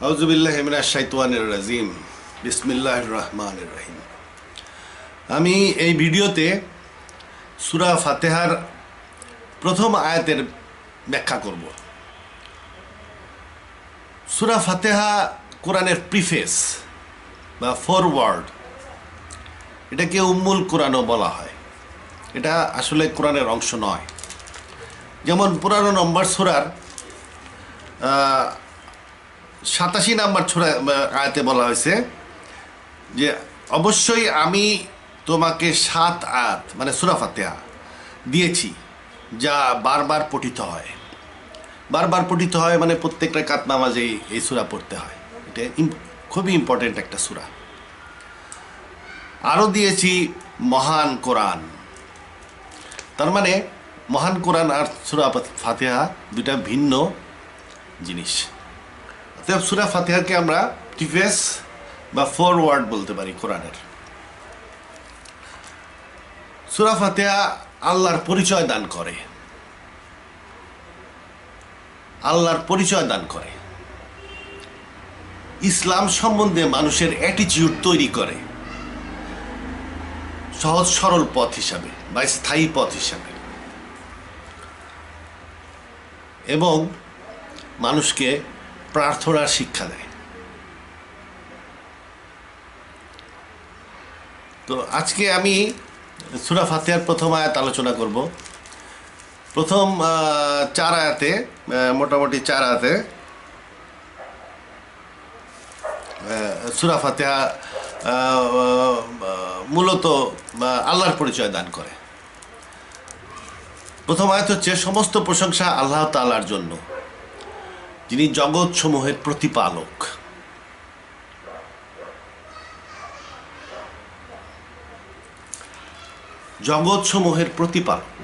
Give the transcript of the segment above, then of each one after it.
আউযুবিল্লাহি মিনাশ শাইতানির রাজিম। বিসমিল্লাহির রহমানির রহিম। আমি এই ভিডিওতে সূরা ফাতিহার প্রথম আয়াতের ব্যাখ্যা করব। সূরা ফাতিহা কোরআনের প্রিফেস বা ফরওয়ার্ড, এটাকে উম্মুল কোরআনও বলা হয়। এটা আসলে কোরআনের অংশ নয়। যেমন 15 নম্বর সূরার 87 নম্বর আয়াতে বলা হয়েছে যে অবশ্যই আমি তোমাকে 7 আয়াত মানে সূরা ফাতিহা দিয়েছি যা বারবার পঠিত হয়। বারবার পঠিত হয় মানে প্রত্যেক রাকাত নামাজেই এই সূরা পড়তে হয়। এটা খুবই ইম্পর্টেন্ট একটা সূরা। আরও দিয়েছি মহান কোরআন। তার মানে মহান কোরআন আর সূরা ফাতিহা দুটা ভিন্ন জিনিস। অতএব সূরা ফাতিহাকে আমরা প্রিফেস বা ফরওয়ার্ড বলতে পারি কোরআনের। সূরা ফাতিহা আল্লাহর পরিচয় দান করে। আল্লাহর পরিচয় দান করে, ইসলাম সম্বন্ধে মানুষের অ্যাটিটিউড তৈরি করে সহজ সরল পথ হিসাবে বা স্থায়ী পথ হিসাবে, এবং মানুষকে প্রার্থনার শিক্ষা দেয়। তো আজকে আমি সূরা ফাতিহার প্রথম আয়াত আলোচনা করব। প্রথম 4 আয়াতে, মোটামুটি 4 আয়াতে সূরা ফাতিহা মূলত আল্লাহর পরিচয় দান করে। প্রথম আয়াত হচ্ছে, সমস্ত প্রশংসা আল্লাহ তাআলার জন্য, যিনি জগৎ সমূহের প্রতিপালক। জগৎ সমূহের প্রতিপালক।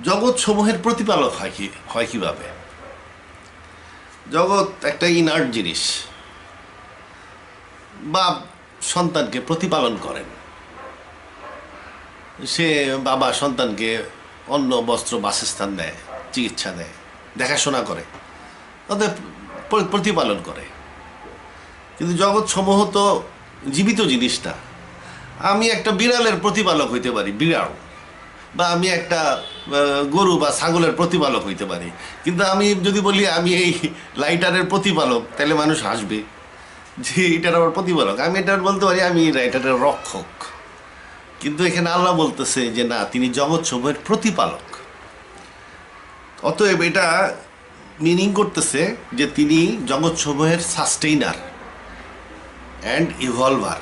জগৎ সমূহের প্রতিপালক হয় কিভাবে? জগৎ একটা ইনার্ট জিনিস। বাপ সন্তানকে প্রতিপালন করেন। সে বাবা সন্তানকে অন্ন বস্ত্র বাসস্থান দেয়, চিকিৎসা দেয়, দেখাশোনা করে, ওদের প্রতিপালন করে। কিন্তু জগৎ সমূহ তো জীবিত জিনিস না। আমি একটা বিড়ালের প্রতিপালক হইতে পারি, বিড়াল, বা আমি একটা গরু বা ছাগলের প্রতিপালক হইতে পারি। কিন্তু আমি যদি বলি আমি এই লাইটারের প্রতিপালক, তাহলে মানুষ হাসবে যে এটার আমার প্রতিপালক। আমি এটার বলতে পারি আমি লাইটারের রক্ষক। কিন্তু এখানে আল্লাহ বলতেছে যে না, তিনি জগৎ সমূহের প্রতিপালক। অতএব এটা মিনিং করতেছে যে তিনি জগৎ সমূহের সাস্টেইনার অ্যান্ড ইভলভার।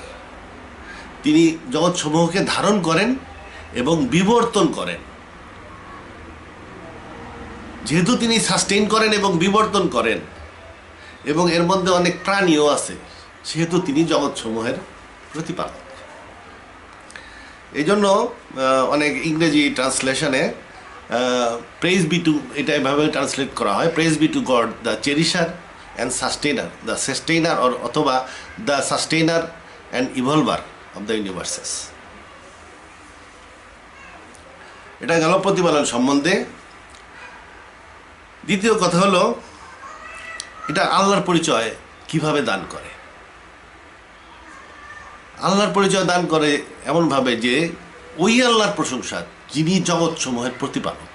তিনি জগৎ সমূহকে ধারণ করেন এবং বিবর্তন করেন। যেহেতু তিনি সাস্টেইন করেন এবং বিবর্তন করেন, এবং এর মধ্যে অনেক প্রাণীও আছে, সেহেতু তিনি জগৎ সমূহের প্রতিপালক। এই জন্য অনেক ইংরেজি ট্রান্সলেশনে প্রেজ বি টু, এটা এভাবে ট্রান্সলেট করা হয়, praise be to God the cherisher and sustainer, the sustainer অথবা the sustainer and evolver of the universes. এটা গেল প্রতিপালন সম্বন্ধে। দ্বিতীয় কথা হলো, এটা আল্লাহর পরিচয় কিভাবে দান করে। আল্লাহর পরিচয় দান করে এমনভাবে যে ওই আল্লাহর প্রশংসা যিনি জগৎ সমূহের প্রতিপালক।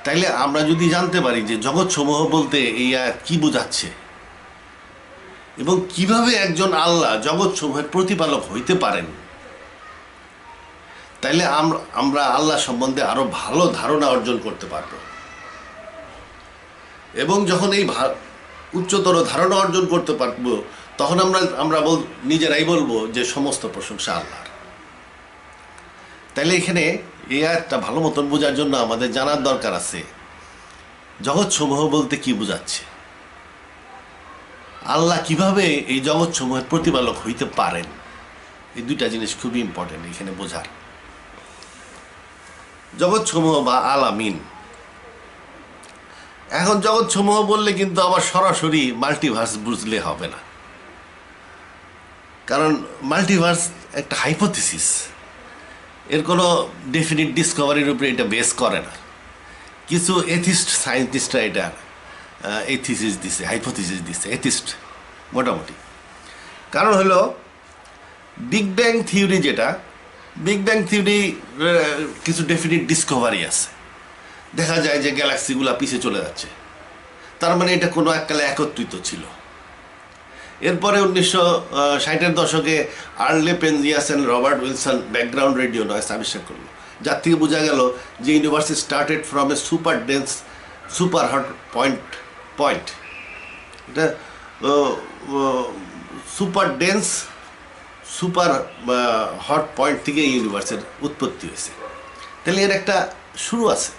তাইলে আমরা যদি জানতে পারি যে জগৎ সমূহ বলতে এই কি বোঝাচ্ছে এবং কিভাবে একজন আল্লাহ জগৎ সমূহের প্রতিপালক হইতে পারেন, তাইলে আমরা আল্লাহ সম্বন্ধে আরো ভালো ধারণা অর্জন করতে পারব। এবং যখন এই উচ্চতর ধারণা অর্জন করতে পারব, তখন আমরা নিজেরাই বলবো যে সমস্ত প্রশংসা আল্লাহর। তাইলে এখানে এই আয়াতটা ভালো মতন বোঝার জন্য আমাদের জানার দরকার আছে জগৎ সমূহ বলতে কি বোঝাচ্ছে, আল্লাহ কিভাবে এই জগৎ সমূহের প্রতিপালক হইতে পারেন। এই দুইটা জিনিস খুবই ইম্পর্টেন্ট এখানে বোঝার। জগৎ সমূহ বা আলামিন। এখন জগৎ সমূহ বললে কিন্তু আবার সরাসরি মাল্টিভার্স বুঝলে হবে না, কারণ মাল্টিভার্স একটা হাইপোথিসিস, এর কোনো ডেফিনিট ডিসকভারির উপরে এটা বেস করে না। কিছু এথিস্ট সায়েন্টিস্টরা এটা এথিসিস দিছে, হাইপোথিসিস দিছে, এথিস্ট মোটামুটি। কারণ হলো বিগ ব্যাং থিওরি, যেটা বিগ ব্যাং থিওরি কিছু ডেফিনিট ডিসকভারি আছে, দেখা যায় যে গ্যালাক্সিগুলো পিছিয়ে চলে যাচ্ছে, তার মানে এটা কোনো এককালে একত্রিত ছিল। এরপরে 1960-এর দশকে Arno Penzias and Robert Wilson background radio noise আবিষ্কার করলো, যার থেকে বোঝা গেল যে universe started from a super dense super hot point. এটা super dense super hot point থেকে ইউনিভার্সের উৎপত্তি হয়েছে। তাহলে এর একটা শুরু আছে,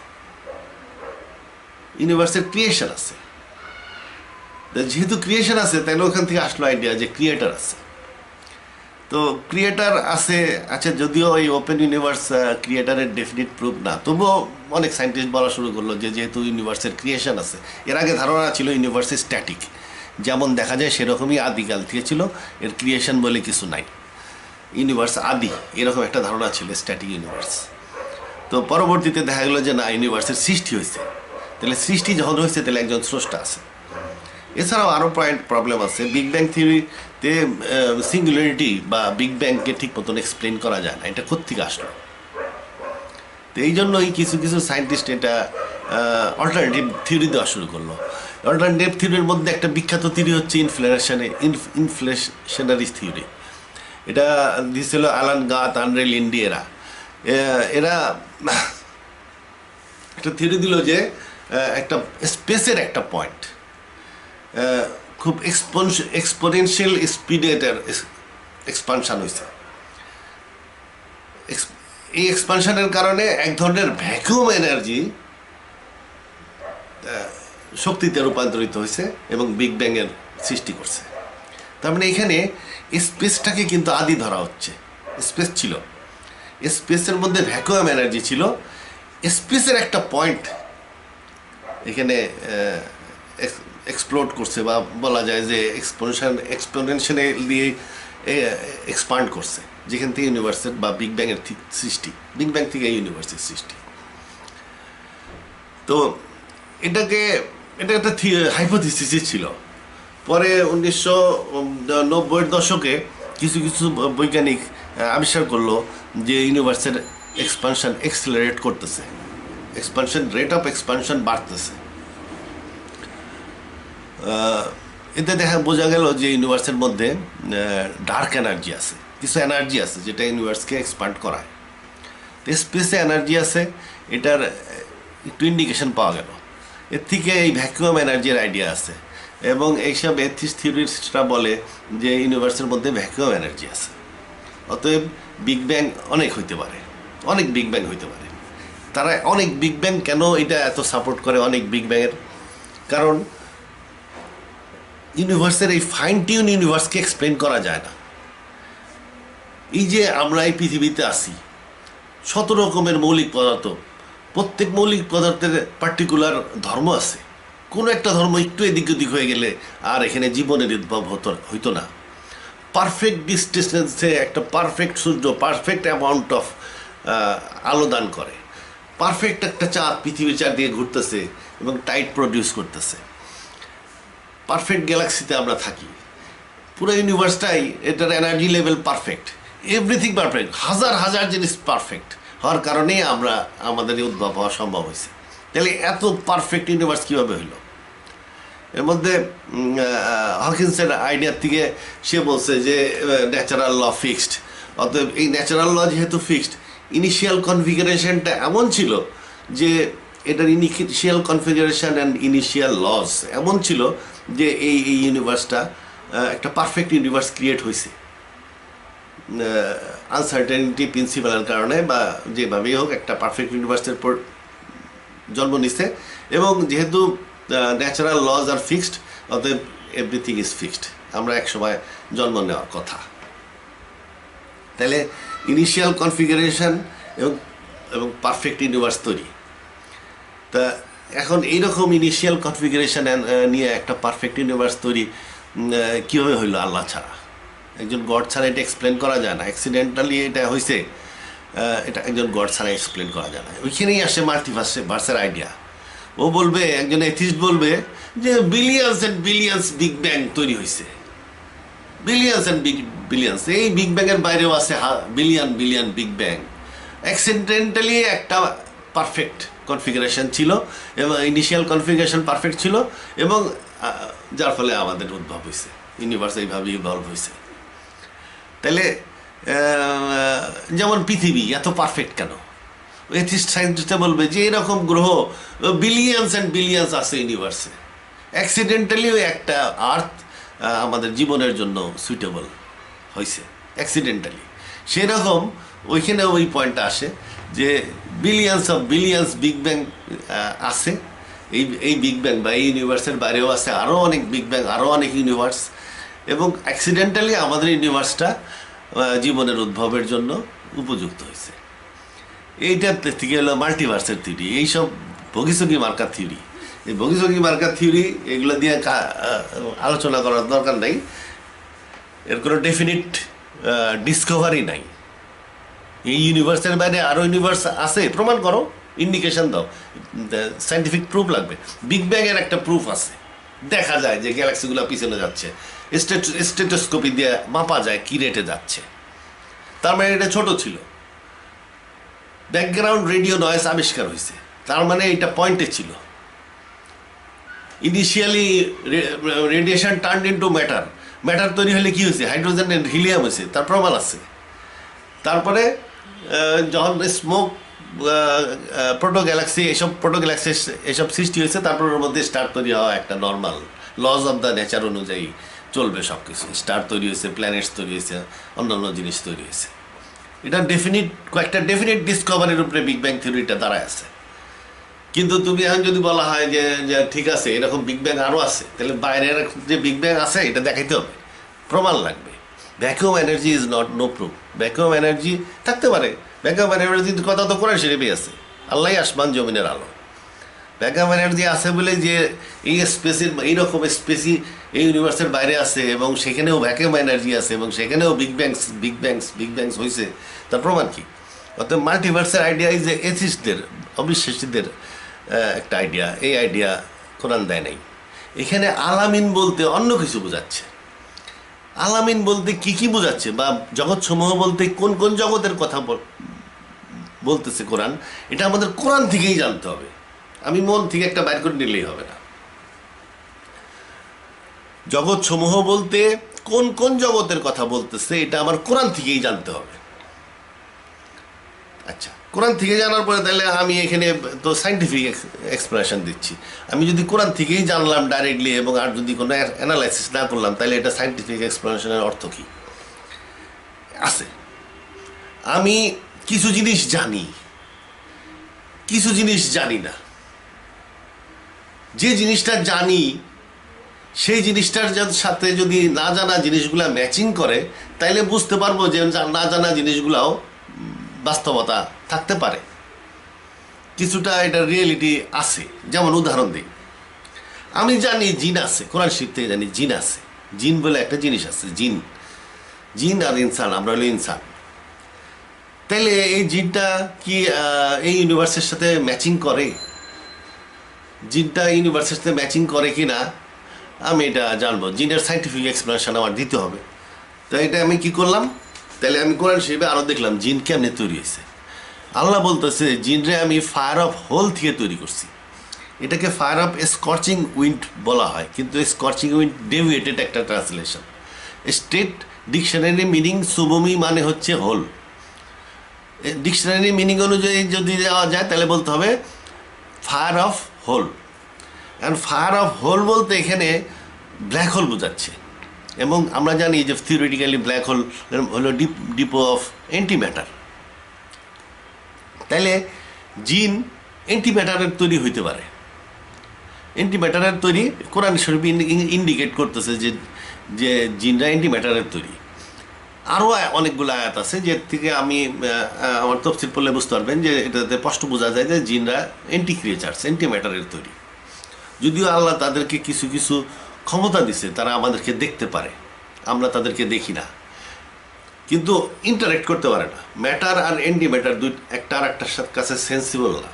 ইউনিভার্সের ক্রিয়েশন আছে। যেহেতু ক্রিয়েশন আছে, তাহলে ওখান থেকে আসলো আইডিয়া যে ক্রিয়েটার আছে। তো ক্রিয়েটার আছে, আচ্ছা, যদিও এই ওপেন ইউনিভার্স ক্রিয়েটারের ডেফিনিট প্রুফ না, তবুও অনেক সায়েন্টিস্ট বলা শুরু করলো যে যেহেতু ইউনিভার্সের ক্রিয়েশন আছে। এর আগে ধারণা ছিল ইউনিভার্স স্ট্যাটিক, যেমন দেখা যায় সেরকমই আদিকাল থেকে ছিল, এর ক্রিয়েশন বলে কিছু নাই, ইউনিভার্স আদি, এরকম একটা ধারণা ছিল, স্ট্যাটিক ইউনিভার্স। তো পরবর্তীতে দেখা গেলো যে না, ইউনিভার্সের সৃষ্টি হয়েছে। তাহলে সৃষ্টি যখন হয়েছে, তাহলে একজন স্রষ্টা আছে। এছাড়াও আরও প্রবলেম আছে। বিগ ব্যাং থিওরিতে সিঙ্গুলারিটি বা বিগ ব্যাংকে ঠিক মতন এক্সপ্লেন করা যায় না, এটা কোত্থেকে আসলো। তো এই জন্যই কিছু কিছু সায়েন্টিস্ট এটা অল্টারনেটিভ থিওরি দেওয়া শুরু করলো। অল্টারনেটিভ থিওরির মধ্যে একটা বিখ্যাত থিওরি হচ্ছে ইনফ্লেশনারি থিওরি। এটা দিয়েছিল অ্যালান গাথ, আন্দ্রে লিন্ডি। এরা একটা থিওরি দিল যে একটা স্পেসের একটা পয়েন্ট খুব এক্সপোনেনশিয়াল স্পিডে এটার এক্সপানশন হয়েছে। এই এক্সপানশনের কারণে এক ধরনের ভ্যাকুয়াম এনার্জি শক্তিতে রূপান্তরিত হয়েছে এবং বিগ ব্যাংয়ের সৃষ্টি করছে। তার মানে এখানে স্পেসটাকে কিন্তু আদি ধরা হচ্ছে। স্পেস ছিল, স্পেসের মধ্যে ভ্যাকুয়াম এনার্জি ছিল, স্পেসের একটা পয়েন্ট এখানে এক্সপ্লোড করছে, বা বলা যায় যে এক্সপোনেনশিয়ালি দিয়ে এক্সপান্ড করছে, যেখান থেকে ইউনিভার্সের বা বিগ ব্যাংয়ের সৃষ্টি, বিগ ব্যাং থেকে ইউনিভার্সের সৃষ্টি। তো এটা একটা হাইপোথিসিস ছিল। পরে 1990-এর দশকে কিছু কিছু বৈজ্ঞানিক আবিষ্কার করলো যে ইউনিভার্সের এক্সপানশন এক্সেলারেট করতেছে, রেট অফ এক্সপানশন বাড়তেছে। এতে বোঝা গেল যে ইউনিভার্সের মধ্যে ডার্ক এনার্জি আছে, কিছু এনার্জি আছে যেটা ইউনিভার্সকে এক্সপান্ড করায়। তো স্পেসে এনার্জি আছে, এটার একটু ইন্ডিকেশন পাওয়া গেল। এর থেকে এই ভ্যাকুয়াম এনার্জির আইডিয়া আছে, এবং এইসব এথিস্ট থিওরিস্টরা বলে যে ইউনিভার্সের মধ্যে ভ্যাকুয়াম এনার্জি আছে। অতএব বিগ ব্যাং অনেক হইতে পারে, অনেক বিগ ব্যাং হইতে পারে। তারা অনেক বিগ ব্যাং কেন এটা এত সাপোর্ট করে, অনেক বিগ ব্যাংয়ের কারণ ইউনিভার্সের এই ফাইন টিউন ইউনিভার্সকে এক্সপ্লেন করা যায় না। এই যে আমরা এই পৃথিবীতে আছি, 100 রকমের মৌলিক পদার্থ, প্রত্যেক মৌলিক পদার্থের পার্টিকুলার ধর্ম আছে। কোনো একটা ধর্ম একটু এদিক ওদিক হয়ে গেলে আর এখানে জীবনের উদ্ভব হইতো না। পারফেক্ট ডিস্টেন্সে একটা perfect Surya perfect amount of আলো দান করে, পারফেক্ট একটা চাঁদ পৃথিবীর চারদিকে ঘুরতেছে এবং টাইট প্রডিউস করতেছে। পারফেক্ট গ্যালাক্সিতে আমরা থাকি, পুরো ইউনিভার্সটাই এটার energy level perfect, everything perfect, হাজার হাজার জিনিস পারফেক্ট হওয়ার কারণেই আমাদের এই উদ্ভব হওয়া সম্ভব হয়েছে। তাহলে এত পারফেক্ট ইউনিভার্স কীভাবে হইল? এর মধ্যে হকিন্সের আইডিয়ার থেকে সে বলছে যে ন্যাচারাল ল ফিক্সড। অতএব এই ন্যাচারাল ল যেহেতু ফিক্সড, ইনিশিয়াল কনফিগারেশনটা এমন ছিল যে এটার initial configuration and initial loss এমন ছিল যে এই ইউনিভার্সটা একটা পারফেক্ট ইউনিভার্স ক্রিয়েট হয়েছে আনসার্টেনিটি প্রিন্সিপালের কারণে, বা যেভাবেই হোক একটা পারফেক্ট ইউনিভার্সের পর জন্ম নিছে। এবং যেহেতু ন্যাচারাল লজ আর ফিক্সড, অতএব এভরিথিং ইজ ফিক্সড, আমরা এক সময় জন্ম নেওয়ার কথা। তাহলে ইনিশিয়াল কনফিগারেশন এবং পারফেক্ট ইউনিভার্স তৈরি। তা এখন এইরকম ইনিশিয়াল কনফিগারেশন নিয়ে একটা পারফেক্ট ইউনিভার্স তৈরি কীভাবে হইলো? আল্লাহ ছাড়া, একজন গড ছাড়া এটা এক্সপ্লেন করা যায় না। অ্যাক্সিডেন্টালি এটা হয়েছে, এটা একজন গড ছাড়া এক্সপ্লেন করা যায় না। ওইখানেই আসে মাল্টিভার্সের আইডিয়া। ও বলবে, একজন এথিস্ট বলবে যে billions and billions big bang তৈরি হয়েছে, বিলিয়ন্স অ্যান্ড বিলিয়ন্স, এই বিগ ব্যাংয়ের বাইরেও আছে billion billion big bang. Accidentally একটা পারফেক্ট কনফিগারেশন ছিল, এবং ইনিশিয়াল কনফিগারেশন পারফেক্ট ছিল, এবং যার ফলে আমাদের উদ্ভব হয়েছে, ইউনিভার্স এইভাবে ইভলভ হয়েছে। তাহলে যেমন পৃথিবী এত পারফেক্ট কেন? এথিস্ট সায়েন্টিস্টরা বলবে যে এরকম গ্রহ বিলিয়ন্স অ্যান্ড বিলিয়ন্স আছে ইউনিভার্সে, অ্যাক্সিডেন্টালিও একটা আর্থ আমাদের জীবনের জন্য সুইটেবল হয়েছে অ্যাক্সিডেন্টালি। সেরকম ওইখানে ওই পয়েন্টটা আসে যে billions of billions big bang আছে, এই বিগ ব্যাং বা এই ইউনিভার্সের বাইরেও আছে আরও অনেক বিগ ব্যাং, আরও অনেক ইউনিভার্স, এবং অ্যাক্সিডেন্টালি আমাদের ইউনিভার্সটা জীবনের উদ্ভবের জন্য উপযুক্ত হয়েছে। এইটার থেকে হলো মাল্টিভার্সের থিওরি, এইসব বগিচগি মার্কার থিওরি। এই বগিচগি মার্কার থিওরি এগুলো দিয়ে আলোচনা করার দরকার নাই, এর কোনো ডেফিনিট ডিসকভারি নাই। এই ইউনিভার্সের বাইরে আরও ইউনিভার্স আছে, প্রমাণ করো, ইন্ডিকেশন দাও, সায়েন্টিফিক প্রুফ লাগবে। বিগ ব্যাংয়ের একটা প্রুফ আছে, দেখা যায় যে গ্যালাক্সিগুলো পিছনে যাচ্ছে, স্টেটোস্কোপি দিয়ে মাপা যায় কি রেটে যাচ্ছে, তার মানে এটা ছোট ছিল। ব্যাকগ্রাউন্ড রেডিও নয়েজ আবিষ্কার হয়েছে, তার মানে এটা পয়েন্টে ছিল। Initially radiation turn into matter, matter তৈরি হলে কি হয়েছে, হাইড্রোজেন এন্ড হিলিয়াম হয়েছে, তার প্রমাণ আছে। তারপরে যখন স্মোক, প্রোটো গ্যালাক্সি, এসব সৃষ্টি হয়েছে, তারপর ওর মধ্যে স্টার তৈরি হওয়া একটা normal lodge of the nature অনুযায়ী চলবে সব কিছু। স্টার তৈরি হয়েছে, প্ল্যানেটস তৈরি হয়েছে, অন্যান্য জিনিস তৈরি হয়েছে। এটা কয়েকটা ডেফিনিট ডিসকভারির উপরে বিগ ব্যাং থিওরিটা দাঁড়ায় আছে। কিন্তু তুমি এখন যদি বলা হয় যে ঠিক আছে এরকম বিগ ব্যাং আরও আছে, তাহলে বাইরের যে বিগ ব্যাং আছে এটা দেখাইতে হবে, প্রমাণ লাগবে। Vacuum energy is not know proof. Vacuum energy থাকতে পারে, ভ্যাকুয়াম এনার্জির কথা তো কোরআন শরীফে আছে, আল্লাহ আসমান জমিনের আলো। ভ্যাকুয়াম এনার্জি আছে বলে যে এই স্পেসের, এইরকম স্পেসই এই ইউনিভার্সের বাইরে আছে, এবং সেখানেও ভ্যাকুয়াম এনার্জি আছে, এবং সেখানেও বিগ ব্যাংস হয়েছে, তার প্রমাণ কি? অর্থাৎ মাল্টিভার্সের আইডিয়া এই যে এথিস্টদের, অবিশ্বাসীদের একটা আইডিয়া, এই আইডিয়া কোরআন দেয় নাই। এখানে আলামিন বলতে অন্য কিছু বোঝাচ্ছে। আলামিন বলতে কি বোঝাচ্ছে, বা জগৎ সমূহ বলতে কোন কোন জগতের কথা বলতেছে কোরআন, এটা আমাদের কোরআন থেকেই জানতে হবে। আমি মন থেকে একটা বাইর করে নিলেই হবে না। জগৎ সমূহ বলতে কোন কোন জগতের কথা বলতেছে, এটা আমার কোরআন থেকেই জানতে হবে। আচ্ছা, কোরআন থেকে জানার পরে তাহলে আমি এখানে তো সায়েন্টিফিক এক্সপ্লেনেশন দিচ্ছি। আমি যদি কোরআন থেকেই জানলাম ডাইরেক্টলি, এবং আর যদি কোনো অ্যানালাইসিস না করলাম, তাহলে এটা সায়েন্টিফিক এক্সপ্লেনেশনের অর্থ কী আছে? আমি কিছু জিনিস জানি, কিছু জিনিস জানি না। যে জিনিসটা জানি সেই জিনিসটার সাথে যদি না জানা জিনিসগুলা ম্যাচিং করে, তাইলে বুঝতে পারবো যে না জানা জিনিসগুলাও বাস্তবতা থাকতে পারে, কিছুটা এটা রিয়েলিটি আছে। যেমন উদাহরণ দিই, আমি জানি জিন আছে, কোরআন শরীফ থেকে জানি জিন আছে, জিন বলে একটা জিনিস আছে, জিন আর ইনসান, আমরা হলো ইনসান। তাইলে এই জিনটা কি এই ইউনিভার্সের সাথে ম্যাচিং করে? জিনটা ইউনিভার্সের সাথে ম্যাচিং করে কি না আমি এটা জানবো, জিনের সায়েন্টিফিক এক্সপ্লেনেশন আমার দিতে হবে। তো এটা আমি কি করলাম, তাহলে আমি কোরআন শরীফে আরও দেখলাম জিন কেমনে তৈরি হয়েছে। আল্লাহ বলতেছে জিনরে আমি ফায়ার অফ হোল থেকে তৈরি করছি। এটাকে ফায়ার অফ স্কর্চিং উইন্ড বলা হয়, কিন্তু স্কর্চিং উইন্ড ডেভিয়েটেড একটা ট্রান্সলেশন। স্টেট ডিকশনারি মিনিং সুবমি মানে হচ্ছে হোল। ডিকশনারি মিনিং অনুযায়ী যদি যাওয়া যায় তাহলে বলতে হবে fire of hole. And fire of hole বলতে এখানে ব্ল্যাক হোল বোঝাচ্ছে, এবং আমরা জানি যে থিওরিটিক্যালি ব্ল্যাক হোল হলো ডিপো অফ অ্যান্টিম্যাটার। তাইলে জিন অ্যান্টিম্যাটারের তৈরি হইতে পারে। অ্যান্টিম্যাটারের তৈরি কোরআন শরীফ ইন্ডিকেট করতেছে যে জিনরা অ্যান্টিম্যাটারের তৈরি। আরও অনেকগুলো আয়াত আছে যে থেকে আমি আমার তফসিল পড়লে বুঝতে পারবেন যে এটাতে স্পষ্ট বোঝা যায় যে জিনরা অ্যান্টি ক্রিয়েচার্স, অ্যান্টিম্যাটারের তৈরি। যদিও আল্লাহ তাদেরকে কিছু কিছু ক্ষমতা দিছে, তারা আমাদেরকে দেখতে পারে, আমরা তাদেরকে দেখি না, কিন্তু ইন্টারেক্ট করতে পারে না। ম্যাটার আর অ্যান্টি ম্যাটার একটা আর একটার কাছে সেন্সিবল না।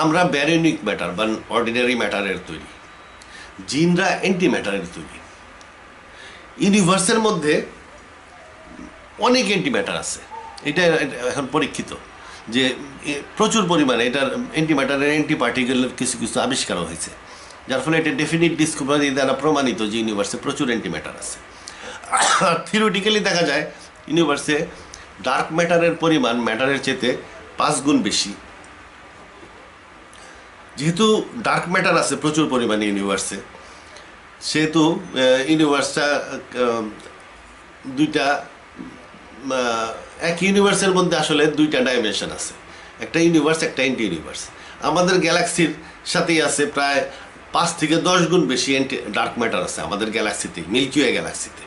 আমরা ব্যারিয়নিক ম্যাটার বা অর্ডিনারি ম্যাটারের তৈরি, জিনরা অ্যান্টি ম্যাটারের তৈরি। ইউনিভার্সের মধ্যে অনেক অ্যান্টি ম্যাটার আছে, এটা এখন পরীক্ষিত যে প্রচুর পরিমাণে এটার অ্যান্টি ম্যাটারের অ্যান্টি পার্টিকেলের কিছু কিছু আবিষ্কারও হয়েছে, যার ফলে এটা ডেফিনিট ডিসকভারি দ্বারা প্রমাণিত যে ইউনিভার্সে প্রচুর অ্যান্টি ম্যাটার আছে। থিওরিটিক্যালি দেখা যায় ইউনিভার্সে ডার্ক ম্যাটারের পরিমাণ ম্যাটারের চেয়ে 5 গুণ বেশি। যেহেতু ডার্ক ম্যাটার আছে প্রচুর পরিমাণে ইউনিভার্সে, সেহেতু ইউনিভার্সটা দুইটা এক ইউনিভার্সের মধ্যে আসলে দুইটা ডাইমেনশন আছে, একটা ইউনিভার্স একটা অ্যান্টি ইউনিভার্স। আমাদের গ্যালাক্সির সাথেই আছে প্রায় 5 থেকে 10 গুণ বেশি ডার্ক ম্যাটার আছে আমাদের গ্যালাক্সিতে, মিল্কি ওয়ে গ্যালাক্সিতে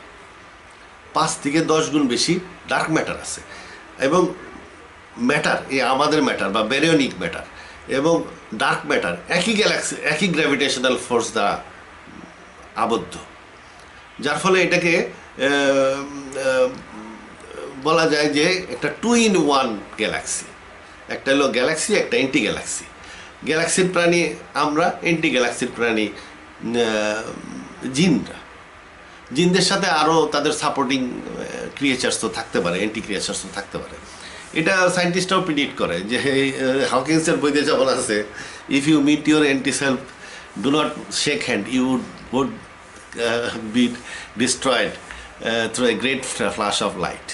5 থেকে 10 গুণ বেশি ডার্ক ম্যাটার আছে। এবং ম্যাটার, আমাদের ম্যাটার বা ব্যারিয়নিক ম্যাটার এবং ডার্ক ম্যাটার একই গ্যালাক্সি, একই গ্র্যাভিটেশনাল ফোর্স দ্বারা আবদ্ধ, যার ফলে এটাকে বলা যায় যে একটা 2 in 1 গ্যালাক্সি। একটা হলো গ্যালাক্সি, একটা অ্যান্টি গ্যালাক্সি। গ্যালাক্সির প্রাণী আমরা, অ্যান্টি গ্যালাক্সির প্রাণী জিনরা। জিনদের সাথে আরও তাদের সাপোর্টিং ক্রিয়েচার্স তো থাকতে পারে, অ্যান্টি ক্রিয়েচার্স তো থাকতে পারে। এটা সায়েন্টিস্টরাও প্রিডিক্ট করে যে হকিন্সের বইতে যেমন আছে, if you meet your anti self, do not shake hand, you would be destroyed through a great flash of light.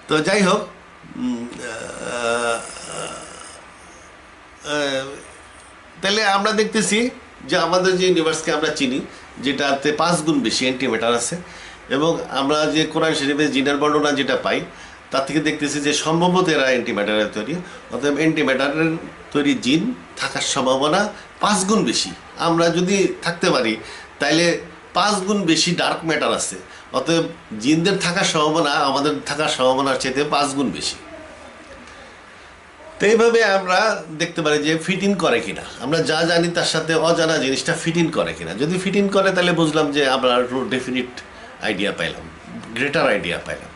তো যাই হোক, তাহলে আমরা দেখতেছি যে আমাদের যে ইউনিভার্সকে আমরা চিনি, যেটাতে 5 গুণ বেশি অ্যান্টি ম্যাটার আছে, এবং আমরা যে কোরআন শরীফে জিনের বর্ণনা যেটা পাই তার থেকে দেখতেছি যে সম্ভবত এরা অ্যান্টি ম্যাটারের তৈরি। অতএব অ্যান্টি ম্যাটারের তৈরি জিন থাকার সম্ভাবনা 5 গুণ বেশি। আমরা যদি থাকতে পারি তাইলে 5 গুণ বেশি ডার্ক ম্যাটার আছে, অতএব জিনদের থাকার সম্ভাবনা আমাদের থাকার সম্ভাবনার চেয়ে 5 গুণ বেশি। তো এইভাবে আমরা দেখতে পারি যে ফিট ইন করে কিনা, আমরা যা জানি তার সাথে অজানা জিনিসটা ফিট ইন করে কিনা। যদি ফিট ইন করে তাহলে বুঝলাম যে আমরা ডেফিনিট আইডিয়া পাইলাম, গ্রেটার আইডিয়া পাইলাম।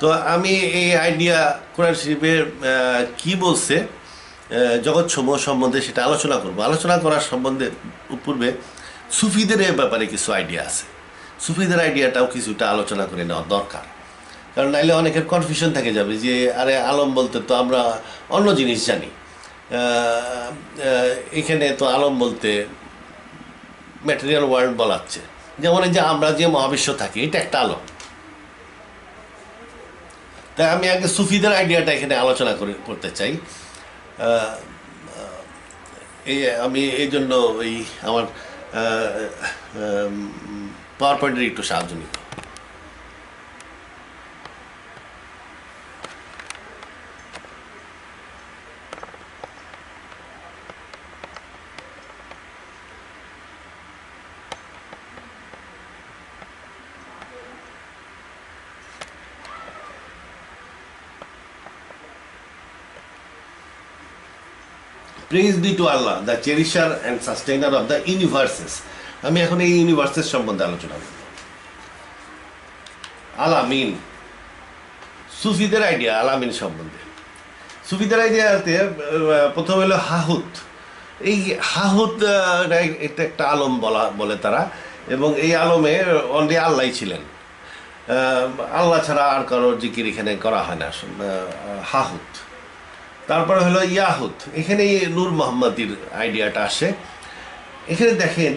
তো আমি এই আইডিয়া কোরআন শরীফের কী বলছে জগৎসমূহ সম্বন্ধে সেটা আলোচনা করব। আলোচনা করার সম্বন্ধে পূর্বে সুফিদের ব্যাপারে কিছু আইডিয়া আছে, সুফিদের আইডিয়াটাও কিছুটা আলোচনা করে নেওয়া দরকার। কারণ নাইলে অনেকের কনফিউশন থেকে যাবে যে আরে আলম বলতে তো আমরা অন্য জিনিস জানি, এখানে তো আলম বলতে ম্যাটেরিয়াল ওয়ার্ল্ড বলাচ্ছে, যেমন এই যে আমরা যে মহাবিশ্ব থাকি এটা একটা আলম। তাই আমি আগে সুফিদের আইডিয়াটা এখানে আলোচনা করতে চাই। আমি এই জন্য ওই আমার পাওয়ার পয়েন্টের একটু সাহায্য নিত। Praise be to Allah, the cherisher and sustainer of the universes. আমি এখন এই ইউনিভার্সের সম্বন্ধে আলোচনা করব। আলামিন, সুফিদের আইডিয়া আলামিন সম্বন্ধে। সুফিদের আইডিয়াতে প্রথম হলো হাহুত। এই হাহুত এটা একটা আলম বলে তারা, এবং এই আলমে অনলি আল্লাহ ছিলেন, আল্লাহ ছাড়া আর কারোর জিকির এখানে করা হয় না, হাহুত। তারপরে হলো ইয়াহুত, এখানে নূর মোহাম্মদীর আইডিয়াটা আসে। এখানে দেখেন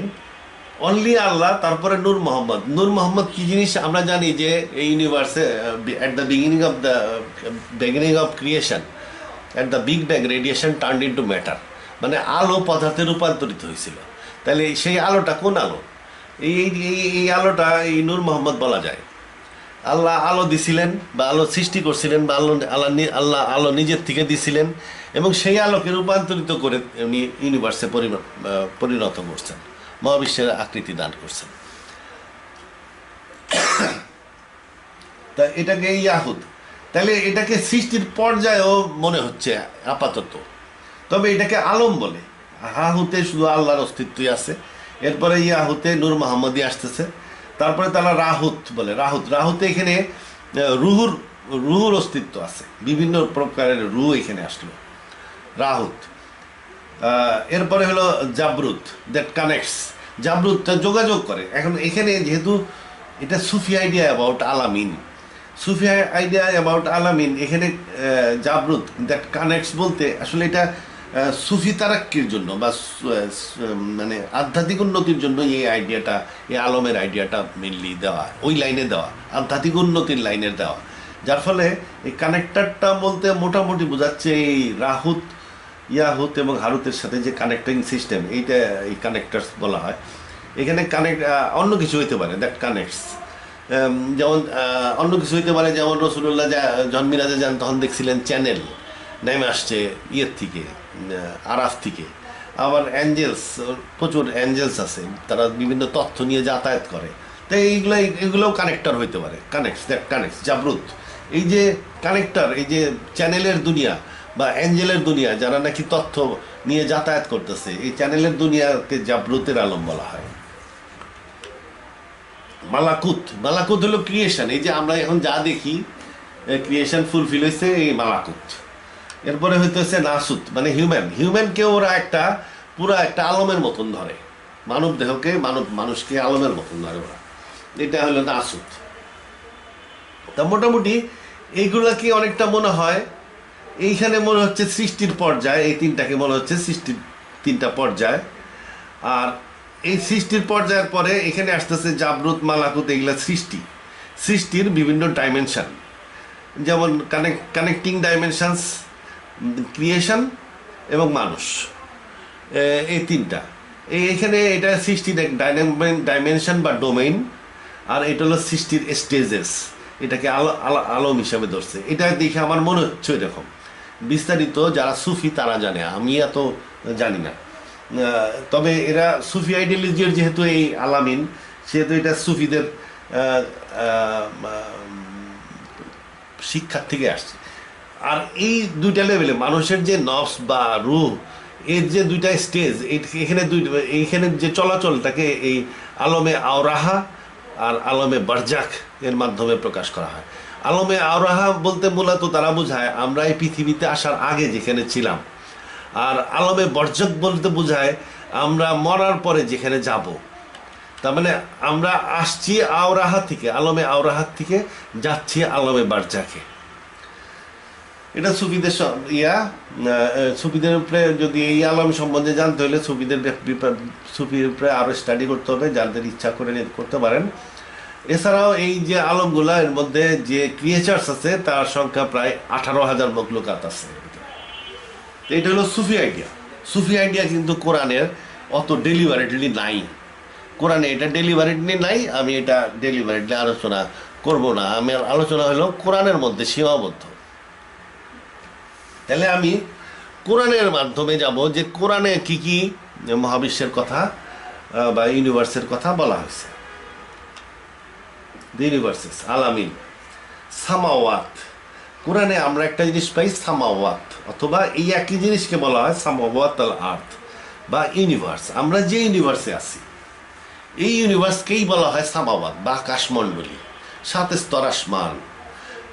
অনলি আল্লাহ, তারপরে নূর মোহাম্মদ। নূর মোহাম্মদ কী জিনিস আমরা জানি যে এই ইউনিভার্সে at the beginning of creation, at the big bang radiation turned into matter, মানে আলো পদার্থে রূপান্তরিত হয়েছিল। তাহলে সেই আলোটা কোন আলো? এই আলোটা এই নূর মোহাম্মদ বলা যায়। আল্লাহ আলো দিছিলেন বা আলো সৃষ্টি করছিলেন, বা আল্লাহ আলো নিজের থেকে দিছিলেন, এবং সেই আলোকে রূপান্তরিত করে উনি ইউনিভার্সে পরিণত করছেন, মহাবিশ্বের আকৃতি দান করছেন। তা এটাকে ইয়াহুদ, তাহলে এটাকে সৃষ্টির পর্যায়েও মনে হচ্ছে আপাতত, তবে এটাকে আলম বলে। হাহুতে শুধু আল্লাহর অস্তিত্বই আছে, এরপরে ইয়াহুতে নূর মোহাম্মদী আসতেছে, তারপরে তারা রাহুত বলে। রাহুতে এখানে রুহুর অস্তিত্ব আছে, বিভিন্ন প্রকারের রুহ এখানে আসলো। রাহুত। এরপরে হলো জাবরুত, দ্যাট কানেক্টস। জাবরুতটা যোগাযোগ করে। এখন এখানে যেহেতু এটা সুফি আইডিয়া অ্যাবাউট আলামিন, সুফি আইডিয়া অ্যাবাউট আলামিন, এখানে জাবরুত দ্যাট কানেক্টস বলতে আসলে এটা সুফি তারাক্কির জন্য বা মানে আধ্যাত্মিক উন্নতির জন্য এই আইডিয়াটা, এই আলমের আইডিয়াটা মেনলি দেওয়া, ওই লাইনে দেওয়া, আধ্যাত্মিক উন্নতির লাইনে দেওয়া। যার ফলে এই কানেক্টারটা বলতে মোটামুটি বোঝাচ্ছে এই রাহুত, ইয়াহুত এবং হারুতের সাথে যে কানেক্টিং সিস্টেম, এইটা এই কানেক্টার্স বলা হয়। এখানে কানেক্ট অন্য কিছু হইতে পারে, দ্যাট কানেক্টস। যেমন অন্য কিছু হইতে পারে, যেমন রসুল্লাহ যখন মিরাজে যান তখন দেখছিলেন চ্যানেল নেমে আসছে ইয়ের থেকে, আরাফ থেকে। আবার অ্যাঞ্জেলস, প্রচুর অ্যাঞ্জেলস আছে, তারা বিভিন্ন তথ্য নিয়ে যাতায়াত করে। তো এইগুলোও কানেক্টর হইতে পারে, কানেক্টস, দ্যাট কানেক্টস জাবরুত। এই যে কানেক্টর, এই যে চ্যানেলের দুনিয়া বা অ্যাঞ্জেলের দুনিয়া, যারা নাকি তথ্য নিয়ে যাতায়াত করতেছে, এই চ্যানেলের দুনিয়াকে জাবরুতের আলম বলা হয়। মালাকুত, মালাকুত হলো ক্রিয়েশন। এই যে আমরা এখন যা দেখি, ক্রিয়েশন ফুলফিল হয়েছে এই মালাকুত। এরপরে হইতেছে নাসুত, মানে হিউম্যান। হিউম্যানকে ওরা একটা পুরা একটা আলমের মতন ধরে, মানব দেহকে, মানুষকে আলমের মতন ধরে ওরা। এটা হলো নাসুত। তা মোটামুটি এইগুলা কি অনেকটা মনে হয়, এইখানে মনে হচ্ছে সৃষ্টির পর্যায়, এই তিনটাকে মনে হচ্ছে সৃষ্টির তিনটা পর্যায়। আর এই সৃষ্টির পর্যায়ের পরে এখানে আসতেছে জাবরুত, মালাকুত, এগুলা সৃষ্টির বিভিন্ন ডাইমেনশন, যেমন কানেক্টিং ডাইমেনশনস, ক্রিয়েশন এবং মানুষ, এই তিনটা। এইখানে এটা সৃষ্টির এক ডাইমেনশন বা ডোমেইন, আর এটা হলো সৃষ্টির স্টেজেস, এটাকে আলম হিসাবে ধরছে। এটা দেখে আমার মনে হচ্ছে এরকম। বিস্তারিত যারা সুফি তারা জানে, আমি এত জানি না। তবে এরা সুফি আইডিওলজির যেহেতু এই আলামিন, সেহেতু এটা সুফিদের শিক্ষার থেকে আসছে। আর এই দুইটা লেভেলে মানুষের যে নফস বা রুহ, এর যে দুইটা স্টেজ, এইখানে যে চলাচলটাকে এই আলমে আওরাহা আর আলমে বারজাক এর মাধ্যমে প্রকাশ করা হয়। আলমে আওরাহা বলতে মূলত তারা বোঝায় আমরা এই পৃথিবীতে আসার আগে যেখানে ছিলাম, আর আলমে বরজাক বলতে বোঝায় আমরা মরার পরে যেখানে যাব। তার মানে আমরা আসছি আওরাহা থেকে, আলমে আওরাহাত থেকে যাচ্ছি আলমে বারজাকে। এটা সুফিদের সুফিদের উপরে যদি এই আলম সম্বন্ধে জানতে হলে সুফির উপরে আরও স্টাডি করতে হবে, যাদের ইচ্ছা করে করতে পারেন। এছাড়াও এই যে আলমগুলা, এর মধ্যে যে ক্রিয়েচার্স আছে তার সংখ্যা প্রায় 18,000 মখলুকাত আছে। এটা হলো সুফি আইডিয়া। সুফি আইডিয়া কিন্তু কোরআনের অত ডেলিভারেটলি নাই, কোরআনে এটা ডেলিভারেটলি নাই। আমি এটা ডেলিভারেটলি আলোচনা করব না, আমার আলোচনা হলো কোরআনের মধ্যে সীমাবদ্ধ। তাহলে আমি কোরআনের মাধ্যমে যাব যে কোরআনে কি কি মহাবিশ্বের কথা বা ইউনিভার্সের কথা বলা হয়েছে। ইউনিভার্সেস, আলামিন, সামাওয়াত। কোরআনে আমরা একটা জিনিস পাই সামাওয়াত, অথবা এই একই জিনিসকে বলা হয় সামাওয়াত আল আর্থ বা ইউনিভার্স। আমরা যে ইউনিভার্সে আছি, এই ইউনিভার্সকেই বলা হয় সামাওয়াত বা আকাশমণ্ডলী। 7 স্তর আসমান,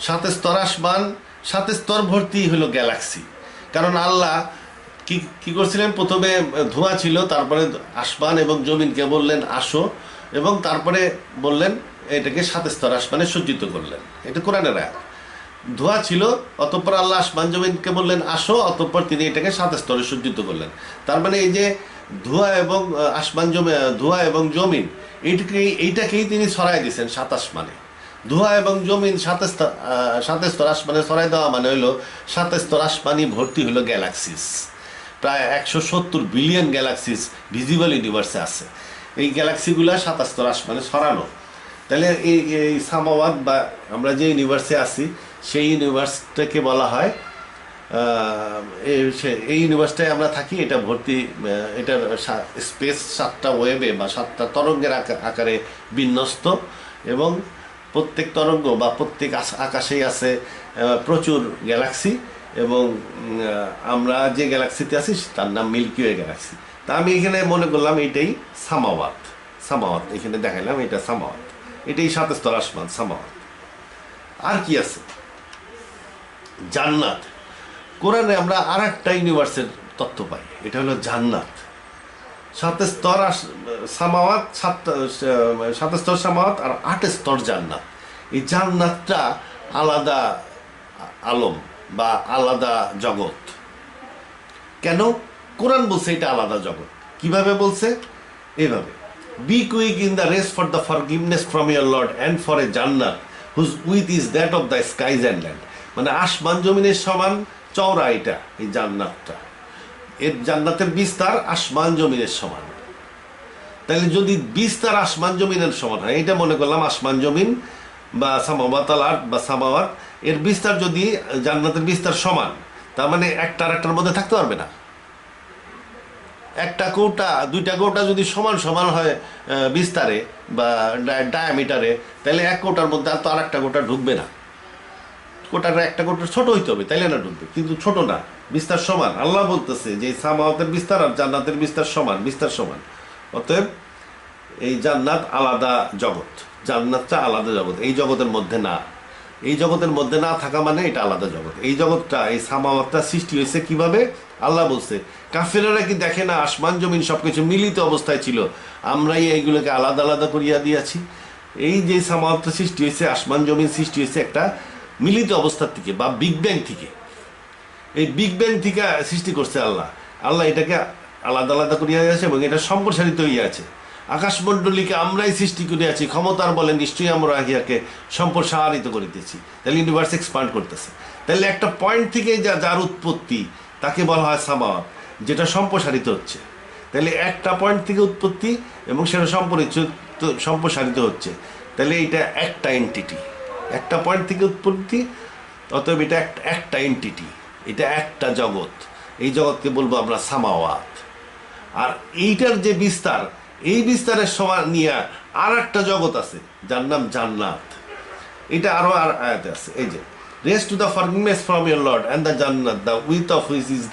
7 স্তর আসমান, 7 স্তর ভর্তি হলো গ্যালাক্সি। কারণ আল্লাহ কি করছিলেন, প্রথমে ধোঁয়া ছিল, তারপরে আসমান এবং জমিনকে বললেন আসো, এবং তারপরে বললেন এটাকে 7 স্তর আসমানে সজ্জিত করলেন। এটা কোরআনের আয়াত। ধোঁয়া ছিল, অতঃপর আল্লাহ আসমান জমিনকে বললেন আসো, অতঃপর তিনি এটাকে 7 স্তরে সজ্জিত করলেন। তার মানে এই যে ধোঁয়া এবং আসমান ধোঁয়া এবং জমিন, এইটাকেই তিনি ছড়াই দিয়েছেন 7 আসমানে। ধোঁয়া এবং জমিন 7 স্তর আসমানে ছড়াই দেওয়া মানে হলো 7 স্তর আসমানই ভর্তি হলো গ্যালাক্সিস। প্রায় 170 বিলিয়ন গ্যালাক্সিস ভিজিবল ইউনিভার্সে আছে। এই গ্যালাক্সিগুলা 7 স্তর আসমানে ছড়ানো। তাহলে এই সামাওয়াত বা আমরা যে ইউনিভার্সে আছি, সেই ইউনিভার্সটাকে বলা হয়, এই ইউনিভার্সটায় আমরা থাকি, এটা ভর্তি, এটার স্পেস 7টা ওয়েবে বা 7টা তরঙ্গের আকারে বিন্যস্ত, এবং প্রত্যেক তরঙ্গ বা প্রত্যেক আকাশেই আছে প্রচুর গ্যালাক্সি, এবং আমরা যে গ্যালাক্সিতে আছি তার নাম মিল্কি ওয়ে গ্যালাক্সি। তা আমি এখানে মনে করলাম এটাই সামাওয়াত। এখানে দেখাইলাম এটা সামাওয়াত, এটাই 7 স্তর আসমান, সামাওয়াত। আর কি আছে? জান্নাত। কোরআনে আমরা আর একটা ইউনিভার্সের তত্ত্ব পাই, এটা হলো জান্নাত। সাতে স্তর সামাওয়াত, সাতে স্তর সামাওয়াত আর 8 স্তর জান্নাত। এই জান্নাতটা আলাদা আলম বা আলাদা জগৎ। কেন? কোরআন বলছে এটা আলাদা জগৎ। কিভাবে বলছে? এইভাবে, be quick in the race for the forgiveness from your Lord and for a জান্নাত whose width is that of the skies and land. মানে আসমান জমিনের সমান চওড়া এটা, এই জান্নাতটা। এর জান্নাতের বিস্তার আসমান জমিনের সমান। তাহলে যদি বিস্তার আসমান জমিনের সমান হয়, এটা মনে করলাম আসমান জমিন বা সামাওয়াত আল আরদ বা সামাওয়াত, এর বিস্তার যদি জান্নাতের বিস্তার সমান, তার মানে একটা আর একটার মধ্যে থাকতে পারবে না। একটা কৌটা দুইটা কৌটা যদি সমান সমান হয় বিস্তারে বা ডায়ামিটারে, তাহলে এক কৌটার মধ্যে আর তো আর একটা কৌটা ঢুকবে না। কোটাটা একটা কোটা ছোট হইতে হবে, তাইলে না ঢুকবে, কিন্তু ছোট না, বিস্তার সমান। আল্লাহ বলতেছে যে সামাওয়াতের বিস্তার আর জান্নাতের বিস্তার সমান, বিস্তার সমান। অতএব এই জান্নাত আলাদা জগৎ, জান্নাতটা আলাদা জগৎ, এই জগতের মধ্যে না। এই জগতের মধ্যে না থাকা মানে এটা আলাদা জগৎ। এই জগৎটা, এই সামাওয়াতটা সৃষ্টি হয়েছে কিভাবে? আল্লাহ বলছে, কাফেরেরা কি দেখে না আসমান জমিন সবকিছু মিলিত অবস্থায় ছিল, আমরাই এইগুলোকে আলাদা আলাদা করিয়া দিয়েছি। এই যে সামাওয়াতটা সৃষ্টি হয়েছে, আসমান জমিন সৃষ্টি হয়েছে একটা মিলিত অবস্থার থেকে বা বিগ ব্যাং থেকে। এই বিগ ব্যাং থেকে সৃষ্টি করছে আল্লাহ। আল্লাহ এটাকে আলাদা আলাদা করিয়া আছে এবং এটা সম্প্রসারিত হইয়া আছে। আকাশমণ্ডলীকে আমরাই সৃষ্টি করিয়াছি, ক্ষমতার বলে নিশ্চয়ই আমরা ইহাকে সম্প্রসারিত করিতেছি। তাহলে ইউনিভার্স এক্সপান্ড করতেছে। তাহলে একটা পয়েন্ট থেকে যার উৎপত্তি তাকে বলা হয় সামাওয়াত, যেটা সম্প্রসারিত হচ্ছে। তাহলে একটা পয়েন্ট থেকে উৎপত্তি এবং সেটা সম্প্রসারিত হচ্ছে। তাহলে এটা একটা এন্টিটি, একটা পয়েন্ট থেকে উৎপত্তি, অতএব এটা একটা এন্টিটি, এটা একটা জগৎ। এই জগৎকে বলবো আমরা সামাওয়াত। আর এইটার যে বিস্তার, এই বিস্তারের সময় নিয়ে আর একটা জগৎ আছে যার নাম জান্নাত। এটা আরো আর আয়াতে আছে, এই যে race to the forgiveness from your Lord and the জান্নাত the width of which is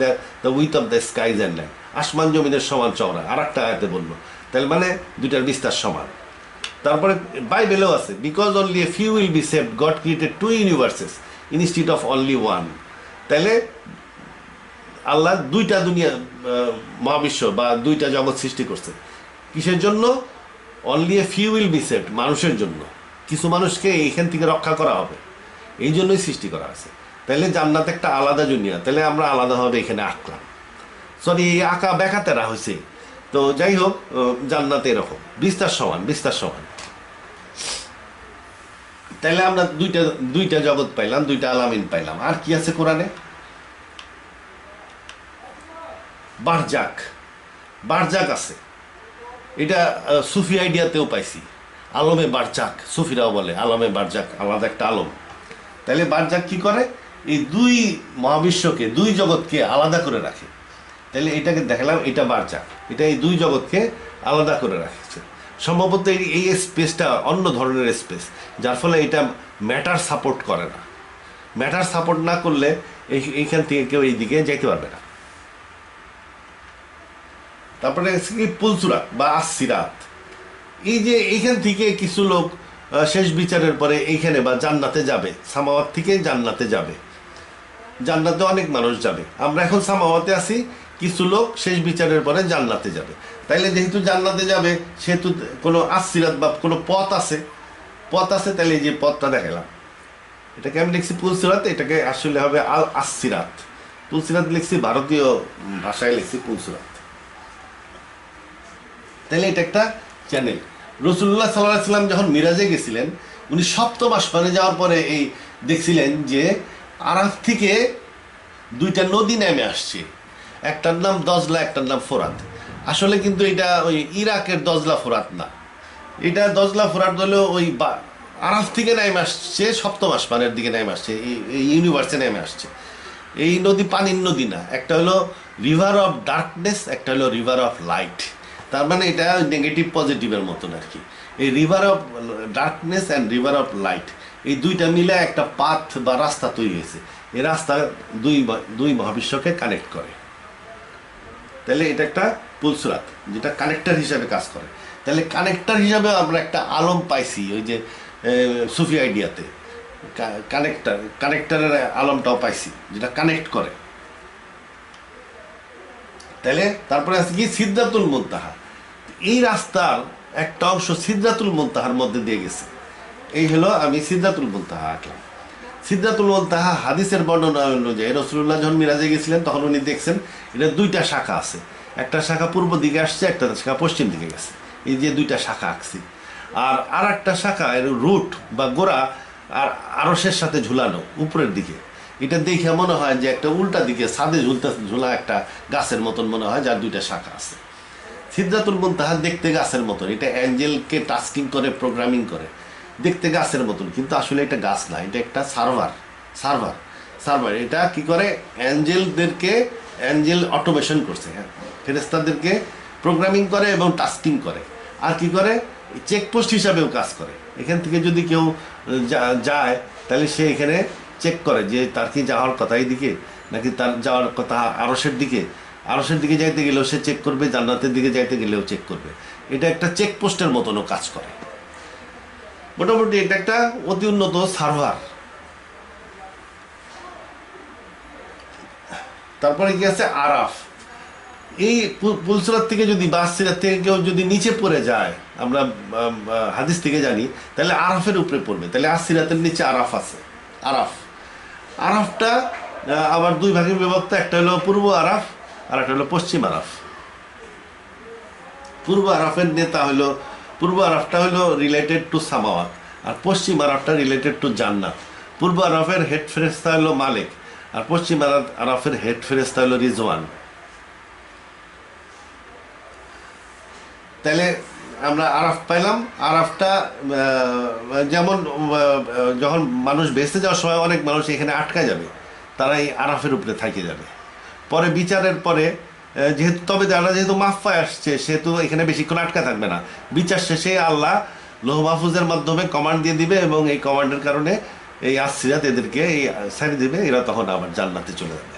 the width of the skies and land. আসমান জমিনের সমান চওড়া, আর একটা আয়াতে বললো। তাহলে মানে দুইটার বিস্তার সমান। তারপরে বাইবেলেও আছে, because only a few will be saved god created 2 universes instead of only 1। তাহলে আল্লাহ দুইটা দুনিয়া, মহাবিশ্ব বা দুইটা জগৎ সৃষ্টি করছে। কিসের জন্য? Only a few will be saved, মানুষের জন্য। কিছু মানুষকে এইখান থেকে রক্ষা করা হবে, এই জন্যই সৃষ্টি করা আছে। তাহলে জান্নাত একটা আলাদা দুনিয়া, তাহলে আমরা আলাদাভাবে এখানে আঁকলাম। সরি, এই আঁকা ব্যাখাতেরা হয়েছে। তো যাই হোক, জান্নাত এরকম বিস্তার সমান, বিস্তার সমান। তাহলে আমরা দুইটা জগৎ পাইলাম, দুইটা আলামিন পাইলাম। আর কি আছে কোরআনে? বারজাক, বারজাক আছে। এটা সুফি আইডিয়াতেও পাইছি, আলমে বারজাক। সুফিরাও বলে আলমে বারজাক, আলাদা একটা আলম। তাহলে বারজাক কি করে? এই দুই মহাবিশ্বকে, দুই জগৎকে আলাদা করে রাখে। তাহলে এটাকে দেখালাম, এটা বারজাক, এটা এই দুই জগৎকে আলাদা করে রাখছে। সম্ভবত এই স্পেসটা অন্য ধরনের স্পেস, যার ফলে এটা ম্যাটার সাপোর্ট করে না। ম্যাটার সাপোর্ট না করলে এইখান থেকে কেউ এইদিকে যেতে পারবে না। তারপরে পুলসুরাত বা আসসিরাত। এই যে এইখান থেকে কিছু লোক শেষ বিচারের পরে এইখানে বা জান্নাতে যাবে, সামাওয়াত থেকে জান্নাতে যাবে। জান্নাতে অনেক মানুষ যাবে, আমরা এখন সামাওয়াতে আছি, কিছু লোক শেষ বিচারের পরে জান্নাতে যাবে। তাইলে যেহেতু জান্নাতে যাবে, সেহেতু কোনো আসসিরাত বা কোনো পথ আছে, তাহলে এই যে পথটা দেখালাম, এটাকে আমি লিখছি পুলসিরাত, এটাকে আসলে হবে আল আসসিরাত। পুলসিরাত লিখছি, ভারতীয় ভাষায় লিখছি পুলসিরাত। তাহলে এটা একটা চ্যানেল। রাসূলুল্লাহ সাল্লাল্লাহু আলাইহি ওয়াসাল্লাম যখন মিরাজে গেছিলেন, উনি 7ম আসমানে যাওয়ার পরে এই দেখছিলেন যে আরাফ থেকে দুইটা নদী নেমে আসছে, একটার নাম দজলা, একটার নাম ফোরাত। আসলে কিন্তু এটা ওই ইরাকের দজলা ফোরাত না, এটা দজলা ফোরাত হলেও ওই আরাফ থেকে নেমে আসছে, 7ম আসমানের দিকে নেমে আসছে, এই ইউনিভার্সে নেমে আসছে। এই নদী পানির নদী না, একটা হলো রিভার অফ ডার্কনেস, একটা হলো রিভার অফ লাইট। তার মানে এটা নেগেটিভ পজিটিভের মতন আর কি। এই river of darkness and river of light, এই দুইটা মিলে একটা পাথ বা রাস্তা তৈরি হয়েছে। এই রাস্তা দুই মহাবিশ্বকে কানেক্ট করে। তাহলে এটা একটা পুলসুরাত, যেটা কানেক্টর হিসাবে কাজ করে। তাহলে কানেক্টর হিসাবে আমরা একটা আলম পাইছি ওই যে সুফি আইডিয়াতে, কানেক্টরের আলমটাও পাইছি, যেটা কানেক্ট করে। তাহলে তারপরে আছে কি সিদরাতুল মুনতাহা। এই রাস্তার একটা অংশ সিদরাতুল মুনতাহার মধ্যে দিয়ে গেছে। এই হলো আমি সিদরাতুল মুনতাহা আঁকলাম। সিদরাতুল মুনতাহা হাদিসের বর্ণনা অনুযায়ী রাসূলুল্লাহ যখন মিরাজে গেছিলেন তখন উনি দেখছেন এটা দুইটা শাখা আছে, একটা শাখা পূর্ব দিকে আসছে, একটা শাখা পশ্চিম দিকে গেছে। এই যে দুইটা শাখা আঁকছি। আর একটা শাখা এর রুট বা গোড়া আর আরশের সাথে ঝুলানো উপরের দিকে। এটা দেখে মনে হয় যে একটা উল্টা দিকে ছাদে ঝুলা একটা গাছের মতন মনে হয়, যার দুইটা শাখা আছে। সিদরাতুল মুনতাহা দেখতে গাছের মতন, এটা অ্যাঞ্জেলকে টাস্কিং করে, প্রোগ্রামিং করে, দেখতে গাছের মতন, কিন্তু আসলে এটা গাছ না, এটা একটা সার্ভার। এটা কি করে, অ্যাঞ্জেল অটোমেশন করছে, হ্যাঁ, ফেরেশতাদেরকে প্রোগ্রামিং করে এবং টাস্কিং করে। আর কি করে, চেকপোস্ট হিসাবেও কাজ করে। এখান থেকে যদি কেউ যায় তাহলে সে এখানে চেক করে যে তার কি যাওয়ার কথা এই দিকে, নাকি তার যাওয়ার কথা আরশের দিকে যাইতে গেলেও সে চেক করবে, জান্নাতের দিকে যাইতে গেলেও চেক করবে। এটা একটা চেকপোস্টের মতনও কাজ করে। মোটামুটি এটা একটা অতি উন্নত সার্ভার। তারপরে কি আছে আরাফ। এই পুলসিরাত থেকে যদি সিরাত থেকে কেউ যদি নিচে পড়ে যায়, আমরা হাদিস থেকে জানি, তাহলে আরাফের উপরে পড়বে। তাহলে সিরাতের নিচে আরাফ আছে। আরাফটা আবার দুই ভাগে বিভক্ত, একটা হলো পূর্ব আরাফ আর একটা হলো পশ্চিম আরাফ। পূর্ব আরাফটা হলো related to সামাওয়াত, R Paschim আরাফটা related to জান্নাত। পূর্ব আরাফের হেড ফেরেশতা হলো মালিক, আর পশ্চিম আরাফের হেড ফেরেশতা হলো রিজওয়ান। তাহলে আমরা আরাফ পাইলাম। আরাফটা যেমন যখন মানুষ বেঁচে যাওয়ার সময় অনেক মানুষ এখানে আটকা যাবে, তারা এই আরাফের উপরে থাকে যাবে। পরে বিচারের পরে যেহেতু মাফ পায় আসছে, সেহেতু এখানে বেশিক্ষণ আটকা থাকবে না। বিচার শেষে আল্লাহ লৌহ মাহফুজের মাধ্যমে কমান্ড দিয়ে দিবে, এবং এই কমান্ডের কারণে এই আসসিরাত এদেরকে এই সাইড দিবে, এরা তখন আবার জান্নাতে চলে যাবে।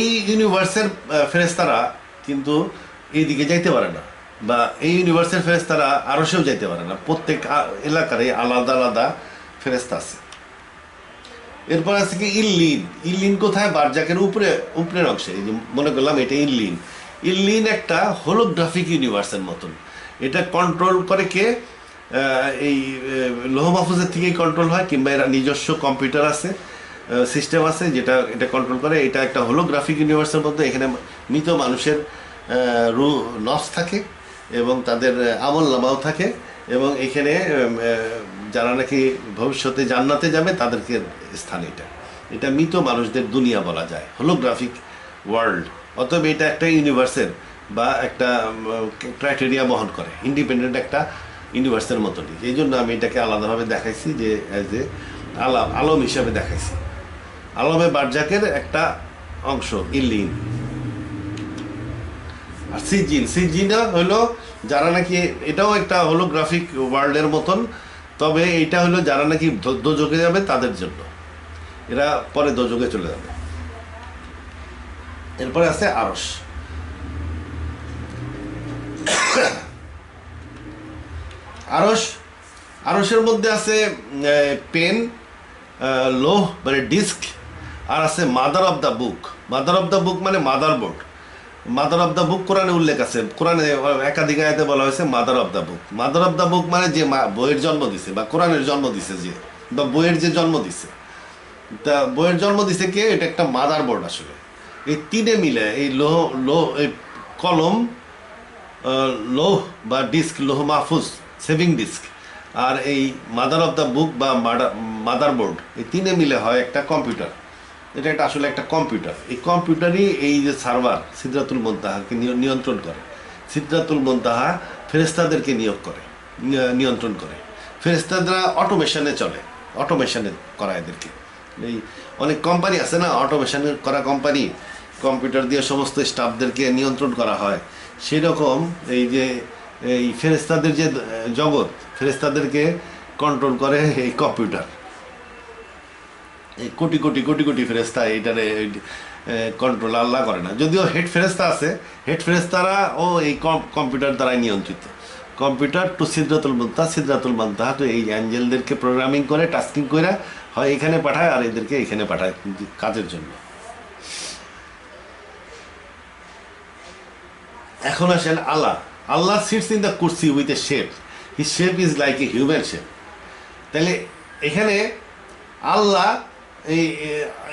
এই ইউনিভার্সের ফেরেশতারা কিন্তু এইদিকে যাইতে পারে না, বা এই ইউনিভার্সের ফেরেশতারা আরশেও যাইতে পারে না। প্রত্যেক এলাকারই আলাদা আলাদা ফেরেশতা আছে। এরপর আছে কি ইল্লিন কোথায়, বারজাকের উপরের অংশে। এই যে মনে করলাম এটা ইল্লিন একটা হোলোগ্রাফিক ইউনিভার্সের মতন। এটা কন্ট্রোল করে কে, এই লৌহ মাহফুজের থেকেই কন্ট্রোল হয়, কিংবা এরা নিজস্ব কম্পিউটার আছে, সিস্টেম আছে যেটা এটা কন্ট্রোল করে। এটা একটা হোলোগ্রাফিক ইউনিভার্সের মধ্যে। এখানে মৃত মানুষের নফস থাকে এবং তাদের আমল নামাও থাকে, এবং এখানে যারা নাকি ভবিষ্যতে জান্নাতে যাবে তাদেরকে স্থান। এটা মৃত মানুষদের দুনিয়া বলা যায়, হোলোগ্রাফিক ওয়ার্ল্ড। অতএব এটা একটা ইউনিভার্সের বা একটা ক্রাইটেরিয়া বহন করে, ইন্ডিপেন্ডেন্ট একটা ইউনিভার্সের মতনই। এই জন্য আমি এটাকে আলাদাভাবে দেখাইছি, যে অ্যাজ এ আলম হিসাবে দেখাইছি। আলমে বারজাকের একটা অংশ ইল্লিন। আর সিজিনটা হলো যারা নাকি, এটাও একটা হোলোগ্রাফিক ওয়ার্ল্ডের মতন, তবে এটা হলো যারা নাকি দোজখে যাবে তাদের জন্য, এরা পরে দোজখে চলে যাবে। এরপরে আছে আরশের মধ্যে আছে পেন, লোহ মানে ডিস্ক, আর আছে মাদার অফ দ্য বুক মানে মাদার বুক। কোরআনে উল্লেখ আছে, কোরআনে একাধিক আয়াতে বলা হয়েছে মাদার অফ দ্য বুক মানে যে বইয়ের জন্ম দিছে, বা কোরআনের জন্ম দিছে, যে বা বইয়ের যে জন্ম দিছে, তা বইয়ের জন্ম দিছে কে, এটা একটা মাদার বোর্ড। আসলে এই তিনে মিলে এই এই কলম, লৌহ বা ডিস্ক, লৌহ মাহফুজ সেভিং ডিস্ক, আর এই মাদার অফ দ্য বুক বা মাদার বোর্ড, এই তিনে মিলে হয় একটা কম্পিউটার। এটা আসলে একটা কম্পিউটার। এই কম্পিউটারই এই যে সার্ভার সিদরাতুল মুনতাহাকে নিয়ন্ত্রণ করে। সিদরাতুল মুনতাহা ফেরেশতাদেরকে নিয়ন্ত্রণ করে। ফেরেশতারা অটোমেশনে করা এদেরকে। এই অনেক কোম্পানি আছে না, অটোমেশন করা কোম্পানি, কম্পিউটার দিয়ে সমস্ত স্টাফদেরকে নিয়ন্ত্রণ করা হয়। সেরকম এই যে এই ফেরেশতাদের যে জগৎ, ফেরেশতাদেরকে কন্ট্রোল করে এই কম্পিউটার। এই কোটি কোটি ফেরেশতা এইটারে কন্ট্রোল আল্লাহ করে না। যদিও হেড ফেরেশতা আছে, হেড ফেরেশতারা ও এই কম্পিউটার দ্বারাই নিয়ন্ত্রিত। কম্পিউটার টু সিদরাতুল মুনতাহা তো এই অ্যাঞ্জেলদেরকে প্রোগ্রামিং করে, টাস্কিং করে, হয় এখানে পাঠায় আর এদেরকে এখানে পাঠায় কাজের জন্য। এখন আসেন আল্লাহ। আল্লাহ sits in the Kursi with a shape, his shape is like a human shape. তাহলে এখানে আল্লাহ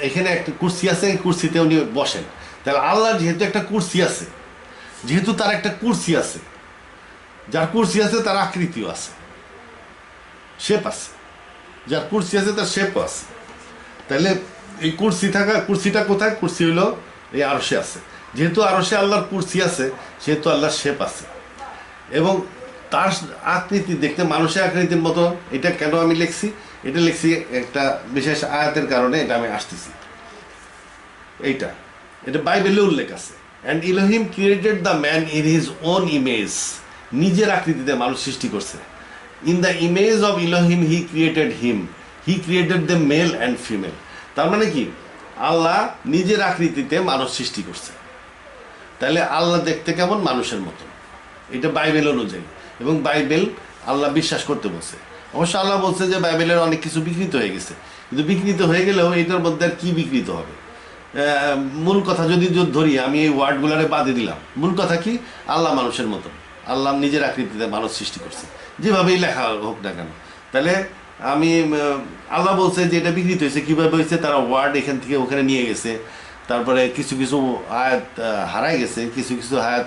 এখানে একটা কুরসি আছে, এই কুরসিতে উনি বসেন। তাহলে আল্লাহ যেহেতু একটা কুরসি আছে, যেহেতু তার একটা কুরসি আছে, যার কুরসি আছে তার আকৃতিও আছে, শেপ আছে। যার কুরসি আছে তার শেপও আছে। তাহলে এই কুরসিটা কোথায়? কুরসি হইলো এই আরশে আছে। যেহেতু আরশে আল্লাহর কুরসি আছে, সেহেতু আল্লাহর শেপ আছে এবং তার আকৃতি দেখতে মানুষের আকৃতির মতো। এটা কেন আমি লিখছি? এটা লিখছি একটা বিশেষ আয়াতের কারণে, এটা আমি আসতেছি। এটা বাইবেলে উল্লেখ আছে। And Elohim created the man in his own image, নিজের আকৃতিতে মানুষ সৃষ্টি করছে। In the image of Elohim he created him, he created the male and female. তার মানে কি? আল্লাহ নিজের আকৃতিতে মানুষ সৃষ্টি করছে। তাহলে আল্লাহ দেখতে কেমন? মানুষের মতন। এটা বাইবেল অনুযায়ী, এবং বাইবেল আল্লাহ বিশ্বাস করতে বলছে। অবশ্য আল্লাহ বলছে যে বাইবেলের অনেক কিছু বিকৃত হয়ে গেছে, কিন্তু বিকৃত হয়ে গেলেও এটার মধ্যে আর কি বিকৃত হবে? মূল কথা যদি ধরি, আমি এই ওয়ার্ডগুলারে বাদে দিলাম। মূল কথা কি? আল্লাহ মানুষের মতন, আল্লাহ নিজের আকৃতিতে মানুষ সৃষ্টি করছে, যেভাবেই লেখা হোক না কেন। তাহলে আমি আল্লাহ বলছে যে এটা বিকৃত হয়েছে। কীভাবে হয়েছে? তারা ওয়ার্ড এখান থেকে ওখানে নিয়ে গেছে, তারপরে কিছু কিছু আয়াত হারাই গেছে, কিছু কিছু আয়াত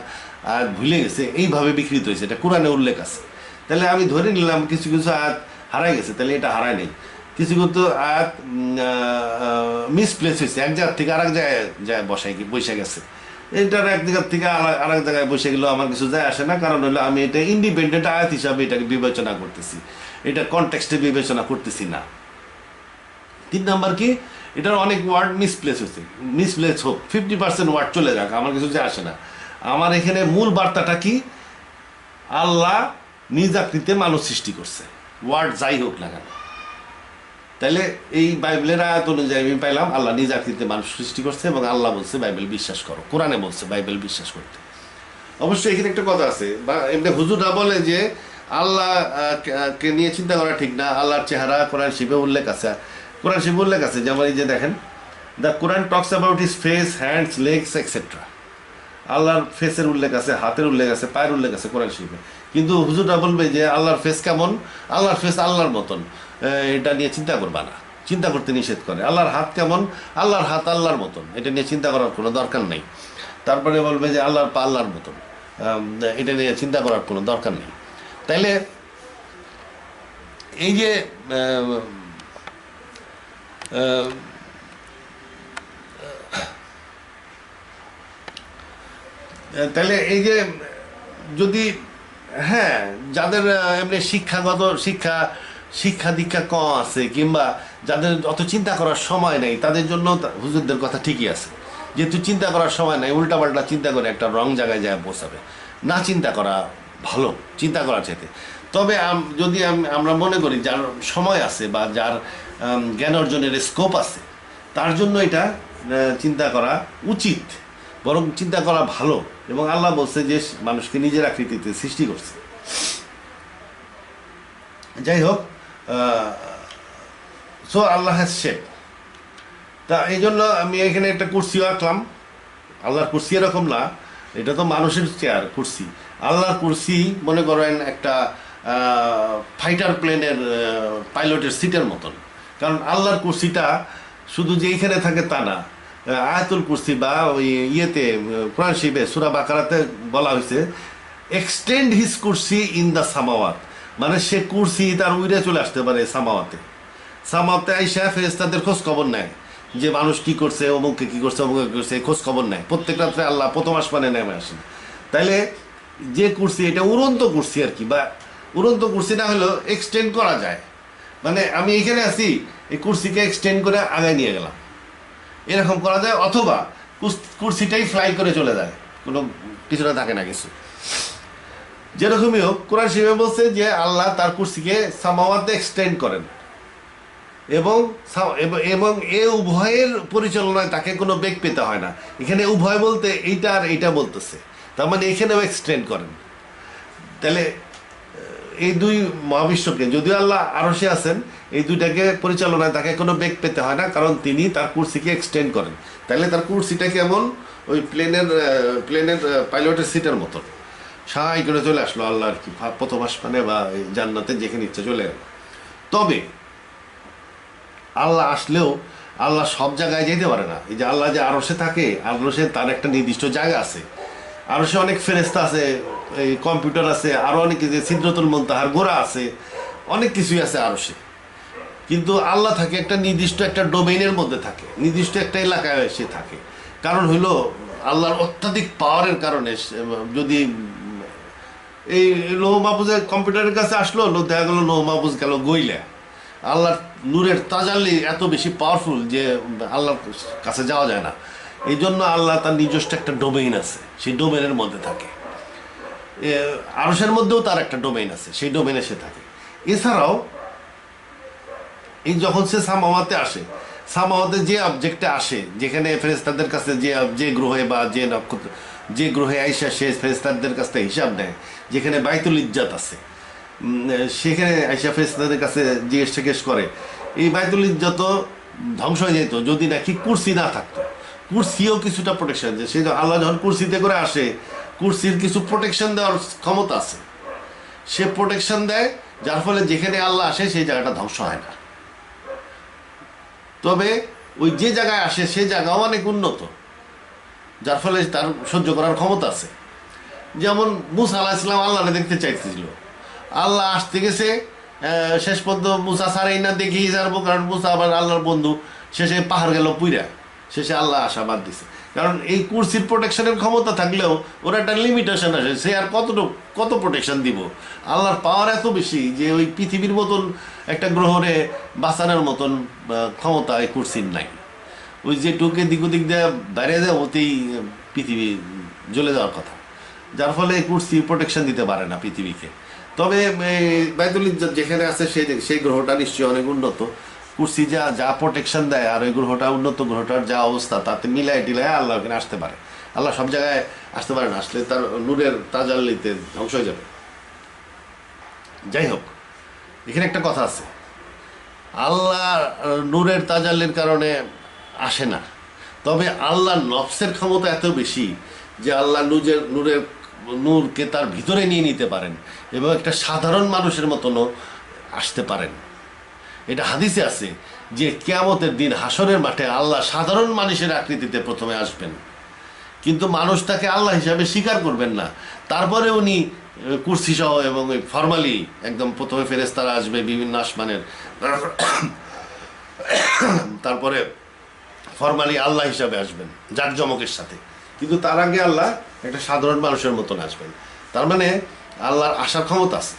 ভুলে গেছে, এইভাবে বিকৃত হয়েছে। এটা কোরআনে উল্লেখ আছে। তাহলে আমি ধরে নিলাম কিছু কিছু আয়াত হারাই গেছে, তাহলে এটা হারায় নেই। কিছু কিছু আয়াত মিসপ্লেস হয়েছে, এক জায়গার থেকে আরেক জায়গায় বসে গেছে। এটার এক জায়গার থেকে আরেক জায়গায় বসে গেলেও আমার কিছু যায় আসে না, কারণ হলো আমি এটা ইন্ডিপেন্ডেন্ট আয়াত হিসাবে এটাকে বিবেচনা করতেছি, এটা কনটেক্সটে বিবেচনা করতেছি না। 3 নাম্বার কি? এটার অনেক ওয়ার্ড মিসপ্লেস হয়েছে। মিসপ্লেস হোক, 50% ওয়ার্ড চলে যাক, আমার কিছু যায় আসে না। আমার এখানে মূল বার্তাটা কি? আল্লাহ নিজ আকৃতিতে মানুষ সৃষ্টি করছে, ওয়ার্ড যাই হোক না কেন। তাহলে এই বাইবেলের আয়াত অনুযায়ী আমি পাইলাম আল্লাহ নিজ আকৃতিতে মানুষ সৃষ্টি করছে, এবং আল্লাহ বলছে বাইবেল বিশ্বাস করো, কোরআনে বলছে বাইবেল বিশ্বাস করতে। অবশ্যই এখানে একটা কথা আছে, বা এমনি হুজুররা বলে যে আল্লাহ কে নিয়ে চিন্তা করা ঠিক না, আল্লাহর চেহারা কোরআন শিবে উল্লেখ আছে। কোরআন শিবে উল্লেখ আছে, যেমন এই যে দেখেন, the Quran talks about his face, hands, legs etcetera. আল্লাহর ফেসের উল্লেখ আছে, হাতের উল্লেখ আছে, পায়ের উল্লেখ আছে কোরআন শিবে। কিন্তু হুজুররা বলবে যে আল্লাহর ফেস কেমন? আল্লাহর ফেস আল্লাহর মতন, এটা নিয়ে চিন্তা করবা না, চিন্তা করতে নিষেধ করে। আল্লাহর হাত কেমন? আল্লাহর হাত আল্লাহর মতন, এটা নিয়ে চিন্তা করার কোনো দরকার নেই। তারপরে বলবে যে আল্লাহর পা আল্লাহর মতন, এটা নিয়ে চিন্তা করার কোনো দরকার নেই। তাইলে এই যে তাহলে এই যে যদি হ্যাঁ, যাদের এমনি শিক্ষা দীক্ষা কম আছে, কিংবা যাদের অত চিন্তা করার সময় নেই, তাদের জন্য হুজুরদের কথা ঠিকই আছে। যেহেতু চিন্তা করার সময় নেই, উল্টাপাল্টা চিন্তা করে একটা রং জায়গায় যায় পৌঁছাবে। না চিন্তা করা ভালো, চিন্তা করা চাইতে। তবে যদি আমরা মনে করি যার সময় আছে বা যার জ্ঞান অর্জনের স্কোপ আছে, তার জন্য এটা চিন্তা করা উচিত, বরং চিন্তা করা ভালো। এবং আল্লাহ বলছে যে মানুষকে নিজের আকৃতিতে সৃষ্টি করছে। যাই হোক, সো আল্লাহ হ্যাজ শেপ। তা এই জন্য আমি এখানে একটা কুরসিও আঁকলাম। আল্লাহর কুরসি এরকম না, এটা তো মানুষের চেয়ার, কুরসি। আল্লাহর কুরসি মনে করেন একটা ফাইটার প্লেনের পাইলটের সিটের মতন। কারণ আল্লাহর কুরসিটা শুধু যে এইখানে থাকে তা না। আয়াতুল কুরসি বা ওই ইয়েতে কোরআন শরীফে সূরা বাকারাতে বলা হয়েছে extend his Kursi in the সামাওয়াত, মানে সে কুরসি তার উইরে চলে আসতে পারে সামাওয়াতে আইসা ফেরেশতাদের খোঁজ খবর নেয় যে মানুষ কি করছে, অমুককে কি করছে, অমুককে কি করছে, খোঁজ খবর নেয়। প্রত্যেক রাত্রে আল্লাহ প্রথম আসমানে নেমে আসেন। তাইলে যে কুরসি, এটা উড়ন্ত কুরসি আর কি, বা উড়ন্ত কুরসি না হলেও এক্সটেন্ড করা যায়। মানে আমি এখানে আছি, এই কুরসিকে এক্সটেন্ড করে আগায় নিয়ে গেলাম, এরকম করা যায়। অথবা কুরসিটাই ফ্লাই করে চলে যায়, কোনো কিছুটা থাকে না কিছু। যেরকমই হোক, কোরআন শরীফে বলছে যে আল্লাহ তার কুরসিকে সামাওয়াতে এক্সটেন্ড করেন, এবং এ উভয়ের পরিচালনায় তাকে কোনো বেগ পেতে হয় না। এখানে উভয় বলতে এইটা আর এইটা বলতেছে, তার মানে এখানেও এক্সটেন্ড করেন। তাহলে এই দুই মহাবিশ্বকে, যদিও আল্লাহ আরশে আছেন, এই দুইটাকে পরিচালনায় তাকে কোনো বেগ পেতে হয় না, কারণ তিনি তার কুরসিকে এক্সটেন্ড করেন। তাহলে তার কুরসিটা কেমন ওই প্লেনের পাইলটের সিটের মতন সাহাই করে চলে আসলো আল্লাহ আর কি, প্রথম আসমানে বা জান্নাতে যেখানে ইচ্ছা চলে গেল। তবে আল্লাহ আসলেও আল্লাহ সব জায়গায় যেতে পারে না। এই যে আল্লাহ যে আরশে থাকে, আরশে তার একটা নির্দিষ্ট জায়গা আছে। আরশে অনেক ফেরেশতা আছে, এই কম্পিউটার আছে, আরও অনেক কিছু, সিদরাতুল মুনতাহার গোড়া আছে, অনেক কিছুই আছে আরশে। কিন্তু আল্লাহ থাকে একটা নির্দিষ্ট একটা ডোমেইনের মধ্যে থাকে, নির্দিষ্ট একটা এলাকায় সে থাকে। কারণ হইলো আল্লাহর অত্যাধিক পাওয়ারের কারণে যদি এই লৌহ মাহফুজের কম্পিউটারের কাছে আসলো, দেখা গেলো লৌহ মাহফুজ গেল গইলা। আল্লাহর নূরের তাজাল্লি এত বেশি পাওয়ারফুল যে আল্লাহর কাছে যাওয়া যায় না। এই জন্য আল্লাহ তার নিজস্ব একটা ডোমেইন আছে, সেই ডোমেইনের মধ্যে থাকে। আরশের মধ্যেও তার একটা ডোমেইন আছে, সেই ডোমেইনে সে থাকে। এছাড়াও এই যখন সে সামাওয়াতে আসে, সামাওয়াতে যে অবজেক্টে আসে, যেখানে ফেরেশতাদের কাছে যে গ্রহে বা যে নক্ষত্র, যে গ্রহে আইসা সে ফেরেশতাদের কাছ থেকে হিসাব নেয়, যেখানে বাইতুল ইজ্জাত আছে, সেখানে আইসা ফেরেশতাদের কাছে জিজ্ঞেস করে। এই বাইতুল ইজ্জত ধ্বংস হয়ে যেত যদি নাকি কুরসি না থাকতো। কুরসিও কিছুটা প্রোটেকশন, যে সে আল্লাহ যখন কুরসিতে করে আসে, কুরসির কিছু প্রোটেকশন দেওয়ার ক্ষমতা আছে, সে প্রোটেকশন দেয়, যার ফলে যেখানে আল্লাহ আসে সেই জায়গাটা ধ্বংস হয় না। তবে ওই যে জায়গায় আসে সেই জায়গাও অনেক উন্নত, যার ফলে তার সহ্য করার ক্ষমতা আছে। যেমন মুসা আলাইহিস সালাম আল্লাহরে দেখতে চাইতেছিল, আল্লাহ আসতে গেছে, শেষ পর্যন্ত মুসা সারাই না দেখেই যাবো, কারণ মুসা আবার আল্লাহর বন্ধু, শেষে পাহাড় গেল পুইরা, শেষে আল্লাহ আশা বাদ দিছে। কারণ এই কুরসির প্রোটেকশনের ক্ষমতা থাকলেও ওর একটা লিমিটেশন আসে, সে আর কত প্রোটেকশন দিব। আল্লাহর পাওয়ার এত বেশি যে ওই পৃথিবীর মতন একটা গ্রহরে বাঁচানোর মতন ক্ষমতা এই কুরসির নাই। ওই যে টুকে দিক ওদিক দিয়ে বাইরে যায়, ওতেই পৃথিবী জ্বলে যাওয়ার কথা, যার ফলে কুরসি প্রোটেকশন দিতে পারে না পৃথিবীকে। তবে বাইতুল ইজ্জত যেখানে আছে সেই গ্রহটা নিশ্চয়ই অনেক উন্নত। কুরসি যা প্রোটেকশন দেয় আর ওই গ্রহটা, উন্নত গ্রহটার যা অবস্থা, তাতে মিলায় টিলায় আল্লাহ ওখানে আসতে পারে। আল্লাহ সব জায়গায় আসতে পারে না, আসলে তার নূরের তাজাল্লিতে ধ্বংস হয়ে যাবে। যাই হোক, এখানে একটা কথা আছে, আল্লাহ নূরের তাজাল্লির কারণে আসে না, তবে আল্লাহর নফসের ক্ষমতা এত বেশি যে আল্লাহ নূরকে তার ভিতরে নিয়ে নিতে পারেন এবং একটা সাধারণ মানুষের মতনও আসতে পারেন। এটা হাদিসে আছে যে কিয়ামতের দিন হাসরের মাঠে আল্লাহ সাধারণ মানুষের আকৃতিতে প্রথমে আসবেন, কিন্তু মানুষ তাকে আল্লাহ হিসাবে স্বীকার করবেন না। তারপরে উনি কুরসি সহ এবং ওই ফরমালি একদম প্রথমে ফেরেশতারা আসবে বিভিন্ন আসমানের, তারপরে ফরমালি আল্লাহ হিসাবে আসবেন জাকজমকের সাথে, কিন্তু তার আগে আল্লাহ একটা সাধারণ মানুষের মতন আসবেন। তার মানে আল্লাহর আসার ক্ষমতা আছে।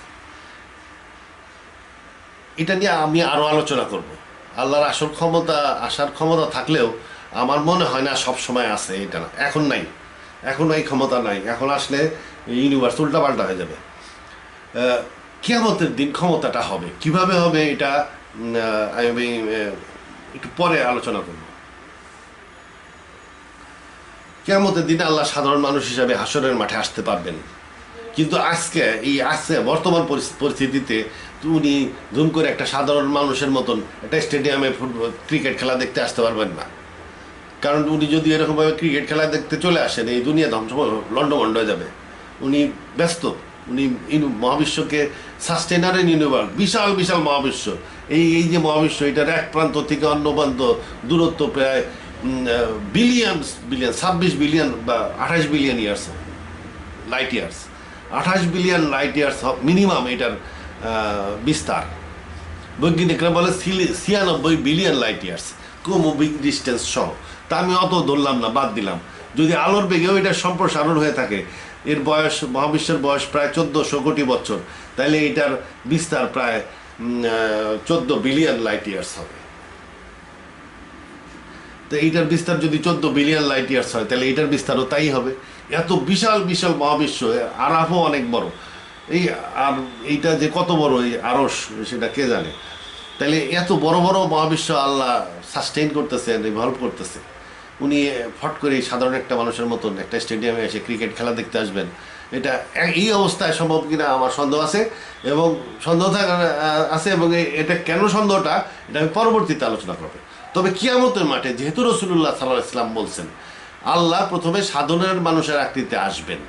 এটা নিয়ে আমি আরও আলোচনা করব। আল্লাহর আসার ক্ষমতা থাকলেও আমার মনে হয় না সব সময় আছে, এটা না, এখন নাই, এখন এই ক্ষমতা নাই। এখন আসলে ইউনিভার্স উল্টাপাল্টা হয়ে যাবে। কিয়ামতের দিন ক্ষমতাটা হবে কিভাবে হবে, এটা আমি একটু পরে আলোচনা করব। কিয়ামতের দিনে আল্লাহ সাধারণ মানুষ হিসাবে হাসরের মাঠে আসতে পারবেন, কিন্তু আজকে বর্তমান পরিস্থিতিতে উনি ধুম করে একটা সাধারণ মানুষের মতন একটা স্টেডিয়ামে ক্রিকেট খেলা দেখতে আসতে পারবেন না। কারণ উনি যদি এরকমভাবে ক্রিকেট খেলা দেখতে চলে আসেন, এই দুনিয়া ধ্বংস লন্ডভন্ড হয়ে যাবে। উনি ব্যস্ত, উনি মহাবিশ্বকে সাস্টেনার ইউনিভার্স, বিশাল বিশাল মহাবিশ্ব, এই যে মহাবিশ্ব, এটার এক প্রান্ত থেকে অন্য প্রান্ত দূরত্ব প্রায় বিলিয়ন 26 বিলিয়ন বা 28 billion years light years, 28 billion light years minimum এটার বিস্তার। বৈজ্ঞানিকরা বলে 96 বিলিয়ন লাইট ইয়ার্স কোমোবিক ডিস্টেন্স সহ। তা আমি অত ধরলাম না, বাদ দিলাম। যদি আলোর বেগেও এটার সম্প্রসারণ হয়ে থাকে, এর বয়স, মহাবিশ্বের বয়স প্রায় 1400 কোটি বছর, তাহলে এটার বিস্তার প্রায় 14 বিলিয়ন লাইট ইয়ার্স হবে। তো এইটার বিস্তার যদি 14 বিলিয়ন লাইট ইয়ার্স হয়, তাহলে এটার বিস্তারও তাই হবে। এত বিশাল বিশাল মহাবিশ্ব, আরাফও অনেক বড়। আর এইটা যে কত বড় এই আরশ, সেটা কে জানে। তাহলে এত বড় বড় মহাবিশ্ব আল্লাহ সাস্টেইন করতেছে, রিভলভ করতেছে। উনি ফট করে সাধারণ একটা মানুষের মতন একটা স্টেডিয়ামে এসে ক্রিকেট খেলা দেখতে আসবেন, এটা এই অবস্থায় সম্ভব কিনা আমার সন্দেহ আছে। এবং সন্দেহ আছে, এবং এটা কেন সন্দেহটা, এটা আমি পরবর্তীতে আলোচনা করবো। তবে কিয়ামতের মাঠে যেহেতু রাসূলুল্লাহ সাল্লাল্লাহু আলাইহি ওয়াসাল্লাম বলছেন আল্লাহ প্রথমে সাধারণ মানুষের আকৃতিতে আসবেন,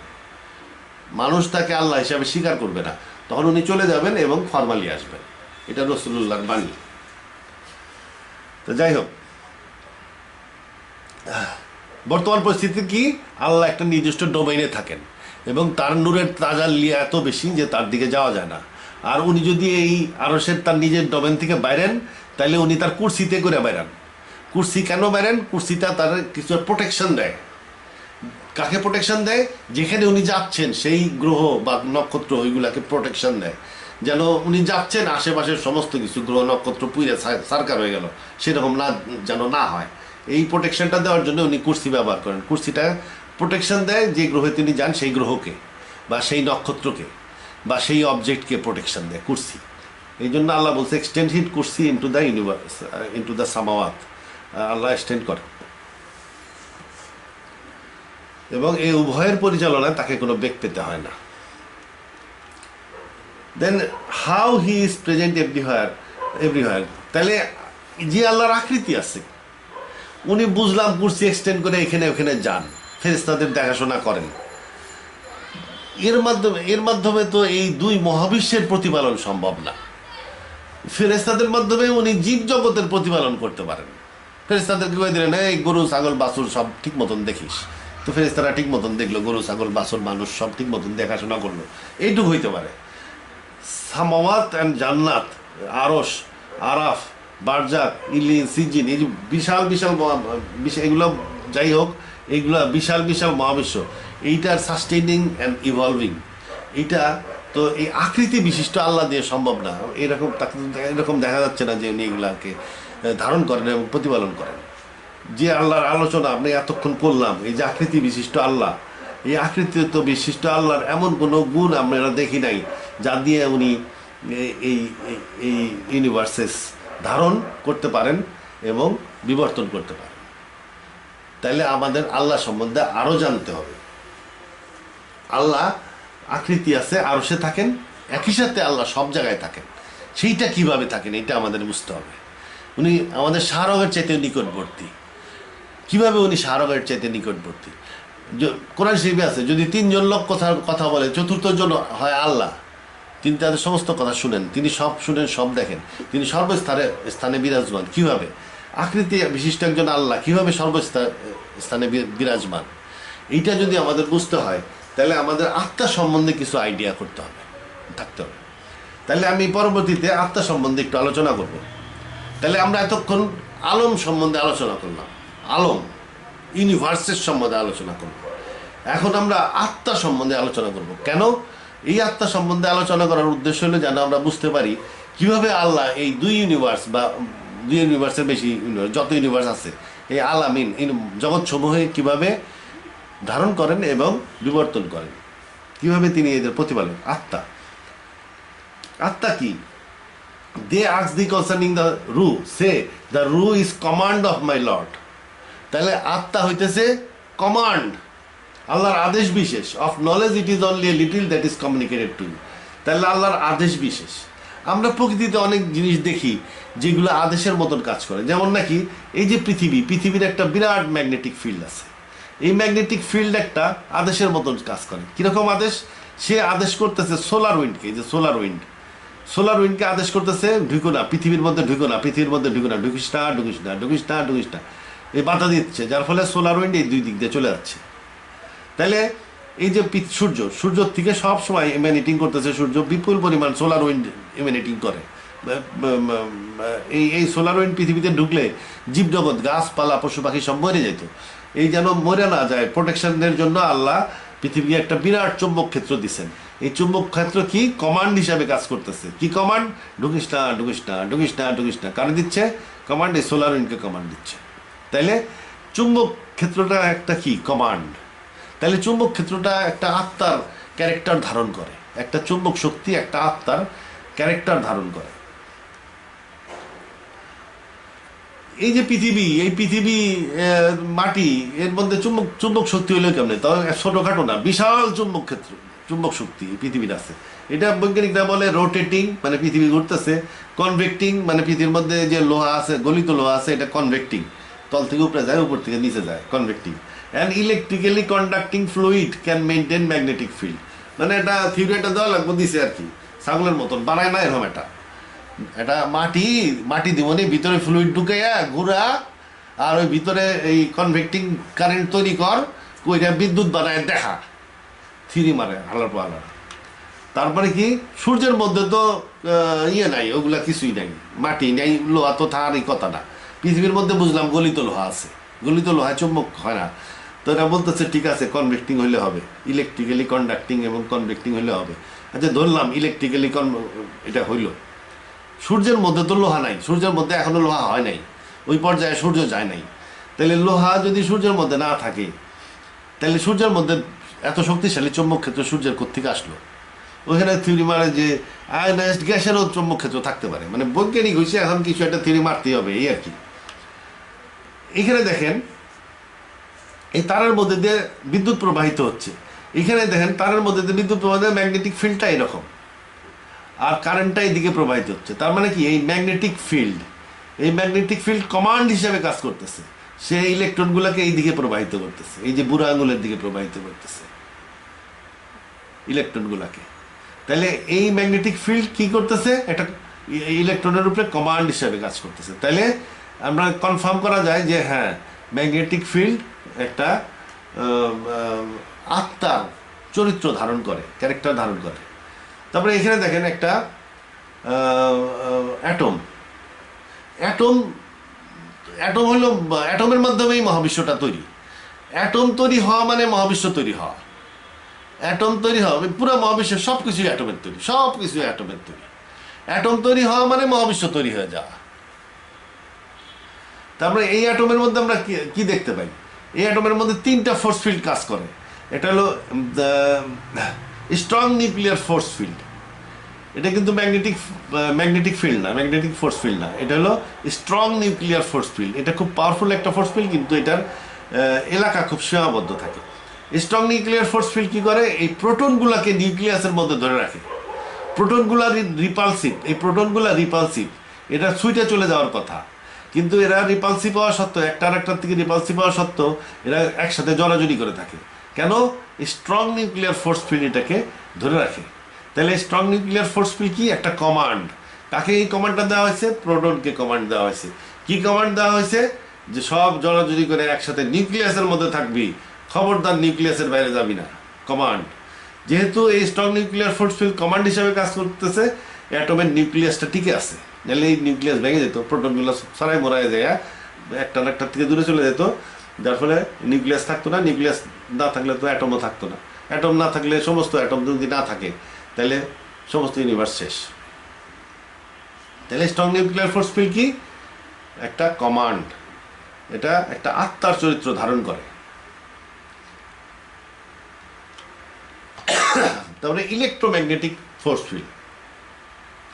মানুষ তাকে আল্লাহ হিসাবে স্বীকার করবে না, তখন উনি চলে যাবেন এবং ফরমালি আসবেন। এটা রাসূলুল্লাহর বাণী। তো যাই হোক, বর্তমান পরিস্থিতি কি, আল্লাহ একটা নির্দিষ্ট ডোমেইনে থাকেন এবং তার নূরের তাজাল্লি এত বেশি যে তার দিকে যাওয়া যায় না। আর উনি যদি এই আরশের তার নিজের ডোমেন থেকে বাইরেন, তাহলে উনি তার কুরসিতে করে বাইরান। কুরসি কেন বাইরেন? কুরসিটা তার কিছু প্রোটেকশন দেয়। কাকে প্রোটেকশন দেয়? যেখানে উনি যাচ্ছেন সেই গ্রহ বা নক্ষত্র ওইগুলাকে প্রোটেকশন দেয়, যেন উনি যাচ্ছেন আশেপাশের সমস্ত কিছু গ্রহ নক্ষত্র পুইরে সার্কার হয়ে গেল, সেরকম না যেন না হয়। এই প্রোটেকশনটা দেওয়ার জন্য উনি কুরসি ব্যবহার করেন। কুরসিটা প্রোটেকশন দেয় যে গ্রহে তিনি যান সেই গ্রহকে বা সেই নক্ষত্রকে বা সেই অবজেক্টকে প্রোটেকশন দেয় কুরসি। এই জন্য আল্লাহ বলছে এক্সটেন্ড হিট কুরসি into the universe, into the সামাওয়াত। আল্লাহ এক্সটেন্ড করে, এবং এই উভয়ের পরিচালনায় তাকে কোনো বেগ পেতে হয় না। Then how he is present everywhere. তাহলে যে আল্লাহর আকৃতি আছে, উনি বুঝলাম কুরসি এক্সটেন্ড করে এখানে ওখানে যান, ফেরেশতাদের দেখাশোনা করেন, এর মাধ্যমে তো এই দুই মহাবিশ্বের প্রতিপালন সম্ভব না। ফেরেশতাদের মাধ্যমে উনি জীব জগতের প্রতিপালন করতে পারেন। ফেরেশতাদেরকে কয়ে দিলেন এই গরু ছাগল বাছুর সব ঠিক মতন দেখিস, তো ফেরেশতারা ঠিক মতন দেখলো, গরু ছাগল বাছুর মানুষ সব ঠিক মতন দেখাশোনা করলো, এইটুকু হইতে পারে। সামাওয়াত অ্যান্ড জান্নাত, আরশ, আরাফ, বারজাক, ইলিন, সিজিন, এই যে বিশাল বিশাল এগুলো, যাই হোক, এইগুলো বিশাল বিশাল মহাবিশ্ব, এইটার সাস্টেইনিং অ্যান্ড ইভলভিং, এইটা তো এই আকৃতি বিশিষ্ট আল্লাহ দিয়ে সম্ভব না। এরকম তাকে এরকম দেখা যাচ্ছে না যে উনি এগুলাকে ধারণ করেন এবং প্রতিপালন করেন। যে আল্লাহর আলোচনা আপনি এতক্ষণ করলাম, এই যে আকৃতি বিশিষ্ট আল্লাহ, এই আকৃতি তো বিশিষ্ট আল্লাহর এমন কোনো গুণ আমরা দেখি নাই যা দিয়ে উনি এই এই ইউনিভার্সেস ধারণ করতে পারেন এবং বিবর্তন করতে পারেন। তাইলে আমাদের আল্লাহ সম্বন্ধে আরও জানতে হবে। আল্লাহ আকৃতি আছে, আরশে থাকেন, একই সাথে আল্লাহ সব জায়গায় থাকেন। সেইটা কিভাবে থাকেন এটা আমাদের বুঝতে হবে। উনি আমাদের শাহরগের চাইতে নিকটবর্তী। কিভাবে উনি শাহরগের চাইতে নিকটবর্তী? কোরআন শরীফে আছে যদি তিনজন লোক কথা বলে, চতুর্থ জন হয় আল্লাহ, তিনি তাদের সমস্ত কথা শুনেন, তিনি সব শুনেন, সব দেখেন, তিনি সর্বস্থানে বিরাজমান। কিভাবে? আকৃতি বিশিষ্ট একজন আল্লাহ কিভাবে সর্বস্থানে বিরাজমান, এইটা যদি আমাদের বুঝতে হয়, তাহলে আমাদের আত্মা সম্বন্ধে কিছু আইডিয়া থাকতে হবে। তাহলে আমি পরবর্তীতে আত্মা সম্বন্ধে একটু আলোচনা করব। তাহলে আমরা এতক্ষণ আলম সম্বন্ধে আলোচনা করলাম, আলম ইউনিভার্সের সম্বন্ধে আলোচনা করব। এখন আমরা আত্মা সম্বন্ধে আলোচনা করব। কেন? এই আত্মা সম্বন্ধে আলোচনা করার উদ্দেশ্য হলো যেন আমরা বুঝতে পারি কিভাবে আল্লাহ এই দুই ইউনিভার্স বা দুই ইউনিভার্সের বেশি যত ইউনিভার্স আছে, এই আলামিন জগৎসমূহে কিভাবে ধারণ করেন এবং বিবর্তন করেন, কিভাবে তিনি এদের প্রতিপালন। আত্মা কি? They ask thee concerning the রু, সে দ্য রু is command of my lord. তাহলে আত্মা হইতেছে কমান্ড, আল্লাহর আদেশ বিশেষ। Of knowledge it is only a little that is communicated to you. তাহলে আল্লাহর আদেশ বিশেষ। আমরা প্রকৃতিতে অনেক জিনিস দেখি যেগুলো আদেশের মতন কাজ করে, যেমন নাকি এই যে পৃথিবীর একটা বিরাট ম্যাগনেটিক ফিল্ড আছে। এই ম্যাগনেটিক ফিল্ড একটা আদেশের মতন কাজ করে। কীরকম আদেশ? সে আদেশ করতেছে সোলার উইন্ডকে, যে সোলার উইন্ডকে আদেশ করতেছে ঢুকো না, পৃথিবীর মধ্যে ঢুকো না, ঢুকিস না, এই বাধা দিচ্ছে, যার ফলে সোলার উইন্ড এই দুই দিক দিয়ে চলে যাচ্ছে। তাহলে এই যে সূর্য থেকে সব সময় এমিনেটিং করতেছে, সূর্য বিপুল পরিমাণ সোলার উইন্ড এমিনেটিং করে। এই সোলার উইন্ড পৃথিবীতে ঢুকলে জীবজগৎ, গাছপালা, পশু পাখি সব মরে যেত। এই যেন মরে না যায়, প্রোটেকশনের জন্য আল্লাহ পৃথিবীকে একটা বিরাট চুম্বক ক্ষেত্র দিচ্ছেন। এই চুম্বক ক্ষেত্র কি কমান্ড হিসাবে কাজ করতেছে। কি কমান্ড? ঢুকিস না। কারে দিচ্ছে কমান্ড? এই সোলার উইন্ডকে কমান্ড দিচ্ছে। তাইলে চুম্বক ক্ষেত্রটা একটা কি কমান্ড। তাহলে চুম্বক ক্ষেত্রটা একটা আত্মার ক্যারেক্টার ধারণ করে, একটা চুম্বক শক্তি একটা আত্মার ক্যারেক্টার ধারণ করে। এই যে পৃথিবী, এই পৃথিবী, মাটি, এর মধ্যে চুম্বক চুম্বক শক্তি হইলো কেমনে? তাও ছোটখাটো না, বিশাল চুম্বক ক্ষেত্র, চুম্বক শক্তি এই পৃথিবীর আছে। এটা বৈজ্ঞানিকরা বলে রোটেটিং, মানে পৃথিবী ঘুরতেছে। কনভেক্টিং, মানে পৃথিবীর মধ্যে যে লোহা আছে, গলিত লোহা আছে, এটা কনভেক্টিং, তল থেকে উপরে যায়, উপর থেকে নিচে যায়, convecting. And electrically conducting fluid can maintain magnetic field. মানে এটা থিওরি একটা দেওয়া লাগবে, দিছে আর কি, ছাগলের মতন বানায় না এরকম। এটা মাটি, মাটি দিবনি, ভিতরে ফ্লুইড ঢুকাইয়া ঘুরা, আর ওই ভিতরে এই কনভেক্টিং কারেন্ট তৈরি কর, ওইটা বিদ্যুৎ বানায় দেখা, থিরি মারে হালার পর হালার। তারপরে কি, সূর্যের মধ্যে তো ইয়ে নাই, ওগুলা কিছুই নাই, মাটি নাই, লোহা তো থাকারই কথা না। পৃথিবীর মধ্যে বুঝলাম গলিত লোহা আছে, গলিত লোহা চুম্বক হয় না। তো এরা বলতেছে ঠিক আছে, কনভেক্টিং হইলে হবে, ইলেকট্রিক্যালি কন্ডাক্টিং এবং কনভেক্টিং হইলে হবে। আচ্ছা ধরলাম ইলেকট্রিক্যালি এটা হইল, সূর্যের মধ্যে তো লোহা নাই, সূর্যের মধ্যে এখনো লোহা হয় নাই, ওই পর্যায়ে সূর্য যায় নাই। তাহলে লোহা যদি সূর্যের মধ্যে না থাকে, তাহলে সূর্যের মধ্যে এত শক্তিশালী চৌম্বক ক্ষেত্র সূর্যের কোত্থেকে আসলো? ওইখানে থিওরি মারে যে আয়নাইজড গ্যাসেরও চৌম্বক ক্ষেত্র থাকতে পারে, মানে বৈজ্ঞানিক হয়েছে, এখন কিছু একটা থিওরি মারতেই হবে, এই আর কি। এখানে দেখেন এই তারের মধ্যে দিয়ে বিদ্যুৎ প্রবাহিত হচ্ছে, এখানে দেখেন তারের মধ্যে দিয়ে বিদ্যুৎ প্রবাহিত, ম্যাগনেটিক ফিল্ডটা এরকম, আর কারেন্টটা এইদিকে প্রবাহিত হচ্ছে। তার মানে কি, এই ম্যাগনেটিক ফিল্ড, এই ম্যাগনেটিক ফিল্ড কমান্ড হিসেবে কাজ করতেছে, সে ইলেকট্রনগুলোকে এই দিকে প্রবাহিত করতেছে, এই যে বুড়ো আঙুলের দিকে প্রবাহিত করতেছে ইলেকট্রনগুলোকে। তাহলে এই ম্যাগনেটিক ফিল্ড কি করতেছে, একটা ইলেকট্রনের উপরে কমান্ড হিসেবে কাজ করতেছে। তাহলে আমরা কনফার্ম করা যায় যে হ্যাঁ, ম্যাগনেটিক ফিল্ড একটা আত্মার চরিত্র ধারণ করে, ক্যারেক্টার ধারণ করে। তারপরে এখানে দেখেন একটা অ্যাটম, অ্যাটম অ্যাটম হলো, অ্যাটমের মাধ্যমেই মহাবিশ্বটা তৈরি। অ্যাটম তৈরি হওয়া মানে মহাবিশ্ব তৈরি হওয়া। অ্যাটম তৈরি হওয়া পুরো মহাবিশ্বের সব কিছুই অ্যাটমের তৈরি, সব কিছুই অ্যাটমের তৈরি। অ্যাটম তৈরি হওয়া মানে মহাবিশ্ব তৈরি হয়ে যাওয়া। তারপরে এই অ্যাটমের মধ্যে আমরা কি দেখতে পাই, এই অ্যাটমের মধ্যে তিনটা ফোর্স ফিল্ড কাজ করে। এটা হলো স্ট্রং নিউক্লিয়ার ফোর্স ফিল্ড, এটা কিন্তু ম্যাগনেটিক ফিল্ড না, ম্যাগনেটিক ফোর্স ফিল্ড না, এটা হলো স্ট্রং নিউক্লিয়ার ফোর্স ফিল্ড। এটা খুব পাওয়ারফুল একটা ফোর্স ফিল্ড, কিন্তু এটার এলাকা খুব সীমাবদ্ধ থাকে। স্ট্রং নিউক্লিয়ার ফোর্স ফিল্ড কী করে, এই প্রোটনগুলোকে নিউক্লিয়াসের মধ্যে ধরে রাখে। প্রোটনগুলা রিপালসিভ, এই প্রোটনগুলা রিপালসিভ, এটা সুইটে চলে যাওয়ার কথা, কিন্তু এরা রিপালসিভ হওয়া সত্ত্বেও, একটা আর একটার থেকে রিপালসিভ হওয়া সত্ত্বেও এরা একসাথে জড়াজড়ি করে থাকে। কেন? স্ট্রং নিউক্লিয়ার ফোর্স ফিল্ড এটাকে ধরে রাখে। তাহলে স্ট্রং নিউক্লিয়ার ফোর্স ফিল্ড কি, একটা কমান্ড। তাকে এই কমান্ডটা দেওয়া হয়েছে, প্রোটনকে কমান্ড দেওয়া হয়েছে। কি কমান্ড দেওয়া হয়েছে, যে সব জড়াজড়ি করে একসাথে নিউক্লিয়াসের মধ্যে থাকবি, খবরদার নিউক্লিয়াসের বাইরে যাবি না, কমান্ড। যেহেতু এই strong nuclear force field command হিসাবে কাজ করতেছে, অ্যাটমের নিউক্লিয়াসটা টিকে আছে, নাহলে এই নিউক্লিয়াস ভেঙে যেত, প্রোটনগুলো ছড়াই মরাই যায়, একটার একটার থেকে দূরে চলে যেত, যার ফলে নিউক্লিয়াস থাকতো না। নিউক্লিয়াস না থাকলে তো অ্যাটমও থাকতো না। অ্যাটম না থাকলে, সমস্ত অ্যাটম যদি না থাকে, তাহলে সমস্ত ইউনিভার্স শেষ। তাহলে স্ট্রং নিউক্লিয়ার ফোর্স ফিল্ড কি, একটা কমান্ড, এটা একটা আত্মার চরিত্র ধারণ করে। তারপরে ইলেকট্রোম্যাগনেটিক ফোর্স ফিল্ড,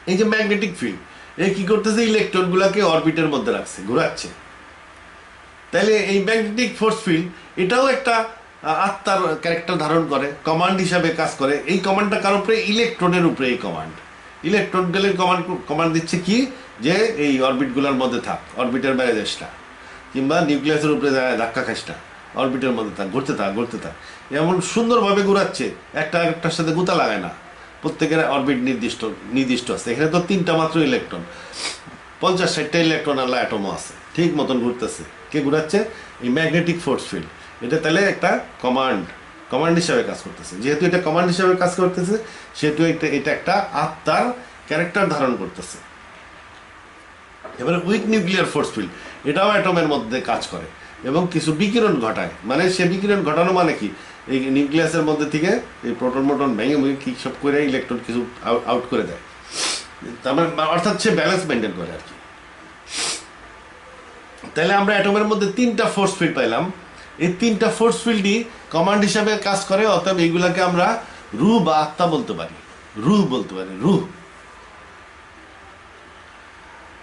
এই যে ম্যাগনেটিক ফিল্ড, এই কি করতেছে, ইলেকট্রনগুলোকে অরবিটের মধ্যে রাখছে, ঘোরাচ্ছে। তাহলে এই ম্যাগনেটিক ফোর্স ফিল্ড এটাও একটা আত্মার ক্যারেক্টার ধারণ করে, কমান্ড হিসাবে কাজ করে। এই কমান্ডটা কার উপরে, ইলেকট্রনের উপরে। এই কমান্ড, ইলেকট্রনগুলোর কমান্ড দিচ্ছে কি, যে এই অরবিটগুলোর মধ্যে থাক, অরবিটের বাইরে যাস না, কিংবা নিউক্লিয়াসের উপরে যায় ধাক্কা খাস না, অরবিটের মধ্যে থাক, ঘুরতে থাক, ঘুরতে থাক। এমন সুন্দরভাবে ঘুরাচ্ছে, একটা আরেকটার সাথে গুতা লাগায় না, প্রত্যেকের অরবিট নির্দিষ্ট আছে। এখানে তো তিনটা মাত্র ইলেকট্রন, 50-60টা ইলেকট্রন আলা অ্যাটমও আছে, ঠিক মতন ঘুরতেছে। কে ঘুরাচ্ছে? এই ম্যাগনেটিক ফোর্স ফিল্ড। এটা তাহলে একটা কমান্ড হিসাবে কাজ করতেছে। যেহেতু এটা কমান্ড হিসাবে কাজ করতেছে, সেহেতু এটা একটা আত্মার ক্যারেক্টার ধারণ করতেছে। এবারে উইক নিউক্লিয়ার ফোর্স ফিল্ড, এটাও অ্যাটমের মধ্যে কাজ করে এবং কিছু বিকিরণ ঘটায়। মানে সে বিকিরণ ঘটানো মানে কি, এই নিউক্লিয়াসের মধ্যে থেকে এই প্রোটন মোটন ভেঙে কি সব করে ইলেকট্রন কিছু আউট করে দেয়। তার মানে অর্থাৎ সে ব্যালেন্স মেনটেন করে আর কি। তাহলে আমরা অ্যাটমের মধ্যে তিনটা ফোর্স ফিল্ড পাইলাম। এই তিনটা ফোর্স ফিল্ডই কমান্ড হিসাবে কাজ করে, অর্থাৎ এইগুলাকে আমরা রুহ বা আত্মা বলতে পারি, রুহ বলতে পারি, রুহ।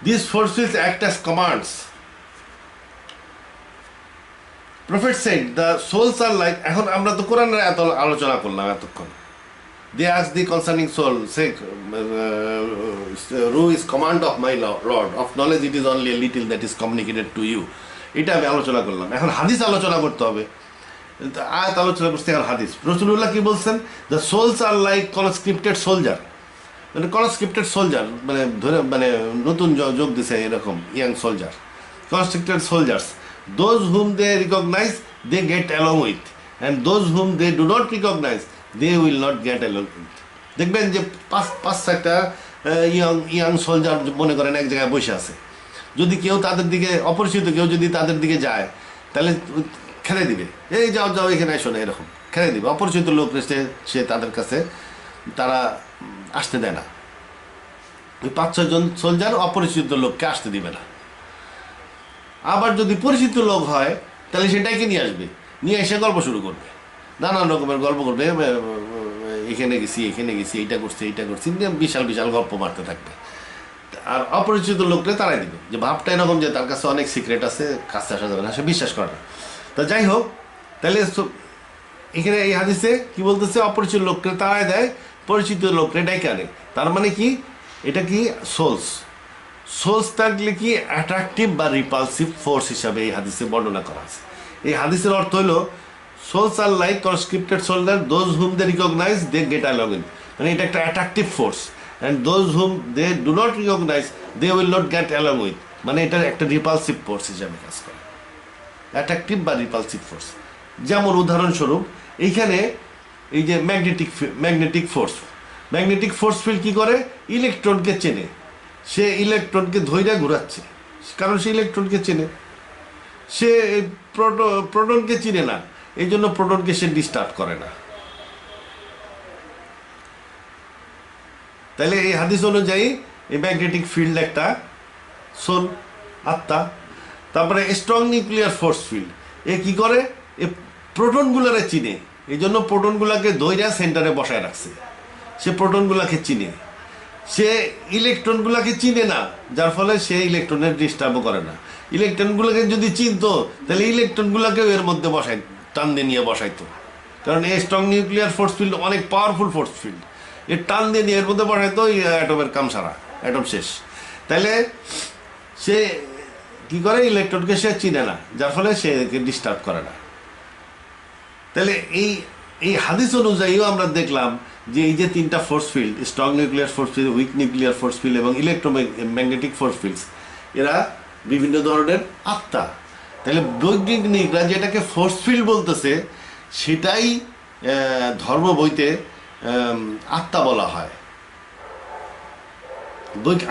These force fields act as commands prophet said the souls are like, এখন আমরা তো কোরআনের এত আলোচনা করলাম এতক্ষণ। দে আস দি কনসার্নিং সোল সে রু is command of my lord of knowledge it is only a little that is communicated to you. এটা আমি আলোচনা করলাম। এখন হাদিস আলোচনা করতে হবে। আয়াত আলোচনা করতে এখন হাদিস। রাসূলুল্লাহ কি বলছেন? The souls are like conscripted soldier, মানে কনস্ক্রিপ্টেড সোলজার মানে ধরে মানে নতুন যোগ দিছে এরকম young soldier, conscripted soldiers, those whom they recognise they get along with and those whom they do not recognise they will not get along with. দেখবেন যে পাঁচ ছয়টা ইয়াং সোলজার মনে করেন এক জায়গায় বসে আছে, যদি কেউ তাদের দিকে অপরিচিত কেউ যদি তাদের দিকে যায় তাহলে খেলে দিবে, এই যাও যাও এখানে এসো না, এরকম খেলে দিবে। অপরিচিত লোক সে তাদের কাছে তারা আসতে দেয় না। ওই 5-6 জন সোলজার অপরিচিত লোককে আসতে দিবে না। আবার যদি পরিচিত লোক হয় তাহলে সেটাকে নিয়ে আসবে, নিয়ে এসে গল্প শুরু করবে, নানান রকমের গল্প করবে, এখানে গেছি এখানে গেছি, এইটা করছি এইটা করছি, বিশাল বিশাল গল্প মারতে থাকবে। আর অপরিচিত লোককে তারাই দিবে, যে ভাবটা এরকম যে তার কাছে অনেক সিক্রেট আছে, কাছে আসা যাবে না, সে বিশ্বাস করে না। তা যাই হোক, তাহলে এখানে এই হাদিসে কি বলতেছে? অপরিচিত লোককে তারাই দেয়, পরিচিত লোককে ডাইকে আনে। তার মানে কি? এটা কি সোলস? সোলস থাকলে কি অ্যাট্রাকটিভ বা রিপালসিভ ফোর্স হিসাবে এই হাদিসে বর্ণনা করা আছে। এই হাদিসের অর্থ হলো souls are like conscripted soldier those whom they recognise they get along in, মানে এটা একটা attractive force, and those whom they do not recognise they will not get along with, মানে এটা একটা রিপালসিভ ফোর্স হিসাবে কাজ করে, অ্যাট্রাকটিভ বা রিপালসিভ ফোর্স। যেমন উদাহরণস্বরূপ এইখানে এই যে ম্যাগনেটিক ফোর্স ফিল্ড কী করে? ইলেকট্রনকে চেনে, সে ইলেকট্রনকে ধৈর্য ঘুরাচ্ছে, কারণ সে ইলেকট্রনকে চেনে। সে প্রোটনকে চিনে না, এই জন্য প্রোটনকে সে ডিস্টার্ব করে না। তাহলে এই হাদিস অনুযায়ী এই ম্যাগনেটিক ফিল্ড একটা সোল, আত্মা। তারপরে স্ট্রং নিউক্লিয়ার ফোর্স ফিল্ড, এ কি করে? এ প্রোটনগুলোরে চিনে, এই জন্য প্রোটনগুলোকে ধৈর্য সেন্টারে বসায় রাখছে, সে প্রোটনগুলোকে চিনে। সে ইলেকট্রনগুলোকে চিনে না, যার ফলে সে ইলেকট্রনের ডিস্টার্বও করে না। ইলেকট্রনগুলোকে যদি চিনতো তাহলে ইলেকট্রনগুলোকেও এর মধ্যে টান দিয়ে নিয়ে বসাইতো, কারণ এই স্ট্রং নিউক্লিয়ার ফোর্স ফিল্ড অনেক পাওয়ারফুল ফোর্স ফিল্ড, এর টান দিয়ে নিয়ে এর মধ্যে বসাইতো, অ্যাটমের কাম সারা, অ্যাটম শেষ। তাহলে সে কী করে? ইলেকট্রনকে সে চিনে না, যার ফলে সে ডিস্টার্ব করে না। তাহলে এই হাদিস অনুযায়ীও আমরা দেখলাম যে এই যে 3টা force field, strong nuclear force field, week nuclear force field এবং ইলেকট্রোম্যাগনেটিক ফোর্স ফিল্ডস, এরা বিভিন্ন ধরনের আত্মা। তাহলে বৈজ্ঞানিকরা যেটাকে ফোর্স ফিল্ড বলতেছে সেটাই ধর্ম বইতে আত্মা বলা হয়।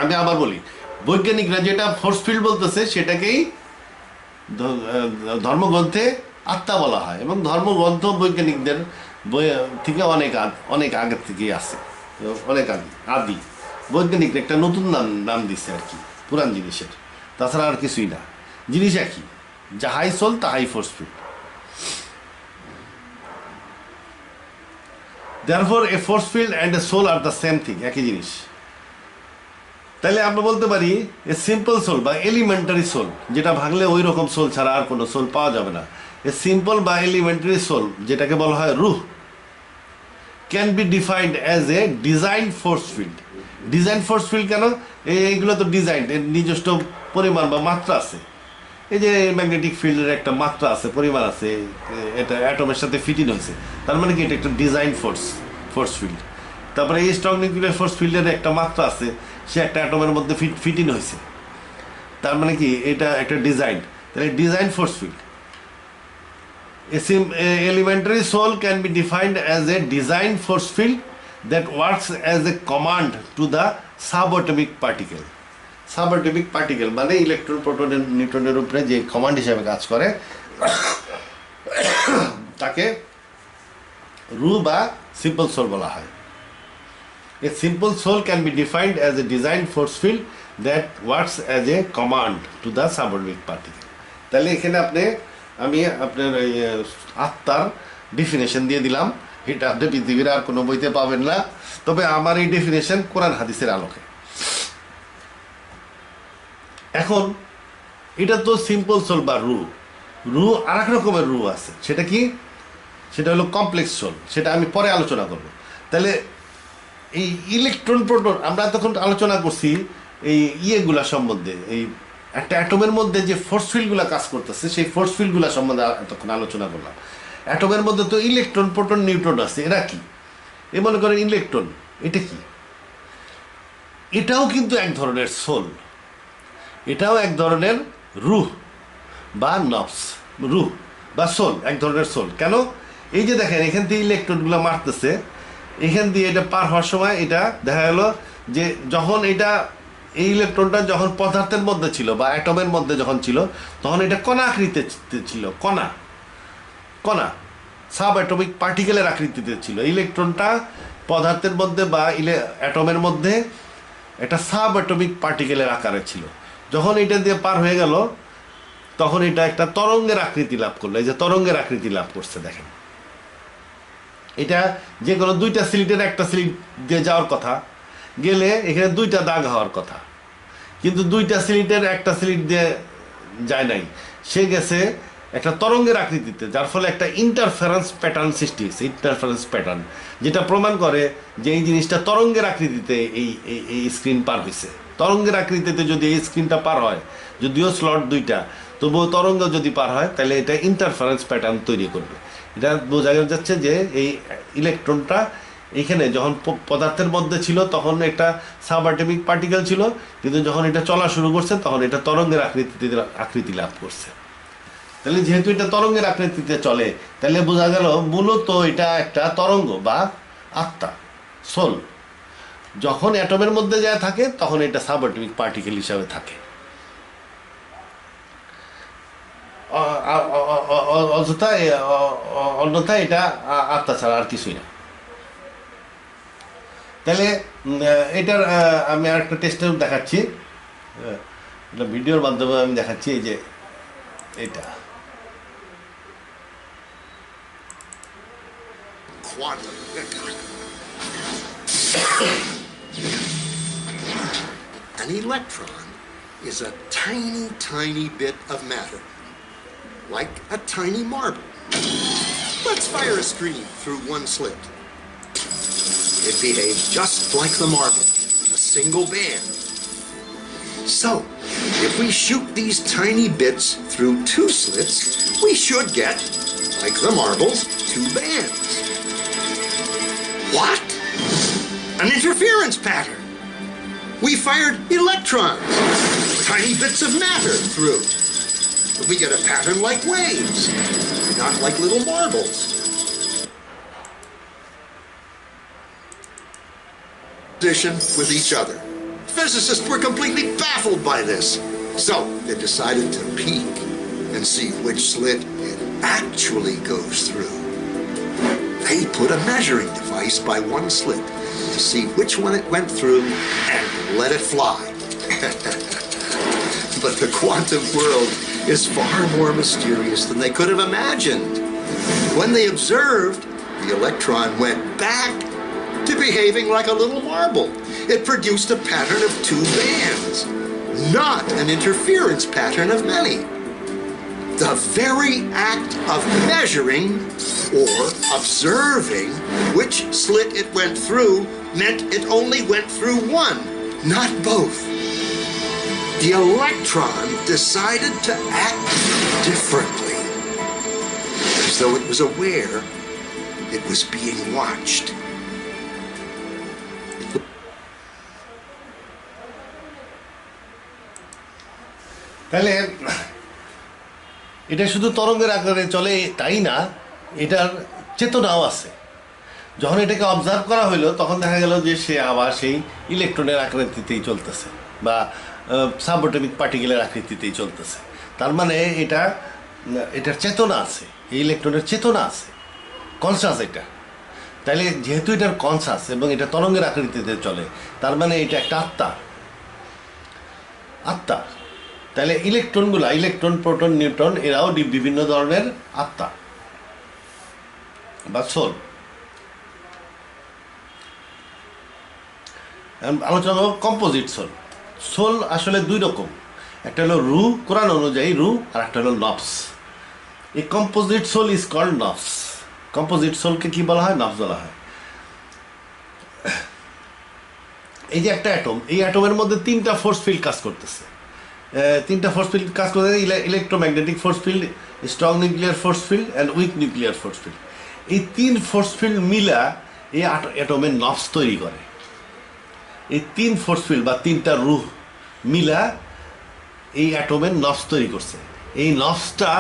আমি আবার বলি, বৈজ্ঞানিকরা যেটা ফোর্স ফিল্ড বলতেছে সেটাকেই ধর্মগ্রন্থে আত্মা বলা হয়, এবং ধর্মগ্রন্থ বৈজ্ঞানিকদের বই থেকে অনেক আগের থেকেই আছে, অনেক আদি। বৈজ্ঞানিকরা একটা নতুন নাম দিচ্ছে আর কি পুরান জিনিসের, তাছাড়া আর কিছুই না, জিনিস একই, যাহাই সোল তাহাই force field. Therefore a force field and a soul are the same thing, একই জিনিস। তাহলে আমরা বলতে পারি এ সিম্পল সোল বা এলিমেন্টারি সোল, যেটা ভাঙলে ওই রকম সোল ছাড়া আর কোনো সোল পাওয়া যাবে না। এ সিম্পল বা এলিমেন্টারি সোল, যেটাকে বলা হয় রুহ, can be defined as a design force field. Design force field কেন? এইগুলো তো ডিজাইন, এর নিজস্ব পরিমাণ বা মাত্রা আছে। এই যে ম্যাগনেটিক ফিল্ডের একটা মাত্রা আছে, পরিমাণ আছে, এটা অ্যাটমের সাথে ফিটিং হয়েছে, তার মানে কি এটা একটা ডিজাইন ফোর্স ফিল্ড। তারপরে এই স্ট্রং নিউক্লিয়ার ফোর্স ফিল্ডের একটা মাত্রা আছে, সে একটা অ্যাটমের মধ্যে ফিটিং হয়েছে, তার মানে কি এটা একটা ডিজাইন। তাহলে design force field. Elementary soul can be defined as a design force field that works as a command to the subatomic particle. Subatomic particle মানে ইলেকট্রন, প্রোটন, নিউট্রনের উপরে যে কমান্ড হিসাবে কাজ করে তাকে রুহ বা সিম্পল সোল বলা হয়। A simple soul can be defined as a design force field that works as a command to the subatomic particle. তাহলে এখানে আমি আপনার এই আত্মার ডেফিনেশন দিয়ে দিলাম, এটা আপনি পৃথিবীর আর কোনো বইতে পাবেন না, তবে আমার এই ডেফিনেশন কোরআন হাদিসের আলোকে। এখন এটা তো সিম্পল সোল বা রুহ, রু আর এক রকমের রু আছে, সেটা কি? সেটা হলো কমপ্লেক্স সোল, সেটা আমি পরে আলোচনা করব। তাহলে এই ইলেকট্রন প্রোটন আমরা তখন আলোচনা করছি এই ইয়েগুলা সম্বন্ধে, এই একটা অ্যাটমের মধ্যে যে ফোর্স ফিল্ডগুলো কাজ করতেছে সেই ফোর্স ফিল্ডগুলো সম্বন্ধে তখন আলোচনা করলাম। অ্যাটমের মধ্যে তো ইলেকট্রন প্রোটন নিউট্রন আছে, এরা কি? এ মনে করেন ইলেকট্রন, এটা কি? এটাও কিন্তু এক ধরনের সোল, এটাও এক ধরনের রুহ বা নফস, রুহ বা সোল, এক ধরনের সোল। কেন? এই যে দেখেন এখান থেকে ইলেকট্রনগুলো মারতেছে, এখান দিয়ে এটা পার হওয়ার সময় এটা দেখা গেল যে যখন এটা এই ইলেকট্রনটা যখন পদার্থের মধ্যে ছিল বা অ্যাটমের মধ্যে যখন ছিল তখন এটা কণা আকৃতিতে ছিল, কণা কণা সাব অ্যাটমিক পার্টিকেলের আকৃতিতে ছিল। ইলেকট্রনটা পদার্থের মধ্যে বা অ্যাটমের মধ্যে একটা সাব অ্যাটমিক পার্টিকেলের আকারে ছিল। যখন এটা দিয়ে পার হয়ে গেল তখন এটা একটা তরঙ্গের আকৃতি লাভ করলো। এই যে তরঙ্গের আকৃতি লাভ করছে দেখেন, এটা যে কোনো দুইটা স্লিটের একটা স্লিট দিয়ে যাওয়ার কথা, গেলে এখানে দুইটা দাগ হওয়ার কথা, কিন্তু দুইটা স্লিটের একটা স্লিট দিয়ে যায় নাই, সে গেছে একটা তরঙ্গের আকৃতিতে, যার ফলে একটা ইন্টারফারেন্স প্যাটার্ন সৃষ্টি হয়েছে। ইন্টারফারেন্স প্যাটার্ন যেটা প্রমাণ করে যে এই জিনিসটা তরঙ্গের আকৃতিতে এই স্ক্রিন পার হয়েছে। তরঙ্গের আকৃতিতে যদি এই স্ক্রিনটা পার হয়, যদিও স্লট দুইটা, তবুও তরঙ্গ যদি পার হয় তাহলে এটা ইন্টারফারেন্স প্যাটার্ন তৈরি করবে। এটা বোঝা যাচ্ছে যে এই ইলেকট্রনটা এইখানে যখন পদার্থের মধ্যে ছিল তখন একটা সাব অ্যাটমিক পার্টিকেল ছিল, কিন্তু যখন এটা চলা শুরু করছে তখন এটা তরঙ্গের আকৃতি লাভ করছে। তাহলে যেহেতু এটা তরঙ্গের আকৃতিতে চলে, তাহলে বোঝা গেল মূলত এটা একটা তরঙ্গ বা আত্মা, সোল। যখন অ্যাটমের মধ্যে যায় থাকে তখন এটা সাব অ্যাটমিক পার্টিকেল হিসাবে থাকে, অন্যথায় এটা আত্মা ছাড়া আর কিছুই না। তাহলে এটার আমি আর একটা টেস্টের দেখাচ্ছি, এটা ভিডিওর মাধ্যমে আমি দেখাচ্ছি। এই যে এটা quantum. An electron is a tiny, tiny bit of matter, like a tiny marble. Let's fire a stream through one slit. It behaves just like the marble, a single band. So, if we shoot these tiny bits through two slits, we should get, like the marbles, two bands. What? An interference pattern. We fired electrons, tiny bits of matter through. We get a pattern like waves, not like little marbles. Position with each other. Physicists were completely baffled by this, so they decided to peek and see which slit it actually goes through. They put a measuring device by one slit to see which one it went through and let it fly. But the quantum world is far more mysterious than they could have imagined. When they observed, the electron went back to behaving like a little marble. It produced a pattern of two bands, not an interference pattern of many. The very act of measuring or observing which slit it went through meant it only went through one, not both. The electron decided to act differently, as though it was aware it was being watched. তাহলে এটা শুধু তরঙ্গের আকারে চলে তাই না, এটার চেতনাও আছে। যখন এটাকে অবজার্ভ করা হলো তখন দেখা গেল যে সে আবার সেই ইলেকট্রনের আকৃতিতেই চলতেছে বা সাবঅ্যাটমিক পার্টিকেলের আকৃতিতেই চলতেছে। তার মানে এটার চেতনা আছে, এই ইলেকট্রনের চেতনা আছে, কনসাস এটা। তাইলে যেহেতু এটার কনসাস এবং এটা তরঙ্গের আকৃতিতে চলে, তার মানে এটা একটা আত্মা। তাহলে ইলেকট্রন, প্রোটন, নিউট্রন এরাও বিভিন্ন ধরনের আত্মা বা সোল। আলোচনা করব কম্পোজিট সোল। সোল আসলে দুই রকম, একটা হলো রু, কোরআন অনুযায়ী রু, আর একটা হলো নফস। A composite soul is called নফস। কম্পোজিট সোলকে কি বলা হয়? নফস বলা হয়। এই যে একটা অ্যাটম, এই অ্যাটমের মধ্যে তিনটা ফোর্স ফিল্ড কাজ করতেছে। তিনটা ফোর্স ফিল্ড কাজ করতেছে, electromagnetic force field, strong nuclear force field and weak nuclear force field. এই তিন ফোর্স ফিল্ড মিলা এই অ্যাটমের নফস তৈরি করে। এই তিন ফোর্স ফিল্ড বা তিনটা রুহ মিলা এই অ্যাটমের নফস তৈরি করছে। এই নফসটা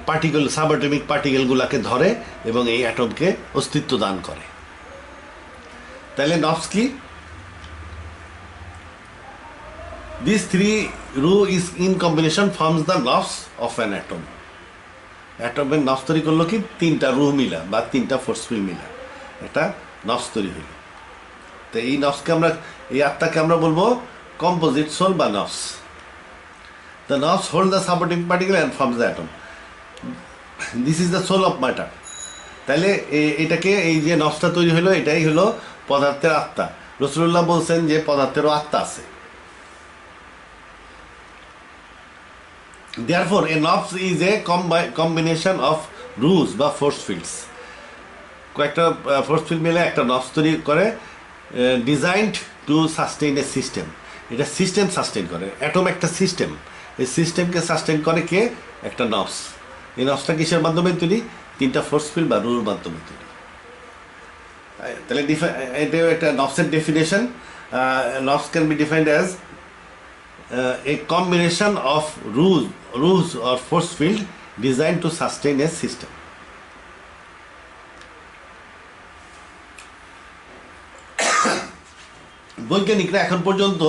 পার্টিকেল, সাবঅ্যাটমিক পার্টিকেলগুলোকে ধরে এবং এই অ্যাটমকে অস্তিত্ব দান করে। তাহলে নফস কি? দিস থ্রি রু is in combination forms the নফস অফ অ্যান অ্যাটম। অ্যাটমের নফস তৈরি করলো কি? তিনটা রুহ মিলা বা তিনটা ফোর্স ফিল্ড মিলা একটা নফস তৈরি হইল। তো এই নফসকে আমরা, এই আত্মাকে আমরা বলবো কম্পোজিট সোল বা নফস। The nerves hold the subatomic particle and forms the atom. This is the soul of matter. তাহলে এটাকে, এই যে নফসটা তৈরি হলো, এটাই হলো পদার্থের আত্মা। রাসূলুল্লাহ বলছেন যে পদার্থেরও আত্মা আছে। Therefore, a nafs is a combination of rules বা force fields. কয়েকটা ফোর্স ফিল্ড মিলে একটা নফস তৈরি করে, designed two sustain a system. এটা সিস্টেম সাস্টেইন করে। অ্যাটম একটা সিস্টেম, এই সিস্টেমকে সাস্টেইন করে কে? একটা নফস। এই নফসটা কিসের মাধ্যমে তৈরি? তিনটা ফোর্স ফিল্ড বা রুলের মাধ্যমে তৈরি। তাহলে এটা একটা নফসের ডেফিনেশন। নফস can be defined as a combination of rules or force field design two sustain a system. বৈজ্ঞানিকরা এখন পর্যন্ত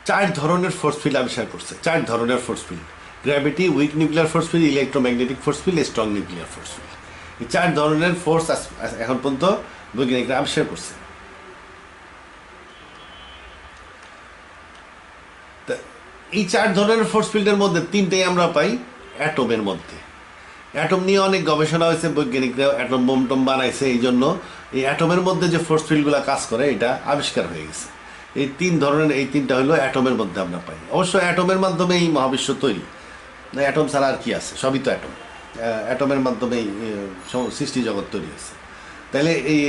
4 ধরনের ফোর্স ফিল্ড আবিষ্কার করছে। 4 ধরনের force field: gravity, week nuclear force field, electromagnetic force field, strong nuclear force field. এই 4 ধরনের force এখন পর্যন্ত বৈজ্ঞানিকরা আবিষ্কার করছে। এই 4 ধরনের ফোর্স ফিল্ডের মধ্যে 3টাই আমরা পাই অ্যাটমের মধ্যে। অ্যাটম নিয়ে অনেক গবেষণা হয়েছে, বৈজ্ঞানিকরা অ্যাটম বোম টম বানাইছে। এই জন্য এই অ্যাটমের মধ্যে যে ফোর্স ফিল্ডগুলো কাজ করে এটা আবিষ্কার হয়ে গেছে। এই 3 ধরনের, এই 3টা হলো অ্যাটমের মধ্যে আমরা পাই। অবশ্য অ্যাটমের মাধ্যমে এই মহাবিশ্ব তৈরি, না অ্যাটম ছাড়া আর কি আছে? সবই তো অ্যাটম। অ্যাটমের মাধ্যমেই সৃষ্টি জগৎ তৈরি হয়েছে। তাহলে এই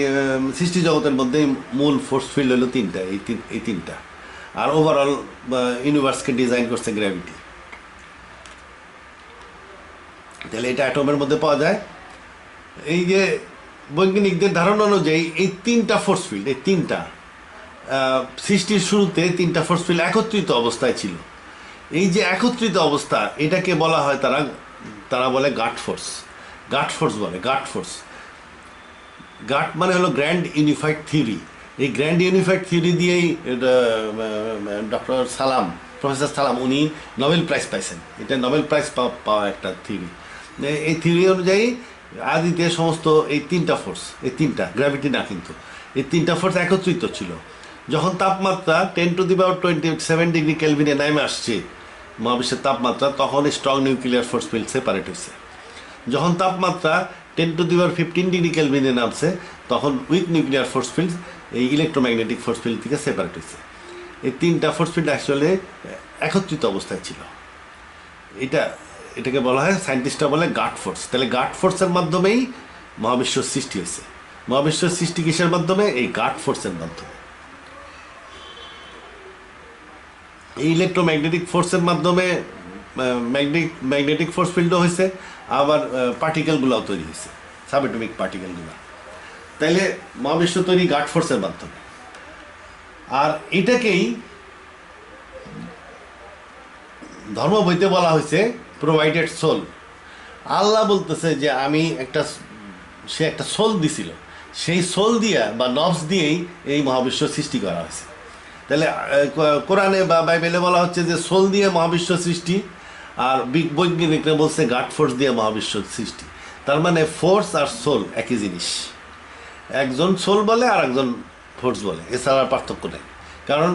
সৃষ্টি জগতের মধ্যে মূল ফোর্স ফিল্ড হলো 3টা, এই 3টা। আর ওভারঅল ইউনিভার্সকে ডিজাইন করছে গ্র্যাভিটি। তাহলে এটা অ্যাটমের মধ্যে পাওয়া যায়। এই যে বৈজ্ঞানিকদের ধারণা অনুযায়ী এই 3টা ফোর্স ফিল্ড, এই 3টা সৃষ্টির শুরুতে 3টা ফোর্স ফিল্ড একত্রিত অবস্থায় ছিল। এই যে একত্রিত অবস্থা, এটাকে বলা হয়, তারা বলে গাট ফোর্স। গাট ফোর্স বলে, গাট ফোর্স। গাট মানে হলো গ্র্যান্ড ইউনিফাইড থিওরি। এই গ্র্যান্ড ইউনিফাইড থিওরি দিয়েই প্রফেসর সালাম উনি নোবেল প্রাইজ পাইছেন। এটা নোবেল প্রাইজ পাওয়া একটা থিওরি। এই থিওরি অনুযায়ী আদিতে সমস্ত এই 3টা ফোর্স, এই 3টা, গ্র্যাভিটি না কিন্তু, এই 3টা ফোর্স একত্রিত ছিল। যখন তাপমাত্রা 10⁻27 ডিগ্রি কেলভিনে নেমে আসছে মহাবিশ্বের তাপমাত্রা, তখন strong nuclear force field separate হয়েছে। যখন তাপমাত্রা 10⁻15 ডিগ্রি কেলভিনে নামছে, তখন উইক নিউক্লিয়ার ফোর্স ফিল্ড এই ইলেকট্রোম্যাগনেটিক ফোর্স ফিল্ড থেকে সেপারেট হয়েছে। এই 3টা ফোর্স ফিল্ড অ্যাকচুয়ালি একত্রিত অবস্থায় ছিল। এটাকে বলা হয়, সায়েন্টিস্টরা বলে গাট ফোর্স। তাহলে গাট ফোর্সের মাধ্যমেই মহাবিশ্ব সৃষ্টি হয়েছে। মহাবিশ্ব সৃষ্টি কিসের মাধ্যমে? এই গাট ফোর্সের মাধ্যমে। এই ইলেকট্রোম্যাগনেটিক ফোর্সের মাধ্যমে ম্যাগনেটিক ফোর্স ফিল্ডও হয়েছে, আবার পার্টিকেলগুলোও তৈরি হয়েছে, সাবঅ্যাটমিক পার্টিকেলগুলো। তাইলে মহাবিশ্ব তৈরি গাট ফোর্সের মাধ্যমে। আর এটাকেই ধর্ম বইতে বলা হয়েছে প্রোভাইডেড সোল। আল্লাহ বলতেছে যে সে একটা সোল দিছিল, সেই সোল দিয়া বা নফস দিয়েই এই মহাবিশ্ব সৃষ্টি করা হয়েছে। তাহলে কোরআনে বা বাইবেলে বলা হচ্ছে যে সোল দিয়ে মহাবিশ্ব সৃষ্টি, আর বৈজ্ঞানিকরা বলছে গাট ফোর্স দিয়ে মহাবিশ্ব সৃষ্টি। তার মানে ফোর্স আর সোল একই জিনিস। একজন সোল বলে আর একজন ফোর্স বলে, এছাড়া পার্থক্য নেই। কারণ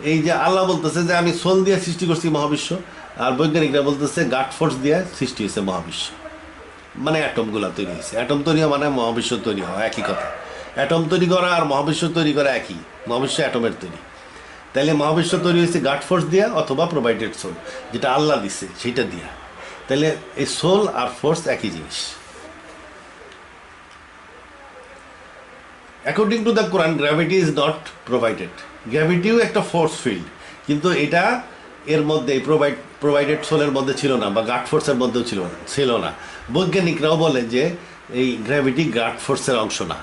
এই যে আল্লাহ বলতেছে যে আমি সোল দিয়ে সৃষ্টি করছি মহাবিশ্ব, আর বৈজ্ঞানিকরা বলতেছে গাট ফোর্স দিয়ে সৃষ্টি হয়েছে মহাবিশ্ব। মানে অ্যাটমগুলো তৈরি হয়েছে। অ্যাটম তৈরি হওয়া মানে মহাবিশ্ব তৈরি হওয়া, একই কথা। অ্যাটম তৈরি করা আর মহাবিশ্ব তৈরি করা একই। মহাবিশ্ব অ্যাটমের তৈরি। তাইলে মহাবিশ্ব তৈরি হয়েছে গাট ফোর্স দিয়া অথবা প্রোভাইডেড সোল, যেটা আল্লাহ দিচ্ছে সেইটা দিয়া। তাহলে এই সোল আর ফোর্স একই জিনিস। According to the Quran gravity is not provided. গ্র্যাভিটিও একটা ফোর্স ফিল্ড, কিন্তু এটা এর মধ্যে প্রোভাইডেড সোলের মধ্যে ছিল না, বা গাড ফোর্সের মধ্যেও ছিল না। বৈজ্ঞানিকরাও বলে যে এই গ্র্যাভিটি গাড ফোর্সের অংশ না।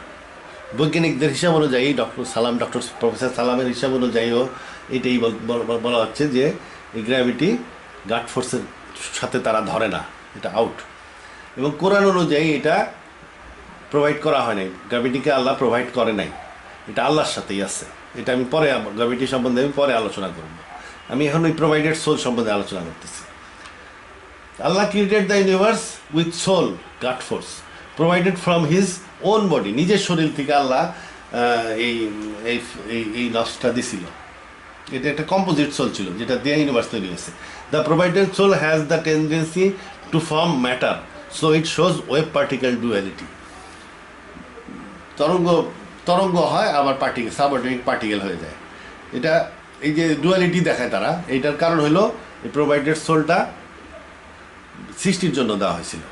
বৈজ্ঞানিকদের হিসাব অনুযায়ী ডক্টর প্রফেসর সালামের হিসাব অনুযায়ীও এটাই বলা হচ্ছে যে এই গ্র্যাভিটি গাড ফোর্সের সাথে তারা ধরে না, এটা আউট। এবং কোরআন অনুযায়ী এটা প্রোভাইড করা হয় নাই, গ্র্যাভিটিকে আল্লাহ প্রোভাইড করে নাই, এটা আল্লাহর সাথেই আছে। এটা আমি পরে গ্র্যাভিটি সম্বন্ধে আমি পরে আলোচনা করব। আমি এখন ওই প্রোভাইডেড সোল সম্বন্ধে আলোচনা করতেছি। আল্লাহ created the universe with soul, God force, provided from his own body. নিজের শরীর থেকে আল্লাহ এই এই এই নফসটা দিছিল। এটা একটা কম্পোজিট সোল ছিল, যেটা দিয়ে ইউনিভার্স তৈরি হয়েছে। The provided soul has the tendency to form matter, so it shows wave particle duality. তরঙ্গ হয়, আবার সাবঅ্যাটমিক পার্টিকেল হয়ে যায়। এটা এই যে ডুয়ালিটি দেখায় তারা, এইটার কারণ হলো এই প্রোভাইডেড সোলটা সৃষ্টির জন্য দেওয়া হয়েছিল।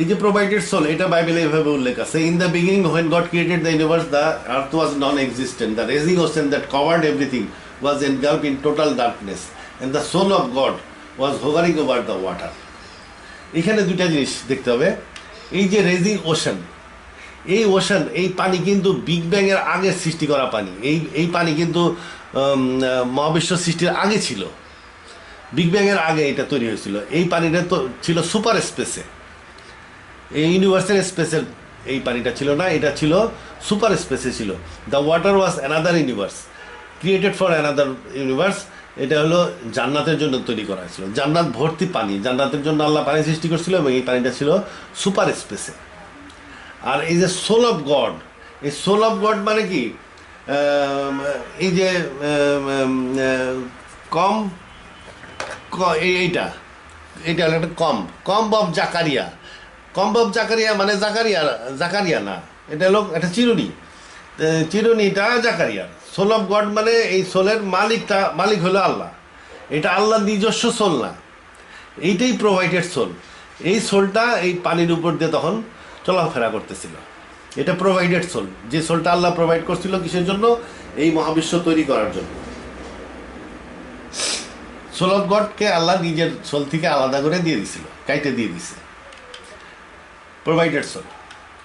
এই যে প্রোভাইডেড সোল, এটা বাইবেলে এভাবে উল্লেখ আছে। In the beginning when God created the universe, the earth was nonexistent, the raging ocean that covered everything was engulfed in total darkness, and the soul of God was hovering over the water. এখানে দুইটা জিনিস দেখতে হবে। এই যে raising ocean, এই ocean, এই পানি কিন্তু বিগ ব্যাংয়ের আগে সৃষ্টি করা পানি। এই পানি কিন্তু মহাবিশ্ব সৃষ্টির আগে ছিল, বিগ ব্যাংয়ের আগে এটা তৈরি হয়েছিল। এই পানিটা তো ছিল সুপার স্পেসে, এই ইউনিভার্সের স্পেসের এই পানিটা ছিল না, এটা ছিল সুপার স্পেসে ছিল। The water was another universe, created for another universe. এটা হলো জান্নাতের জন্য তৈরি করা হয়েছিল। জান্নাত ভর্তি পানি, জান্নাতের জন্য আল্লাহ পানি সৃষ্টি করছিল, এবং এই পানিটা ছিল সুপার স্পেসে। আর এই যে সোল অফ গড, এই সোল অফ গড মানে কি, এই যে কম, এইটা হলো একটা কম অফ জাকারিয়া। কম্ব অফ জাকারিয়া মানে জাকারিয়া না, এটা হলো একটা চিরুনিটা জাকারিয়ার। সোল অফ গড মানে এই সোলের মালিক হলো আল্লাহ। এটা আল্লাহর নিজস্ব সোল না, এইটাই প্রোভাইডেড সোল। এই সোলটা এই পানির উপর দিয়ে তখন চলাফেরা করতেছিল। এটা প্রোভাইডেড সোল, যে সোলটা আল্লাহ প্রোভাইড করছিল কিসের জন্য? এই মহাবিশ্ব তৈরি করার জন্য। সোল অফ গডকে আল্লাহ নিজের সোল থেকে আলাদা করে দিয়ে দিছিল, কাইটে দিয়ে দিছে, প্রোভাইডেড সোল।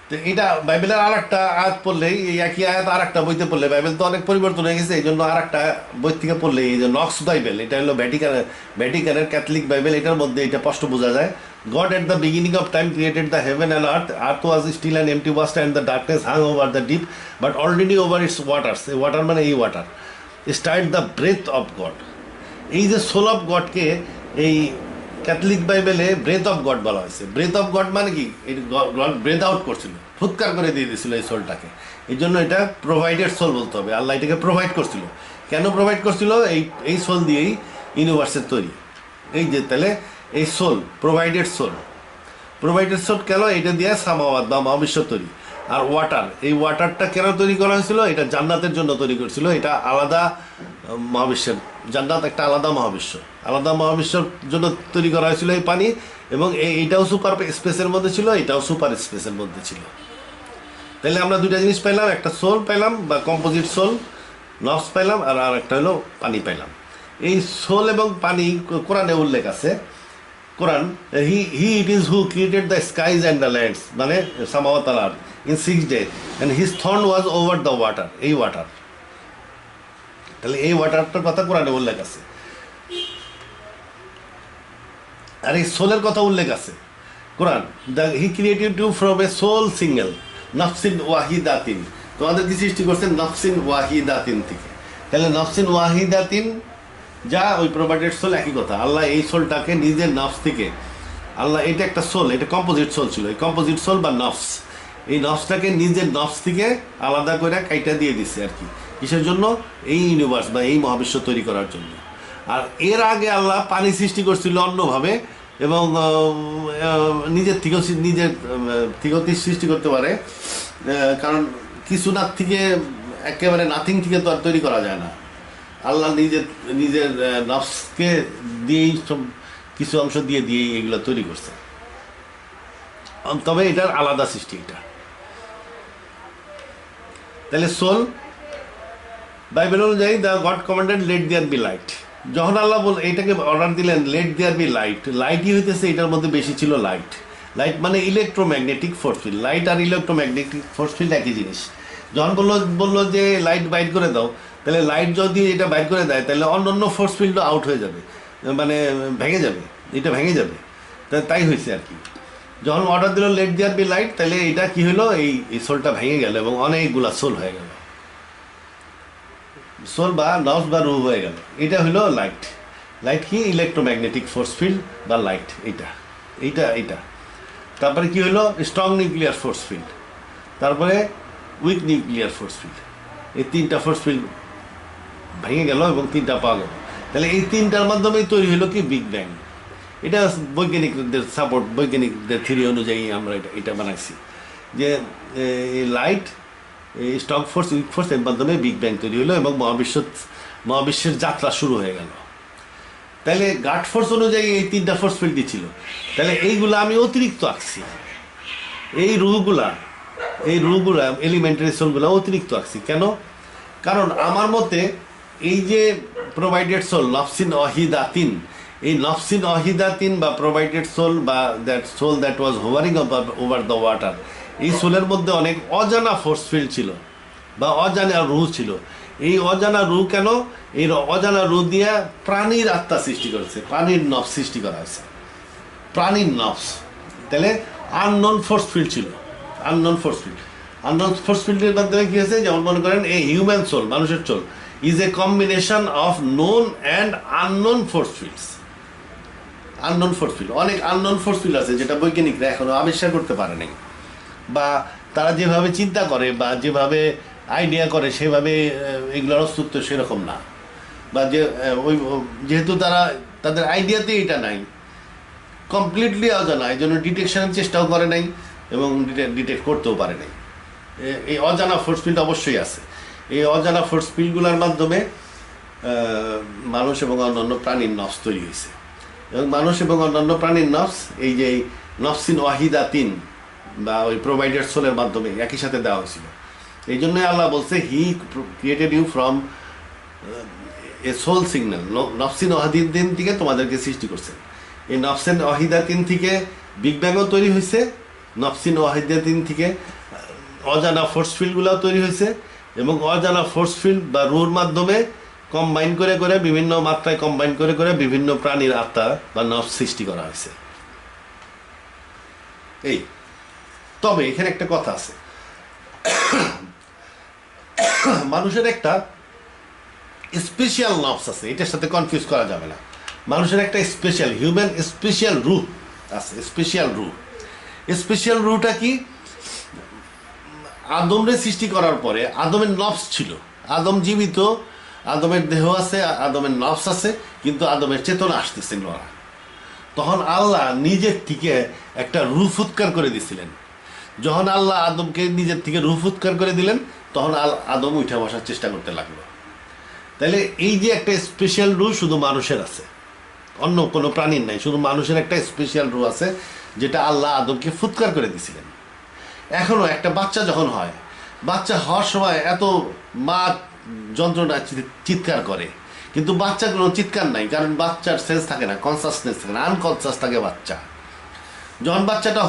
তো এটা বাইবেলের আর একটা আয়াত পড়লেই, এই একই আয়াত আর একটা বইতে পড়লে, বাইবেল তো অনেক পরিবর্তন হয়ে গেছে, এই জন্য আর একটা বই থেকে পড়লে, এই যে নক্স বাইবেল, এটা হলো ভ্যাটিকানের ক্যাথলিক বাইবেল, এটার মধ্যে এটা স্পষ্ট বোঝা যায়। God at the beginning of time created the heaven and earth was still and empty waste and the darkness hung over the deep, but already over its waters. এই water মানে এই water start the breath of God. এই যে soul of গডকে এই Catholic বাইবেলে breadth of god বলা হয়েছে। Breadth of god মানে কি, গড ব্রেথ আউট করছিল, ফুৎকার করে দিয়ে দিয়েছিল এই সোলটাকে। এই জন্য এটা প্রোভাইডেড সোল বলতে হবে। আল্লাহ এটাকে প্রোভাইড করছিল। কেন প্রোভাইড করছিল? এই সোল দিয়েই ইউনিভার্সের তৈরি। এই যে তাহলে এই সোল প্রোভাইডেড সোল কেন? এটা দিয়ে সামাওয়াত বা মহাবিশ্ব তৈরি। আর ওয়াটার, এই ওয়াটারটা কেন তৈরি করা হয়েছিল? এটা জান্নাতের জন্য তৈরি করছিল। এটা আলাদা মহাবিশ্বের, জান্নাত একটা আলাদা মহাবিশ্বর জন্য তৈরি করা হয়েছিল এই পানি। এবং এইটাও সুপার স্পেসের মধ্যে ছিল, এটাও সুপার স্পেসের মধ্যে ছিল। তাহলে আমরা দুইটা জিনিস পাইলাম, একটা সোল পাইলাম বা কম্পোজিট সোল, নফস পাইলাম, আর একটা হলো পানি পাইলাম। এই সোল এবং পানি কোরআনে উল্লেখ আছে। Quran, he it is who created the skies and the lands, মানে সামাওয়াত আল আরদ, in 6 days, and his throne was over the water. এই ওয়াটার, তাহলে এই ওয়াটারটার কথা কোরআনে উল্লেখ আছে। আর এই সোলের কথা উল্লেখ আছে Quran, he created you from a soul single নফসিন ওয়াহিদাতিন। তোমাদেরকে সৃষ্টি করছেন নফসিন ওয়াহিদাতিন থেকে। তাহলে নফসিন ওয়াহিদাতিন যা ওই প্রোভাইডেড সোল, একই কথা। আল্লাহ এই সোলটাকে নিজের নফস থেকে, আল্লাহ এটা একটা সোল, এটা কম্পোজিট সোল ছিল। এই কম্পোজিট সোল বা নফস, এই নফসটাকে নিজের নফস থেকে আলাদা করে কাইটা দিয়ে দিচ্ছে আর কি। কিসের জন্য? এই ইউনিভার্স বা এই মহাবিশ্ব তৈরি করার জন্য। আর এর আগে আল্লাহ পানি সৃষ্টি করছিল অন্যভাবে, এবং নিজের থেকেও সৃষ্টি করতে পারে, কারণ কিছু না থেকে, একেবারে নাথিং থেকে তো আর তৈরি করা যায় না। আল্লাহ নিজের নিজের নফসকে দিয়েই সব কিছু অংশ দিয়েই এগুলো তৈরি করছে। তবে এটার আলাদা সৃষ্টি এটা। তাহলে সোল বাইবেল অনুযায়ী the God commanded let there be light. যখন আল্লাহ এটাকে অর্ডার দিলেন লেট দেয়ার বি লাইট, লাইটই হইতেছে এটার মধ্যে বেশি ছিল লাইট। লাইট মানে ইলেকট্রোম্যাগনেটিক ফোর্স ফিল্ড। লাইট আর ইলেকট্রোম্যাগনেটিক ফোর্স ফিল্ড একই জিনিস। যখন বললো যে লাইট বাইর করে দাও, তাহলে লাইট যদি এটা বাইর করে দেয় তাহলে অন্য ফোর্স ফিল্ডও আউট হয়ে যাবে, মানে ভেঙে যাবে, এটা ভেঙে যাবে। তাই হয়েছে আর কি। যখন অর্ডার দিল লেট দেয়ার বি লাইট, তাহলে এটা কি হলো, এই সোলটা ভেঙে গেল এবং অনেকগুলা সোল হয়ে গেল, সোল বা নফস বা রুহ হয়ে গেল। এটা হলো লাইট। লাইট কি? ইলেকট্রোম্যাগনেটিক ফোর্স ফিল্ড বা লাইট। এইটা তারপরে কি হলো? স্ট্রং নিউক্লিয়ার ফোর্স ফিল্ড, তারপরে উইক নিউক্লিয়ার ফোর্স ফিল্ড। এই তিনটা ফোর্স ফিল্ড ভেঙে গেল এবং তিনটা পাওয়া গেল। তাহলে এই তিনটার মাধ্যমেই তৈরি হলো কি? Big bang. এটা বৈজ্ঞানিকদের সাপোর্ট, বৈজ্ঞানিকদের থিওরি অনুযায়ী আমরা এটা বানাইছি যে light, strong force, week force, এর মাধ্যমে বিগ ব্যাং তৈরি হলো এবং মহাবিশ্বের যাত্রা শুরু হয়ে গেল। তাহলে গাড ফোর্স অনুযায়ী এই তিনটা ফোর্স ফিল্ডই ছিল। তাহলে এইগুলো আমি অতিরিক্ত আঁকছি, এই রুগুলা এলিমেন্টারি সোলগুলো অতিরিক্ত আঁকছি। কেন? কারণ আমার মতে এই যে প্রোভাইডেড সোল নফসিন অহিদাতিন, এই নফসিন অহিদাতিন বা প্রোভাইডেড সোল বা that soul that was hovering over the water, এই সোলের মধ্যে অনেক অজানা ফোর্স ফিল্ড ছিল বা অজানা রু ছিল। এই অজানা রু কেন? এই অজানা রু দিয়ে প্রাণীর আত্মা সৃষ্টি করেছে, প্রাণীর নফস সৃষ্টি করা হয়েছে, প্রাণীর নফস। তাহলে আননোন ফোর্স ফিল্ড ছিল, আননোন ফোর্স ফিল্ডের মাধ্যমে কি হয়েছে? যেমন মনে করেন এই হিউম্যান সোল, মানুষের soul is a combination of known and unknown force fields. Unknown force field, অনেক আননোন ফোর্স ফিল্ড আছে যেটা বৈজ্ঞানিকরা এখনো আবিষ্কার করতে পারে নাই, বা তারা যেভাবে চিন্তা করে বা যেভাবে আইডিয়া করে সেভাবে এগুলোর অস্তিত্ব সেরকম না, বা যেহেতু তাদের আইডিয়াতে এটা নাই, কমপ্লিটলি অজানা, এই জন্য ডিটেকশনের চেষ্টাও করে নাই এবং ডিটেক্ট করতেও পারে নাই। এই অজানা ফোর্স ফিল্ড অবশ্যই আছে। এই অজানা ফোর্স ফিল্ডগুলোর মাধ্যমে মানুষ এবং অন্যান্য প্রাণীর নফস তৈরি হয়েছে, এবং মানুষ এবং অন্যান্য প্রাণীর নফস এই যে নফসিন ওয়াহিদাতিন বা ওই প্রোভাইডেড সোলের মাধ্যমে একই সাথে দেওয়া হয়েছিল। এই জন্যই আল্লাহ বলছে he created you from a soul single, নফসিন ওয়াহিদাতিন থেকে তোমাদেরকে সৃষ্টি করছেন। এই নফসিন ওয়াহিদাতিন থেকে বিগ ব্যাংও তৈরি হয়েছে, নফসিন ওয়াহিদাতিন থেকে অজানা ফোর্স ফিল্ডগুলোও তৈরি হয়েছে, এবং অজানা ফোর্স ফিল্ড বা রুর মাধ্যমে কম্বাইন করে বিভিন্ন মাত্রায় কম্বাইন করে বিভিন্ন প্রাণীর আত্মা বা নফস সৃষ্টি করা হয়েছে। এই তবে এখানে একটা কথা আছে, মানুষের একটা স্পেশাল নফস আছে, এটার সাথে কনফিউজ করা যাবে না। মানুষের একটা স্পেশাল হিউম্যান স্পেশাল রু আছে, স্পেশাল রুটা কি? আদমরে সৃষ্টি করার পরে আদমের নফস ছিল, আদম জীবিত, আদমের দেহ আছে, আদমের নফস আছে, কিন্তু আদমের চেতনা আসতেছিল না। তখন আল্লাহ নিজের থেকে একটা রূহ ফুৎকার করে দিছিলেন। যখন আল্লাহ আদমকে নিজের থেকে রূহ ফুৎকার করে দিলেন, তখন আদম উঠে বসার চেষ্টা করতে লাগলো। তাহলে এই যে একটা স্পেশাল রূহ শুধু মানুষের আছে, অন্য কোনো প্রাণীর নাই, শুধু মানুষের একটা স্পেশাল রূহ আছে যেটা আল্লাহ আদমকে ফুৎকার করে দিছিলেন। এখনও একটা বাচ্চা যখন হয়, বাচ্চা হওয়ার সময় এত মা যন্ত্রণা চিৎকার করে, কিন্তু বাচ্চার কোনো চিৎকার নাই, কারণ বাচ্চার সেন্স থাকে না, কনসাসনেস থাকে না, আনকনসাস থাকে বাচ্চা। যখন বাচ্চাটা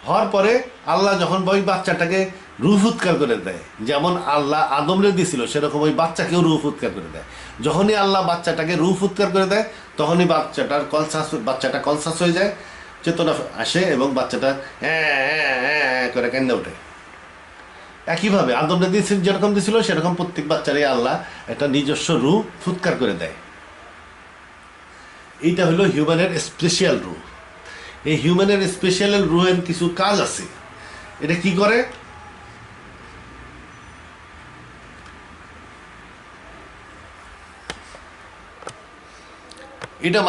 হওয়ার পরে আল্লাহ যখন ওই বাচ্চাটাকে রূহ ফুৎকার করে দেয়, যেমন আল্লাহ আদমরে দিয়েছিল সেরকম ওই বাচ্চাকেও রূহ ফুৎকার করে দেয়। যখনই আল্লাহ বাচ্চাটাকে রূহ ফুৎকার করে দেয়, তখনই বাচ্চাটা কনসাস হয়ে যায়, চেতনা আসে এবং বাচ্চাটা করে কেন্দে ওঠে। একইভাবে আদমরে দিয়েছিল যেরকম দিয়েছিল সেরকম প্রত্যেক বাচ্চারই আল্লাহ একটা নিজস্ব রূহ ফুৎকার করে দেয়। এইটা হলো হিউম্যানের স্পেশাল রূহ। এই হিউম্যানের স্পেশাল রূহের কিছু কাজ আছে। এটা কি করে? এটা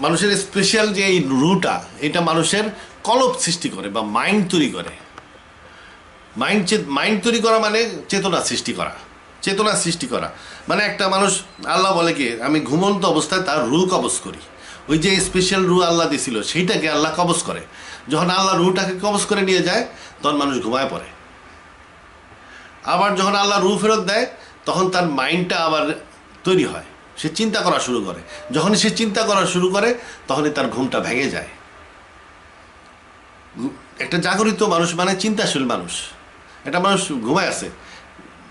মানুষের স্পেশাল যে এই রুটা, এটা মানুষের কলব সৃষ্টি করে বা মাইন্ড তৈরি করে। মাইন্ড তৈরি করা মানে চেতনা সৃষ্টি করা, চেতনা সৃষ্টি করা মানে একটা মানুষ, আল্লাহ বলে কি আমি ঘুমন্ত অবস্থায় তার রূহ কবজ করি। ওই যে স্পেশাল রূহ আল্লাহ দিছিল সেইটাকে আল্লাহ কবজ করে। যখন আল্লাহ রূহটাকে কবজ করে নিয়ে যায় তখন মানুষ ঘুমায় পড়ে। আবার যখন আল্লাহ রূহ ফেরত দেয় তখন তার মাইন্ডটা আবার তৈরি হয়, সে চিন্তা করা শুরু করে। যখনই সে চিন্তা করা শুরু করে তখনই তার ঘুমটা ভেঙে যায়। একটা জাগরিত মানুষ মানে চিন্তাশীল মানুষ। একটা মানুষ ঘুমায় আছে,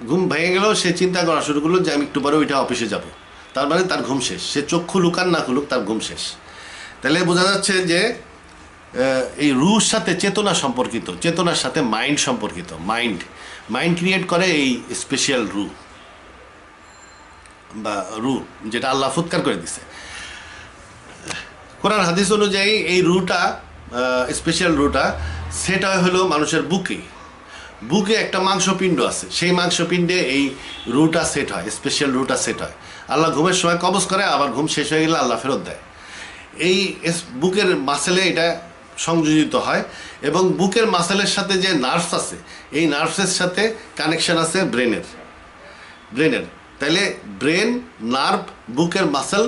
ঘুম ভেঙে গেলেও সে চিন্তা করা শুরু করলো যে আমি একটু পরে ওইটা অফিসে যাব, তার মানে তার ঘুম শেষ। সে চোখ খুলুক আর না খুলুক তার ঘুম শেষ। তাহলে বোঝা যাচ্ছে যে এই রুর সাথে চেতনা সম্পর্কিত, চেতনার সাথে মাইন্ড সম্পর্কিত। মাইন্ড ক্রিয়েট করে এই স্পেশাল রু বা রু, যেটা আল্লাহ ফুৎকার করে দিছে। কোরআন হাদিস অনুযায়ী এই রুটা, স্পেশাল রুটা সেটা হলো মানুষের বুকে একটা মাংসপিণ্ড আছে, সেই মাংসপিণ্ডে এই রুটা সেট হয়, স্পেশাল রুটা সেট হয়। আল্লাহ ঘুমের সময় কবজ করে, আবার ঘুম শেষ হয়ে গেলে আল্লাহ ফেরত দেয়। এই বুকের মাসেলে এটা সংযোজিত হয় এবং বুকের মাসেলের সাথে যে নার্ভস আছে এই নার্ভসের সাথে কানেকশন আছে ব্রেনের। তাইলে ব্রেন, নার্ভ, বুকের মাসেল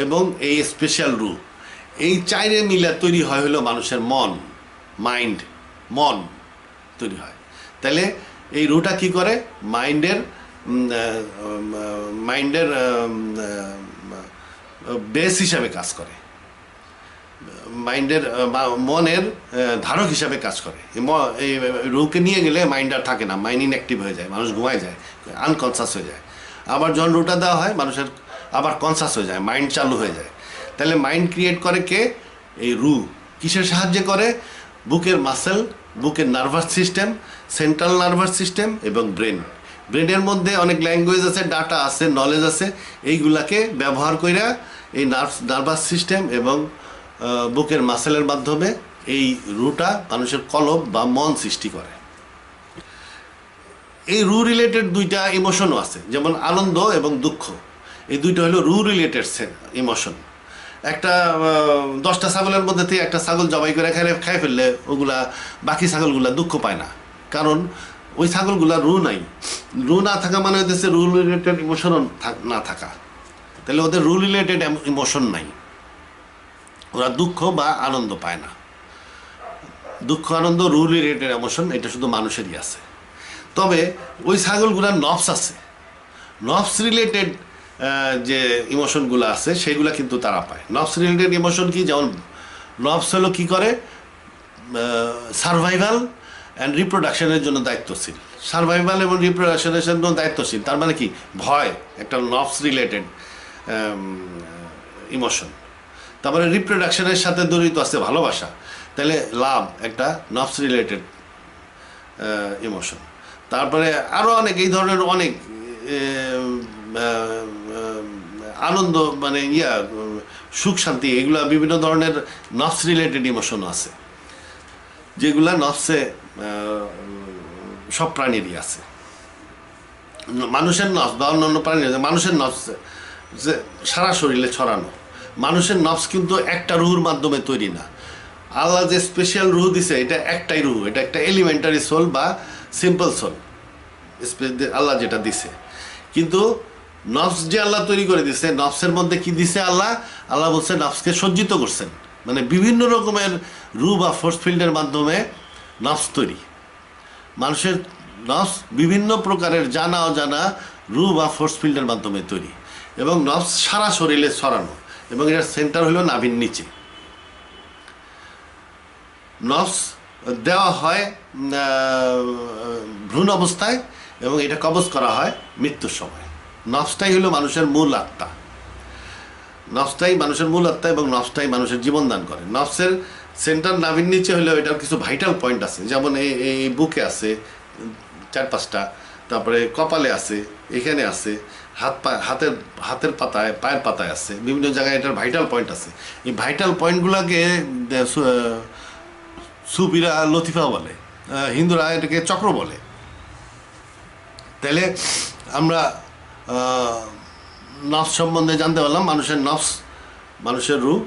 এবং এই স্পেশাল রু, এই চাইরে মিলে তৈরি হয় হলো মানুষের মন তৈরি হয়। তাহলে এই রুটা কি করে মাইন্ডের বেস হিসাবে কাজ করে, মাইন্ডের মনের ধারক হিসাবে কাজ করে। এই রুকে নিয়ে গেলে মাইন্ড আর থাকে না, মাইন্ড ইনঅ্যাক্টিভ হয়ে যায়, মানুষ ঘুমায় যায়, আনকনসাস হয়ে যায়। আবার যখন রুটা দেওয়া হয় মানুষের আবার কনসাস হয়ে যায়, মাইন্ড চালু হয়ে যায়। তাহলে মাইন্ড ক্রিয়েট করে কে? এই রু। কিসের সাহায্যে করে? বুকের মাসেল, বুকের nervous system, central nervous system এবং ব্রেনের মধ্যে অনেক ল্যাঙ্গুয়েজ আছে, ডাটা আছে, নলেজ আছে। এইগুলাকে ব্যবহার করে এই নার্ভাস সিস্টেম এবং বুকের মাসেলের মাধ্যমে এই রুটা মানুষের কলব বা মন সৃষ্টি করে। এই রু রিলেটেড দুইটা ইমোশনও আছে, যেমন আনন্দ এবং দুঃখ। এই দুইটা হলো রু রিলেটেড ইমোশন। একটা 10টা ছাগলের মধ্যে থেকে একটা ছাগল জবাই করে খাই ফেললে ওগুলা বাকি ছাগলগুলা দুঃখ পায় না, কারণ ওই ছাগলগুলা রু নাই। রু না থাকা মানে হচ্ছে রু রিলেটেড ইমোশন না থাকা। তাহলে ওদের রু রিলেটেড ইমোশন নাই, ওরা দুঃখ বা আনন্দ পায় না। দুঃখ, আনন্দ, রু রিলেটেড ইমোশন এটা শুধু মানুষেরই আছে। তবে ওই ছাগলগুলার নফস আছে, নফস রিলেটেড যে ইমোশনগুলো আছে সেগুলো কিন্তু তারা পায়। নফস রিলেটেড ইমোশন কি? যেমন নফস হলো কী করে? সার্ভাইভাল অ্যান্ড রিপ্রোডাকশনের জন্য দায়িত্বশীল। সার্ভাইভাল এবং রিপ্রোডাকশনের জন্য দায়িত্বশীল, তার মানে কি? ভয় একটা নফস রিলেটেড ইমোশন। তারপরে রিপ্রোডাকশনের সাথে জড়িত আছে ভালোবাসা, তাহলে লাভ একটা নফস রিলেটেড ইমোশন। তারপরে আরও অনেক এই ধরনের অনেক আনন্দ মানে সুখ, শান্তি, এগুলা বিভিন্ন ধরনের নফস রিলেটেড ইমোশন আছে, যেগুলা নফসে সব প্রাণীরই আছে। মানুষের নফস বা অন্যান্য প্রাণীর, মানুষের নফস যে সারা শরীরে ছড়ানো। মানুষের নফস কিন্তু একটা রুহুর মাধ্যমে তৈরি না। আল্লাহ যে স্পেশাল রুহ দিছে এটা একটাই রুহ, এটা একটা এলিমেন্টারি সোল বা সিম্পল সোল আল্লাহ যেটা দিছে। কিন্তু নফস যে আল্লাহ তৈরি করে দিছে, নফসের মধ্যে কি দিছে আল্লাহ বলছে নফসকে সজ্জিত করছেন, মানে বিভিন্ন রকমের রু বা ফোর্স ফিল্ডের মাধ্যমে নফস তৈরি। মানুষের নফস বিভিন্ন প্রকারের জানা অজানা রু বা ফোর্স ফিল্ডের মাধ্যমে তৈরি এবং নফস সারা শরীরে ছড়ানো এবং এটার সেন্টার হলো নাভির নিচে। নফস দেওয়া হয় ভ্রূণ অবস্থায় এবং এটা কবজ করা হয় মৃত্যুর সময়। নফসটাই হলো মানুষের মূল আত্মা, নফসটাই মানুষের মূল আত্মা এবং নফসটাই মানুষের জীবন দান করে। নফসের সেন্টার নাভির নিচে হলেও এটার কিছু ভাইটাল পয়েন্ট আছে, যেমন এই বুকে আছে 4-5টা, তারপরে কপালে আছে, এখানে আছে, হাতের পাতায়, পায়ের পাতায় আছে, বিভিন্ন জায়গায় এটার ভাইটাল পয়েন্ট আছে। এই ভাইটাল পয়েন্টগুলোকে সুফিরা লতিফা বলে, হিন্দুরা এটাকে চক্র বলে। তাহলে আমরা নফস সম্বন্ধে জানতে পারলাম, মানুষের নফস, মানুষের রূহ।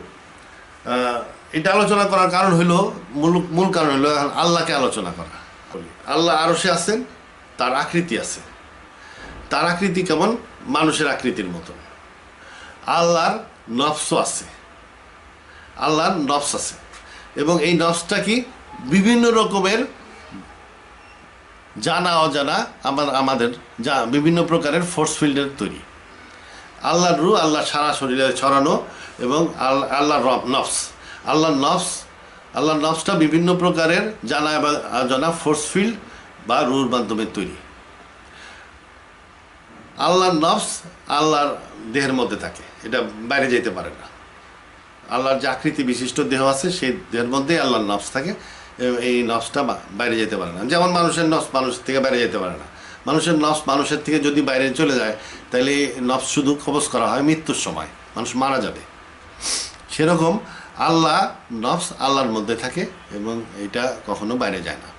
এটা আলোচনা করার কারণ হইল, মূল কারণ হইল আল্লাহকে আলোচনা করা। আল্লাহ আরশে আছেন, তার আকৃতি আছে। তার আকৃতি কেমন? মানুষের আকৃতির মতন। আল্লাহর নফসও আছে, আল্লাহর নফস আছে, এবং এই নফসটা কি বিভিন্ন রকমের জানা অজানা আমাদের যা বিভিন্ন প্রকারের ফোর্স ফিল্ডের তৈরি। আল্লাহর রূহ আল্লাহ সারা শরীরে ছড়ানো, এবং আল্লাহর নফস, আল্লাহর নফসটা বিভিন্ন প্রকারের জানা এবং অজানা ফোর্স ফিল্ড বা রুহর মাধ্যমে তৈরি। আল্লাহর নফস আল্লাহর দেহের মধ্যে থাকে, এটা বাইরে যেতে পারে না। আল্লাহর যে আকৃতি বিশিষ্ট দেহ আছে সেই দেহের মধ্যেই আল্লাহর নফস থাকে, এই নফসটা বাইরে যেতে পারে না। যেমন মানুষের নফস মানুষের থেকে বাইরে যেতে পারে না। মানুষের নফস মানুষের থেকে যদি বাইরে চলে যায়, তাহলে নফস শুধু কবজ করা হয় মৃত্যুর সময়, মানুষ মারা যাবে। সেরকম আল্লাহ নফস আল্লাহর মধ্যে থাকে এবং এটা কখনো বাইরে যায় না।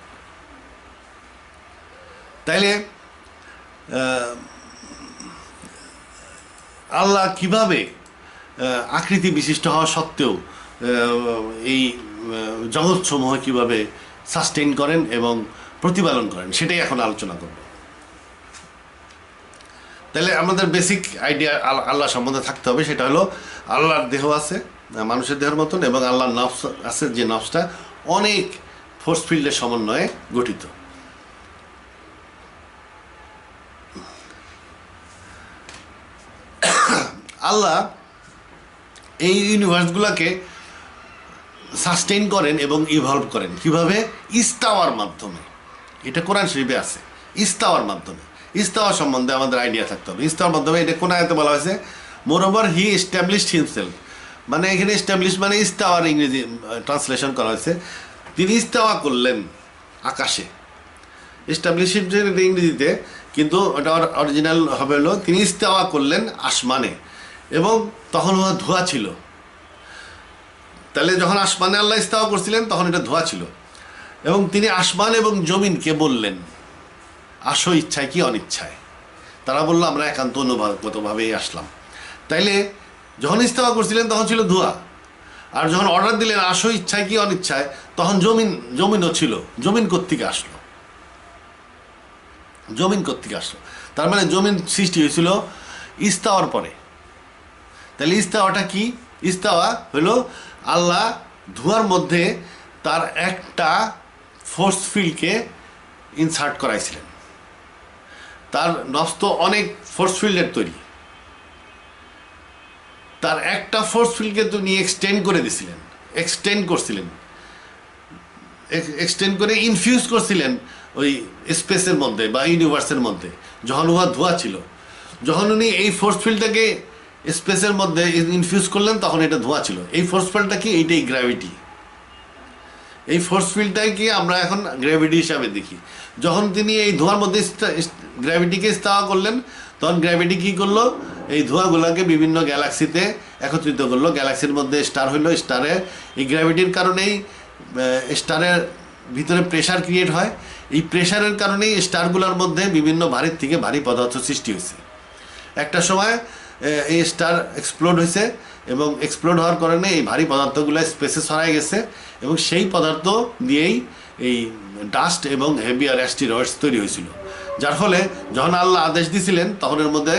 তাইলে আল্লাহ কিভাবে আকৃতি বিশিষ্ট হওয়া সত্ত্বেও এই জগৎসমূহ কিভাবে সাস্টেইন করেন এবং প্রতিপালন করেন, সেটাই এখন আলোচনা করব। তাহলে আমাদের বেসিক আইডিয়া আল্লাহ সম্বন্ধে থাকতে হবে, সেটা হলো আল্লাহর দেহ আছে মানুষের দেহের মতন, এবং আল্লাহর নফস আছে যে নফসটা অনেক ফোর্স ফিল্ডের সমন্বয়ে গঠিত। আল্লাহ এই ইউনিভার্সগুলোকে সাস্টেইন করেন এবং ইভলভ করেন কিভাবে? ইস্তাওয়ার মাধ্যমে। এটা কোরআন শরীফে আছে, ইস্তাওয়ার মাধ্যমে। ইস্তাওয়া সম্বন্ধে আমাদের আইডিয়া থাকতে হবে। ইস্তাওয়ার মাধ্যমে এটা কোন আয়াতে বলা হয়েছে? মোরওভার হি এস্টাবলিশড হিমসেলফ, মানে এখানে এস্টাবলিশ মানে ইস্তাওয়ার ইংরেজি ট্রান্সলেশন করা হয়েছে। তিনি ইস্তাওয়া করলেন আকাশে। এস্টাবলিশ ইংরেজিতে, কিন্তু ওটা অরিজিনাল হবে হলো তিনি ইস্তাওয়া করলেন আসমানে, এবং তখন ধোঁয়া ছিল। তাহলে যখন আসমানে আল্লাহ ইস্তাওয়া করছিলেন তখন এটা ধোঁয়া ছিল, এবং তিনি আসমান এবং জমিনকে বললেন আসো ইচ্ছায় কি অনিচ্ছায়। তারা বললো আমরা একান্ত অনুভবগতভাবেই আসলাম। তাইলে যখন ইস্তাওয়া করছিলেন তখন ছিল ধোঁয়া, আর যখন অর্ডার দিলেন আসো ইচ্ছায় কি অনিচ্ছায়, তখন জমিনও ছিল। জমিন কোত্থেকে আসলো? জমিন কোত্থেকে আসলো? তার মানে জমিন সৃষ্টি হয়েছিল ইস্তাওয়ার পরে। তাহলে ইস্তাওয়াটা কি? ইস্তাওয়া হলো আল্লাহ ধোঁয়ার মধ্যে তার একটা ফোর্স ফিল্ডকে ইনসার্ট করাইছিলেন। তার নফস তো অনেক ফোর্স ফিল্ডের তৈরি, তার একটা ফোর্স ফিল্ডকে তো নিয়ে এক্সটেন্ড করে দিছিলেন, এক্সটেন্ড করে ইনফিউজ করছিলেন ওই স্পেসের মধ্যে বা ইউনিভার্সের মধ্যে, যখন উহা ধোঁয়া ছিল। যখন উনি এই ফোর্স ফিল্ডটাকে স্পেসের মধ্যে ইনফিউজ করলেন তখন এটা ধোঁয়া ছিল। এই ফোর্স ফিল্ডটা কি? এইটাই গ্র্যাভিটি। এই ফোর্স ফিল্ডটাই কি আমরা এখন গ্র্যাভিটি হিসাবে দেখি। যখন তিনি এই ধোঁয়ার মধ্যে গ্র্যাভিটিকে ইস্তাওয়া করলেন, তখন গ্র্যাভিটি কী করলো? এই ধোঁয়াগুলোকে বিভিন্ন গ্যালাক্সিতে একত্রিত করলো। গ্যালাক্সির মধ্যে স্টার হইলো। স্টারে এই গ্র্যাভিটির কারণেই স্টারের ভিতরে প্রেশার ক্রিয়েট হয়। এই প্রেশারের কারণেই স্টারগুলোর মধ্যে বিভিন্ন ভারীর থেকে ভারী পদার্থ সৃষ্টি হয়েছে। একটা সময় এই স্টার এক্সপ্লোড হয়েছে, এবং এক্সপ্লোড হওয়ার কারণে এই ভারী পদার্থগুলো স্পেসে ছড়াই গেছে, এবং সেই পদার্থ দিয়েই এই ডাস্ট এবং হেভিয়ার অ্যাস্টেরয়েডস তৈরি হয়েছিল। যার ফলে যখন আল্লাহ আদেশ দিয়েছিলেন তখন এর মধ্যে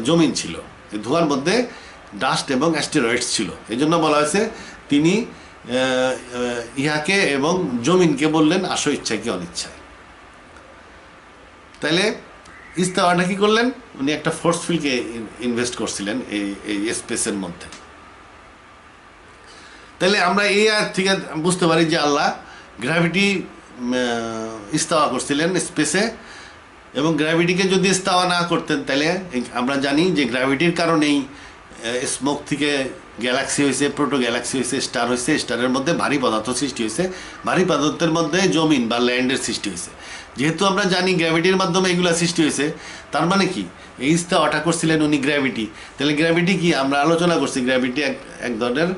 জমিন ছিল, ধোঁয়ার মধ্যে ডাস্ট এবং অ্যাস্টেরয়েডস ছিল। এই জন্য বলা হয়েছে তিনি ইহাকে এবং জমিনকে বললেন আসো ইচ্ছায় কি অনিচ্ছায়। তাইলে ইস্তাওয়াটা কি করলেন? উনি একটা ফোর্স ফিল্ডকে ইনভেস্ট করছিলেন এই স্পেসের মধ্যে। তাহলে আমরা এই আর থেকে বুঝতে পারি যে আল্লাহ গ্র্যাভিটি ইস্তাওয়া করছিলেন স্পেসে, এবং গ্র্যাভিটিকে যদি ইস্তাওয়া না করতেন তাহলে আমরা জানি যে গ্র্যাভিটির কারণেই স্মোক থেকে গ্যালাক্সি হয়েছে, প্রোটো গ্যালাক্সি হয়েছে, স্টার হয়েছে, স্টারের মধ্যে ভারী পদার্থ সৃষ্টি হয়েছে, ভারী পদার্থের মধ্যে জমিন বা ল্যান্ডের সৃষ্টি হয়েছে। যেহেতু আমরা জানি গ্র্যাভিটির মাধ্যমে এগুলো সৃষ্টি হয়েছে, তার মানে কি এই ইস্তাওয়াটা করছিলেন উনি গ্র্যাভিটি। তাহলে গ্র্যাভিটি কি? আমরা আলোচনা করছি গ্র্যাভিটি এক ধরনের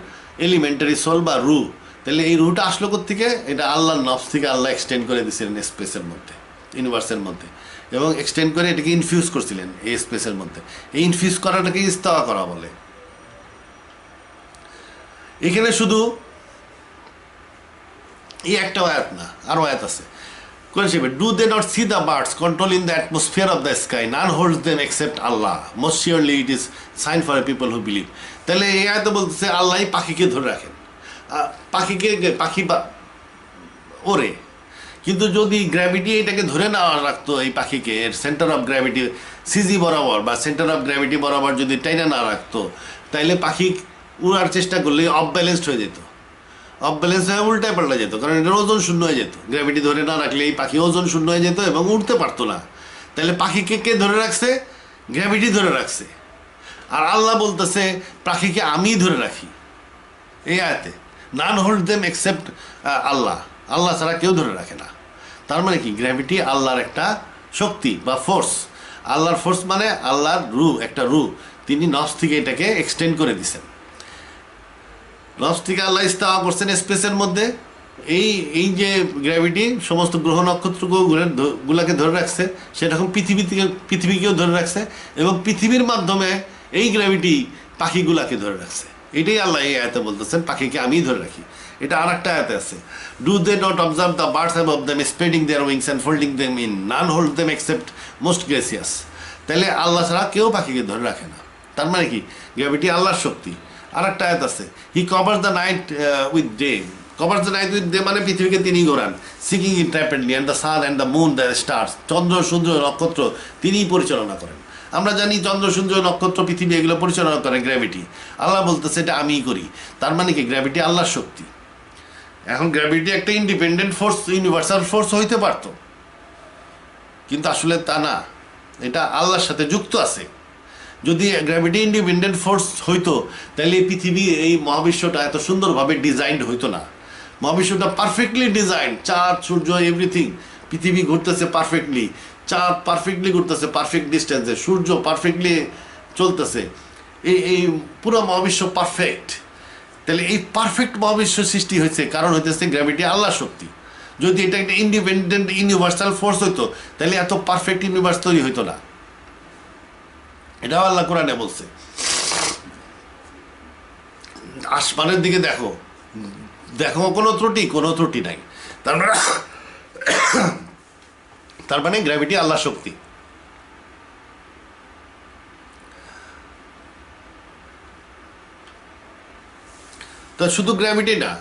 এলিমেন্টারি সোল বা রু। তাহলে এই রুটা আসলো কোত্থেকে? এটা আল্লাহর নফস থেকে আল্লাহ এক্সটেন্ড করে দিয়েছিলেন স্পেসের মধ্যে, ইউনিভার্সের মধ্যে, এবং এক্সটেন্ড করে এটাকে ইনফিউজ করছিলেন এই স্পেসের মধ্যে। এই ইনফিউজ করাটাকে ইস্তাওয়া করা বলে। এখানে শুধু এই একটা আয়াত না, আরও আয়াত আছে। কোরআন শরীফে, do they not see the birds control in the atmosphere of the sky, none holds them except Allah, most surely it is sign for a people who believe. তাহলে এই আয়াতে বলতেছে আল্লাহই পাখিকে ধরে রাখেন, পাখি ওরে, কিন্তু যদি গ্র্যাভিটি এটাকে ধরে না রাখতো, এই পাখিকে এর সেন্টার অফ গ্র্যাভিটি সিজি বরাবর বা সেন্টার অফ গ্র্যাভিটি বরাবর যদি টাইনা না রাখতো, তাইলে পাখি উড়ার চেষ্টা করলে অফ ব্যালেন্সড হয়ে যেত, অফ ব্যালেন্স হয়ে উল্টায় পাল্টা যেত, কারণ এটার ওজন শূন্য হয়ে যেত। গ্র্যাভিটি ধরে না রাখলে এই পাখি ওজন শূন্য হয়ে যেত এবং উঠতে পারতো না। তাহলে পাখিকে কে ধরে রাখছে? গ্র্যাভিটি ধরে রাখছে। আর আল্লাহ বলতেছে পাখিকে আমি ধরে রাখি এই আয়াতে, নান হোল্ড দেম এক্সেপ্ট আল্লাহ, আল্লাহ ছাড়া কেউ ধরে রাখে না। তার মানে কি, গ্র্যাভিটি আল্লাহর একটা শক্তি বা ফোর্স। আল্লাহর ফোর্স মানে আল্লাহর রু, একটা রু, তিনি নফস থেকে এটাকে এক্সটেন্ড করে দিছেন। নফস থেকে আল্লাহ ইস্তাওয়া করছেন স্পেসের মধ্যে। এই যে গ্র্যাভিটি সমস্ত গ্রহ নক্ষত্রগুলোকে ধরে রাখছে, সেরকম পৃথিবীকেও ধরে রাখছে, এবং পৃথিবীর মাধ্যমে এই গ্র্যাভিটি পাখিগুলাকে ধরে রাখছে। এটাই আল্লাহ এই আয়াতে বলতেছেন পাখিকে আমি ধরে রাখি। এটা আর একটা আয়াতে আছে, do they not observe the birds above them spreading their wings and folding them in, none hold them except most gracious. তাহলে আল্লাহ ছাড়া কেউ পাখিকে ধরে রাখে না। তার মানে কি, গ্র্যাভিটি আল্লাহর শক্তি। আর একটা আয়াত আছে, he covers the night with day, covers the night with day মানে পৃথিবীকে তিনি ঘোরান, seeking it rapidly, and the sun and the moon the stars, চন্দ্র সূর্য নক্ষত্র তিনিই পরিচালনা করেন। আমরা জানি চন্দ্র সূর্য নক্ষত্র পৃথিবী এগুলো পরিচালনা করে গ্র্যাভিটি। আল্লাহ বলতেছে এটা আমিই করি। তার মানে কি, গ্র্যাভিটি আল্লাহর শক্তি। এখন গ্র্যাভিটি একটা ইন্ডিপেন্ডেন্ট ফোর্স, ইউনিভার্সাল ফোর্স হইতে পারতো, কিন্তু আসলে তা না, এটা আল্লাহর সাথে যুক্ত আছে। যদি গ্র্যাভিটি ইন্ডিপেন্ডেন্ট ফোর্স হইতো, তাহলে এই পৃথিবী, এই মহাবিশ্বটা এত সুন্দরভাবে ডিজাইনড হইতো না। মহাবিশ্বটা পারফেক্টলি ডিজাইন, চাঁদ সূর্য এভরিথিং, পৃথিবী ঘুরতেছে পারফেক্টলি, চাঁদ পারফেক্টলি ঘুরতেছে পারফেক্ট ডিস্টেন্সে, সূর্য পারফেক্টলি চলতেছে, এই পুরো মহাবিশ্ব পারফেক্ট। তাহলে এই পারফেক্ট মহাবিশ্ব সৃষ্টি হয়েছে কারণ হইতেছে গ্র্যাভিটি আল্লাহর শক্তি। যদি এটা একটা ইন্ডিপেন্ডেন্ট ইউনিভার্সাল ফোর্স হইতো, তাহলে এত পারফেক্ট ইউনিভার্স তৈরি হইতো না। এটাও আল্লাহ কোরআনে বলছে। আসমানের দিকে দেখো, দেখো কোনো ত্রুটি নাই। তার মানে গ্র্যাভিটি আল্লাহর শক্তি। তো শুধু গ্র্যাভিটি না,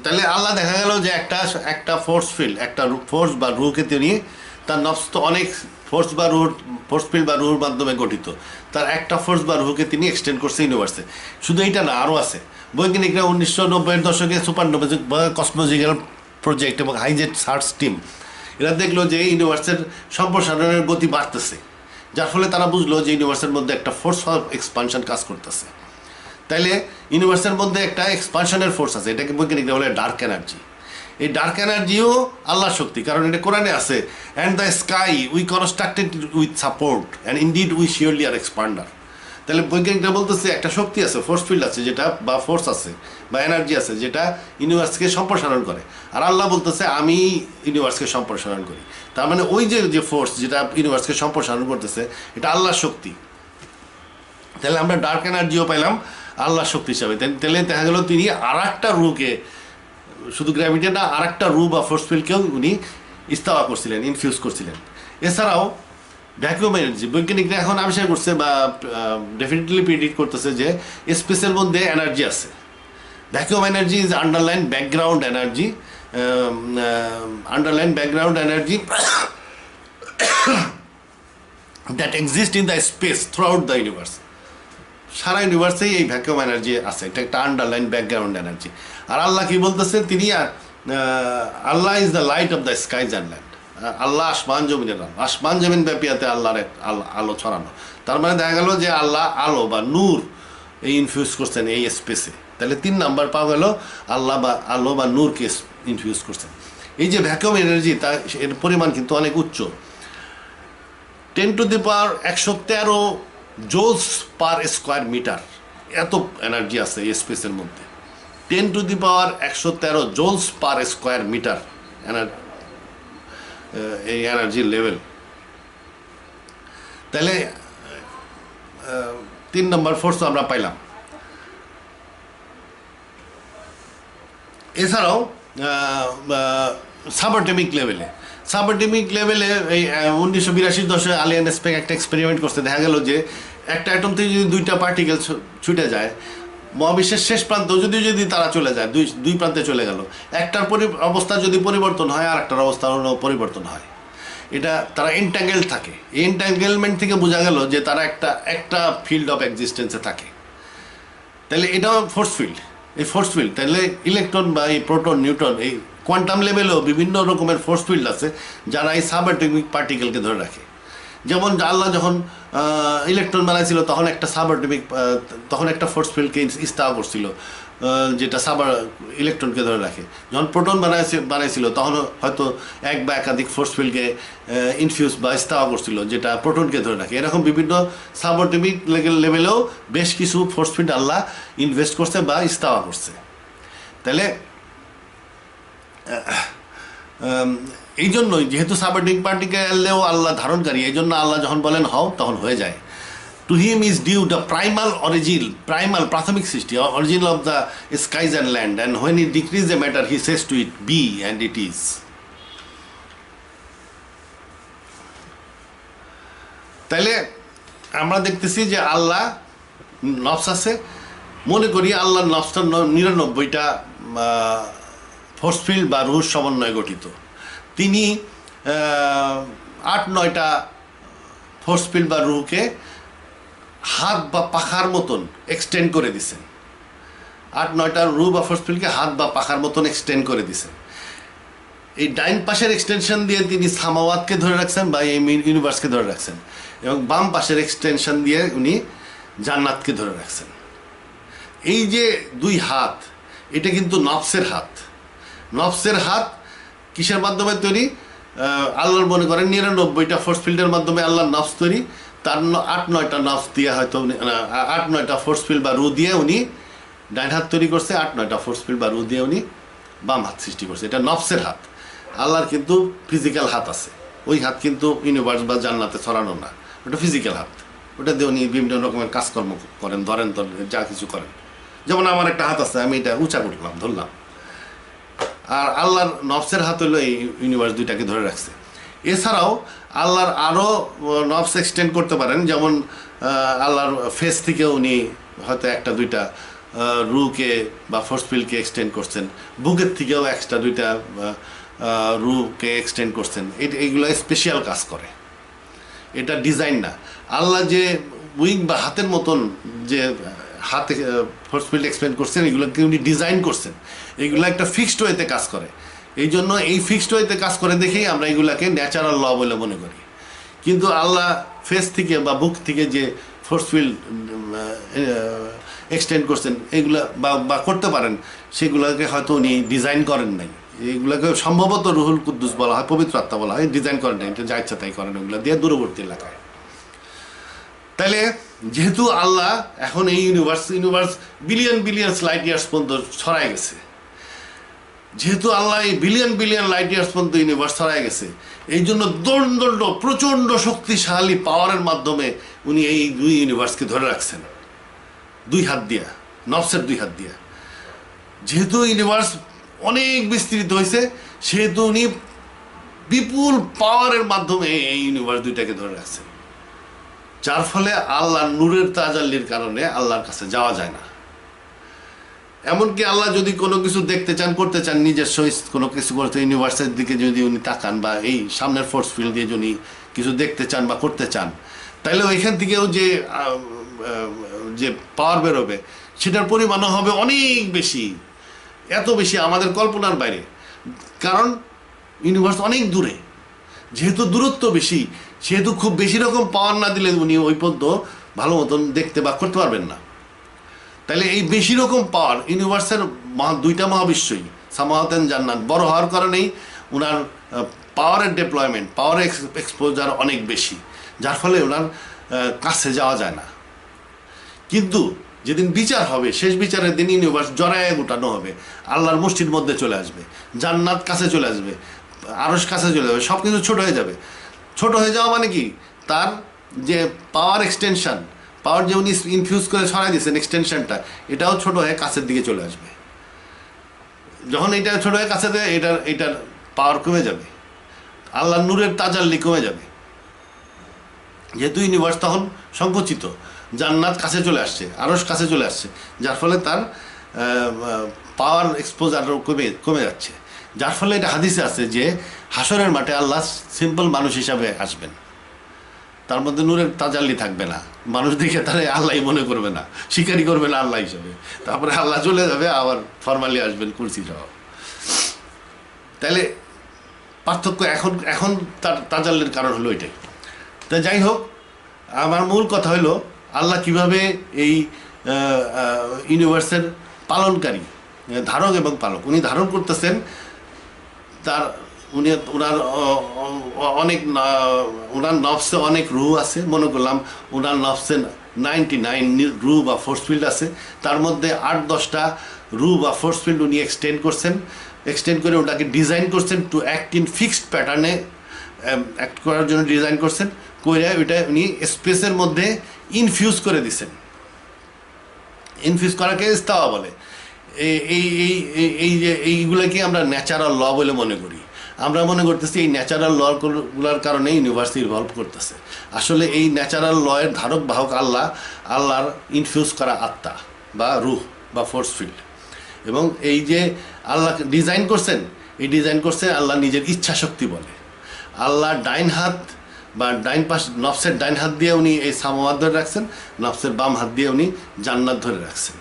তাহলে আল্লাহ দেখা গেল যে একটা ফোর্স ফিল্ড, একটা ফোর্স বা রুহকে তিনি, তার নফস তো অনেক ফোর্স ফিল্ড বা রুহুর মাধ্যমে গঠিত, তার একটা ফোর্স বা রুহকে তিনি এক্সটেন্ড করছে ইউনিভার্সে। শুধু এইটা না, আরও আছে। বৈজ্ঞানিকরা 1990-এর দশকে সুপারনোভা কসমোলজিক্যাল প্রজেক্ট এবং হাইজেট সার্চ টিম এরা দেখলো যে ইউনিভার্সের সম্প্রসারণের গতি বাড়তেছে, যার ফলে তারা বুঝলো যে ইউনিভার্সের মধ্যে একটা ফোর্স অফ এক্সপানশন কাজ করতেছে। তাইলে ইউনিভার্সের মধ্যে একটা এক্সপানশনের ফোর্স আছে, এটাকে বৈজ্ঞানিকরা বলে ডার্ক এনার্জি। এই ডার্ক এনার্জিও আল্লাহর শক্তি, কারণ এটা কোরআনে আছে, and the sky we constructed with support and indeed we surely are expander. তাহলে বৈজ্ঞানিকরা বলতেছে একটা শক্তি আছে, ফোর্স ফিল্ড আছে যেটা, বা ফোর্স আছে বা এনার্জি আছে যেটা ইউনিভার্সকে সম্প্রসারণ করে। আর আল্লাহ বলতেছে আমি ইউনিভার্সকে সম্প্রসারণ করি। তার মানে ওই যে ফোর্স যেটা ইউনিভার্সকে সম্প্রসারণ করতেছে, এটা আল্লাহর শক্তি। তাহলে আমরা ডার্ক এনার্জিও পাইলাম আল্লাহর শক্তি হিসাবে। তাহলে দেখা গেল তিনি আর একটা রুকে, শুধু গ্র্যাভিটি না, আর একটা রু বা ফোর্স ফিল্ডকেও উনি ইস্তাওয়া করছিলেন, ইনফিউজ করছিলেন। এছাড়াও ভ্যাকুয়াম এনার্জি, বৈজ্ঞানিকরা এখন আবিষ্কার করছে বা ডেফিনেটলি প্রেডিক্ট করতেছে যে স্পেসের মধ্যে এনার্জি আছে। Vacuum energy is underline background energy, that exist in the space throughout the universe. সারা ইউনিভার্সেই এই ভ্যাকুয়াম এনার্জি আছে, এটা একটা আন্ডারলাইন ব্যাকগ্রাউন্ড এনার্জি। আর আল্লাহ কি বলতেছে, তিনি Allah is the light of the skies and land. Allah আসমান জমিনের আলো, আসমান জমিন ব্যাপীতে আল্লাহর আলো ছড়ানো। তার মানে দেখা গেল যে আল্লাহ আলো বা নূর এই ইনফিউজ করছেন এই স্পেসে। তাহলে 3 নাম্বার পাওয়া গেল, আল্লাহ বা আলো বা নূরকে ইনফিউজ করছেন। এই যে ভ্যাকুয়াম এনার্জি, তা এর পরিমাণ কিন্তু অনেক উচ্চ, 10⁻113 জোলস পার স্কোয়ার মিটার। এত এনার্জি আছে এই স্পেসের মধ্যে, 10⁻113 জোলস পার স্কোয়ার মিটার এই এনার্জির লেভেল। তাহলে 3 নম্বর ফোর্স আমরা পাইলাম। এছাড়াও সাবঅ্যাটমিক লেভেলে, সাবঅ্যাটমিক লেভেলে এই 1982 দশকে আলিয়ান স্পেক একটা এক্সপেরিমেন্ট করতে দেখা গেল যে একটা অ্যাটম থেকে যদি দুইটা পার্টিকেল ছুটে যায়, মহাবিশ্বের শেষ প্রান্ত যদি তারা চলে যায়, দুই প্রান্তে চলে গেল, একটার অবস্থা যদি পরিবর্তন হয় আর একটার অবস্থার পরিবর্তন হয়, এটা তারা এন্ট্যাঙ্গেল থাকে। এই এন্ট্যাঙ্গেলমেন্ট থেকে বোঝা গেল যে তারা একটা ফিল্ড অফ এক্সিস্টেন্সে থাকে। তাহলে এটাও ফোর্স ফিল্ড। এই ফোর্স ফিল্ড তাহলে ইলেকট্রন বা এই প্রোটন নিউট্রন এই কোয়ান্টাম লেভেলেও বিভিন্ন রকমের ফোর্স ফিল্ড আছে যারা এই সাবঅ্যাটমিক পার্টিকেলকে ধরে রাখে। যেমন আল্লাহ যখন ইলেকট্রন বানাইছিল তখন একটা ফোর্স ফিল্ডকে ইস্তাহা করছিল যেটা ইলেকট্রনকে ধরে রাখে। যখন প্রোটন বানাইছিল তখন হয়তো এক বা একাধিক ফোর্স ফিল্ডকে ইনফিউজ বা ইস্তাহা করছিল যেটা প্রোটনকে ধরে রাখে। এরকম বিভিন্ন সাবঅ্যাটমিক লেভেলেও বেশ কিছু ফোর্স ফিল্ড আল্লাহ ইনভেস্ট করছে বা ইস্তাহা করছে। তাহলে এই জন্যই যেহেতু সাবঅ্যাটমিক পার্টিকেলেও আল্লাহ ধারণকারী, এই জন্য আল্লাহ যখন বলেন হও তখন হয়ে যায়। To him is due the প্রাথমিক সৃষ্টি, origin of the skies and land, and when he decrees a matter he says to it be and it is. তাইলে আমরা দেখতেছি যে আল্লাহ নফস আছে, মনে করি আল্লাহর নফসটা 99টা ফোর্স ফিল্ড বা রুহ সমন্বয়ে গঠিত। তিনি 8-9টা ফোর্স ফিল্ড বা রুহকে হাত বা পাখার মতন এক্সটেন্ড করে দিছেন। 8-9টা রুহ বা ফোর্স ফিল্ডকে হাত বা পাখার মতন এক্সটেন্ড করে দিছেন। এই ডাইন পাশের এক্সটেনশন দিয়ে তিনি সামাওয়াতকে ধরে রাখছেন বা এই ইউনিভার্সকে ধরে রাখছেন, এবং বাম পাশের এক্সটেনশন দিয়ে উনি জান্নাতকে ধরে রাখছেন। এই যে দুই হাত, এটা কিন্তু নফসের হাত। নফসের হাত কিসের মাধ্যমে তৈরি? আল্লাহর মনে করেন 99টা ফোর্স ফিল্ডের মাধ্যমে আল্লাহর নফস তৈরি। তার 8-9টা নফস দিয়ে হয়তো 8-9টা ফোর্স ফিল্ড বা রু দিয়ে উনি ডাইন হাত তৈরি করছে, 8-9টা ফোর্স ফিল্ড বা রু দিয়ে উনি বাম হাত সৃষ্টি করছে। এটা নফসের হাত। আল্লাহর কিন্তু ফিজিক্যাল হাত আছে, ওই হাত কিন্তু ইউনিভার্স বা জান্নাতে ছড়ানো না, ওটা ফিজিক্যাল হাত। ওটা দিয়ে উনি বিভিন্ন রকমের কাজকর্ম করেন, ধরেন যা কিছু করেন। যেমন আমার একটা হাত আছে, আমি এটা উঁচা করলাম, ধরলাম। আর আল্লাহর নফসের হাত হলো এই ইউনিভার্স দুইটাকে ধরে রাখছে। এছাড়াও আল্লাহর আরও নফস এক্সটেন্ড করতে পারেন, যেমন আল্লাহর ফেস থেকে উনি হয়তো 1-2টা রুকে বা ফোর্স ফিল্ডকে এক্সটেন্ড করছেন, বুকের থেকেও 1-2টা রুকে এক্সটেন্ড করছেন। এইগুলো স্পেশাল কাজ করে, এটা ডিজাইন না। আল্লাহ যে উইং বা হাতের মতন যে হাতে ফোর্স ফিল্ড এক্সপ্লেন করছেন, এগুলোকে উনি ডিজাইন করছেন, এগুলো একটা ফিক্সড ওয়েতে কাজ করে। এই জন্য এই ফিক্সড ওয়েতে কাজ করে দেখেই আমরা এগুলাকে ন্যাচারাল ল বলে মনে করি। কিন্তু আল্লাহ ফেস থেকে বা বুক থেকে যে ফোর্স ফিল্ড এক্সটেন্ড করছেন এগুলা বা করতে পারেন, সেগুলোকে হয়তো উনি ডিজাইন করেন নাই। এগুলোকে সম্ভবত রুহুল কুদ্দুস বলা হয়, পবিত্র আত্মা বলা হয়, ডিজাইন করেন নাই, এটা যা ইচ্ছা তাই করেন ওগুলো দিয়ে দূরবর্তী এলাকায়। তাহলে যেহেতু আল্লাহ এখন এই ইউনিভার্স বিলিয়ন লাইট ইয়ার্স পর্যন্ত ছড়ায় গেছে, যেহেতু আল্লাহ এই বিলিয়ন লাইট ইয়ার্স পর্যন্ত ইউনিভার্স ছড়ায় গেছে, এই জন্য প্রচণ্ড শক্তিশালী পাওয়ারের মাধ্যমে উনি এই দুই ইউনিভার্সকে ধরে রাখছেন দুই হাত দিয়া, নফসের দুই হাত দিয়া। যেহেতু ইউনিভার্স অনেক বিস্তৃত হয়েছে, সেহেতু উনি বিপুল পাওয়ারের মাধ্যমে এই ইউনিভার্স দুইটাকে ধরে রাখছেন, যার ফলে আল্লাহর নূরের তাজাল্লির কারণে আল্লাহর কাছে যাওয়া যায় না। এমনকি আল্লাহ যদি কোনো কিছু দেখতে চান, করতে চান, নিজস্ব কোনো কিছু করতে, ইউনিভার্সের দিকে যদি উনি তাকান বা এই সামনের ফোর্স ফিল্ড দিয়ে যদি কিছু দেখতে চান বা করতে চান, তাহলে ওইখান থেকেও যে পাওয়ার বেরোবে সেটার পরিমাণও হবে অনেক বেশি, এত বেশি আমাদের কল্পনার বাইরে। কারণ ইউনিভার্স অনেক দূরে, যেহেতু দূরত্ব বেশি, সেহেতু খুব বেশি রকম পাওয়ার না দিলে উনি ওই পর্যন্ত ভালো মতন দেখতে বা করতে পারবেন না। তাহলে এই বেশি রকম পাওয়ার ইউনিভার্সের দুইটা মহাবিশ্বই সামাওয়াতেন জান্নাত বড় হওয়ার কারণেই ওনার পাওয়ারের ডেপ্লয়মেন্ট, পাওয়ারের এক্সপোজার অনেক বেশি, যার ফলে ওনার কাছে যাওয়া যায় না। কিন্তু যেদিন বিচার হবে, শেষ বিচারের দিন ইউনিভার্স জড়ায় গুটানো হবে, আল্লাহর মসজিদ মধ্যে চলে আসবে, জান্নাত কাছে চলে আসবে, আরশ কাছে চলে যাবে, সব কিছু ছোট হয়ে যাবে। ছোট হয়ে যাওয়া মানে কি? তার যে পাওয়ার এক্সটেনশন, পাওয়ার যে উনি ইনফিউজ করে ছড়াই দিয়েছেন এক্সটেনশনটা, এটাও ছোট হয়ে কাছের দিকে চলে আসবে। যখন এটা ছোট হয়ে কাছে দেয়, এটার পাওয়ার কমে যাবে। আল্লাহর নূরের তাজাল্লি কমে যাবে, যেহেতু ইউনিভার্স তখন সংকুচিত, জান্নাত কাছে চলে আসছে, আরশ কাছে চলে আসছে, যার ফলে তার পাওয়ার এক্সপোজার কমে যাচ্ছে। যার ফলে এটা হাদিসে আছে যে হাসরের মাঠে আল্লাহ সিম্পল মানুষ হিসাবে আসবেন, তার মধ্যে নূরের তাজাল্লি থাকবে না, মানুষ দেখে তারা আল্লাহ মনে করবে না, স্বীকারই করবে না আল্লাহ হিসাবে, তারপরে আল্লাহ চলে যাবে, আবার ফরমালি আসবেন কুরসি সহ। তাহলে পার্থক্য এখন তার তাজাল্লির কারণ হলো এটাই। তা যাই হোক, আমার মূল কথা হলো আল্লাহ কিভাবে এই ইউনিভার্সের পালনকারী, ধারক এবং পালক, উনি ধারণ করতেছেন। তার ওনার নফসে অনেক রুহ আছে, মনে করলাম ওনার নফসে 99 রুহ বা ফোর্স ফিল্ড আছে, তার মধ্যে 8-10টা রুহ বা ফোর্স ফিল্ড উনি এক্সটেন্ড করে ওটাকে ডিজাইন করছেন টু অ্যাক্ট ইন ফিক্সড প্যাটার্নে অ্যাক্ট করার জন্য ডিজাইন করছেন, করে ওইটা উনি স্পেসের মধ্যে ইনফিউজ করে দিছেন। ইনফিউজ করাকে ইস্তাওয়া বলে। এইগুলোকে আমরা ন্যাচারাল ল বলে মনে করি। আমরা মনে করতেছি এই ন্যাচারাল লগুলোর কারণে ইউনিভার্স ইভলভ করতেছে। আসলে এই ন্যাচারাল লয়ের ধারক বাহক আল্লাহর ইনফিউজ করা আত্মা বা রুহ বা ফোর্স ফিল্ড। এবং এই যে আল্লাহ ডিজাইন করছেন, এই ডিজাইন করছে আল্লাহ নিজের ইচ্ছা শক্তি বলে। আল্লাহ ডাইন হাত বা ডাইন পাশ, নফসের ডাইন হাত দিয়ে উনি এই সামাওয়াত ধরে রাখছেন, নফসের বাম হাত দিয়ে উনি জান্নাত ধরে রাখছেন,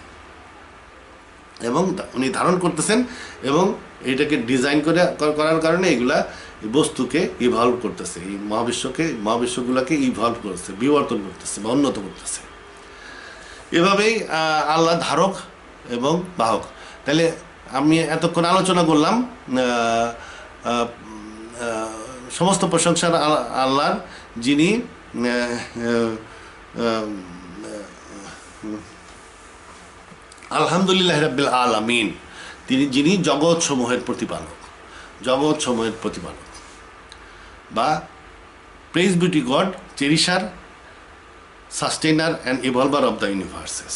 এবং উনি ধারণ করতেছেন। এবং এইটাকে ডিজাইন করার কারণে এগুলা বস্তুকে ইভলভ করতেছে, এই মহাবিশ্বগুলোকে ইভলভ করতেছে, বিবর্তন করতেছে বা উন্নত করতেছে। এভাবেই আল্লাহ ধারক এবং বাহক। তাহলে আমি এতক্ষণ আলোচনা করলাম সমস্ত প্রশংসা আল্লাহর, যিনি আলহামদুলিল্লাহ রাব্বিল আলামিন, যিনি জগৎসমূহের প্রতিপালক বা praise be to God, cherisher, sustainer and evolver of the universes.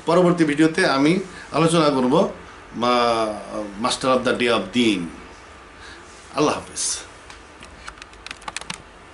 পরবর্তী ভিডিওতে আমি আলোচনা করব master of the day of দিন। আল্লাহ হাফেজ।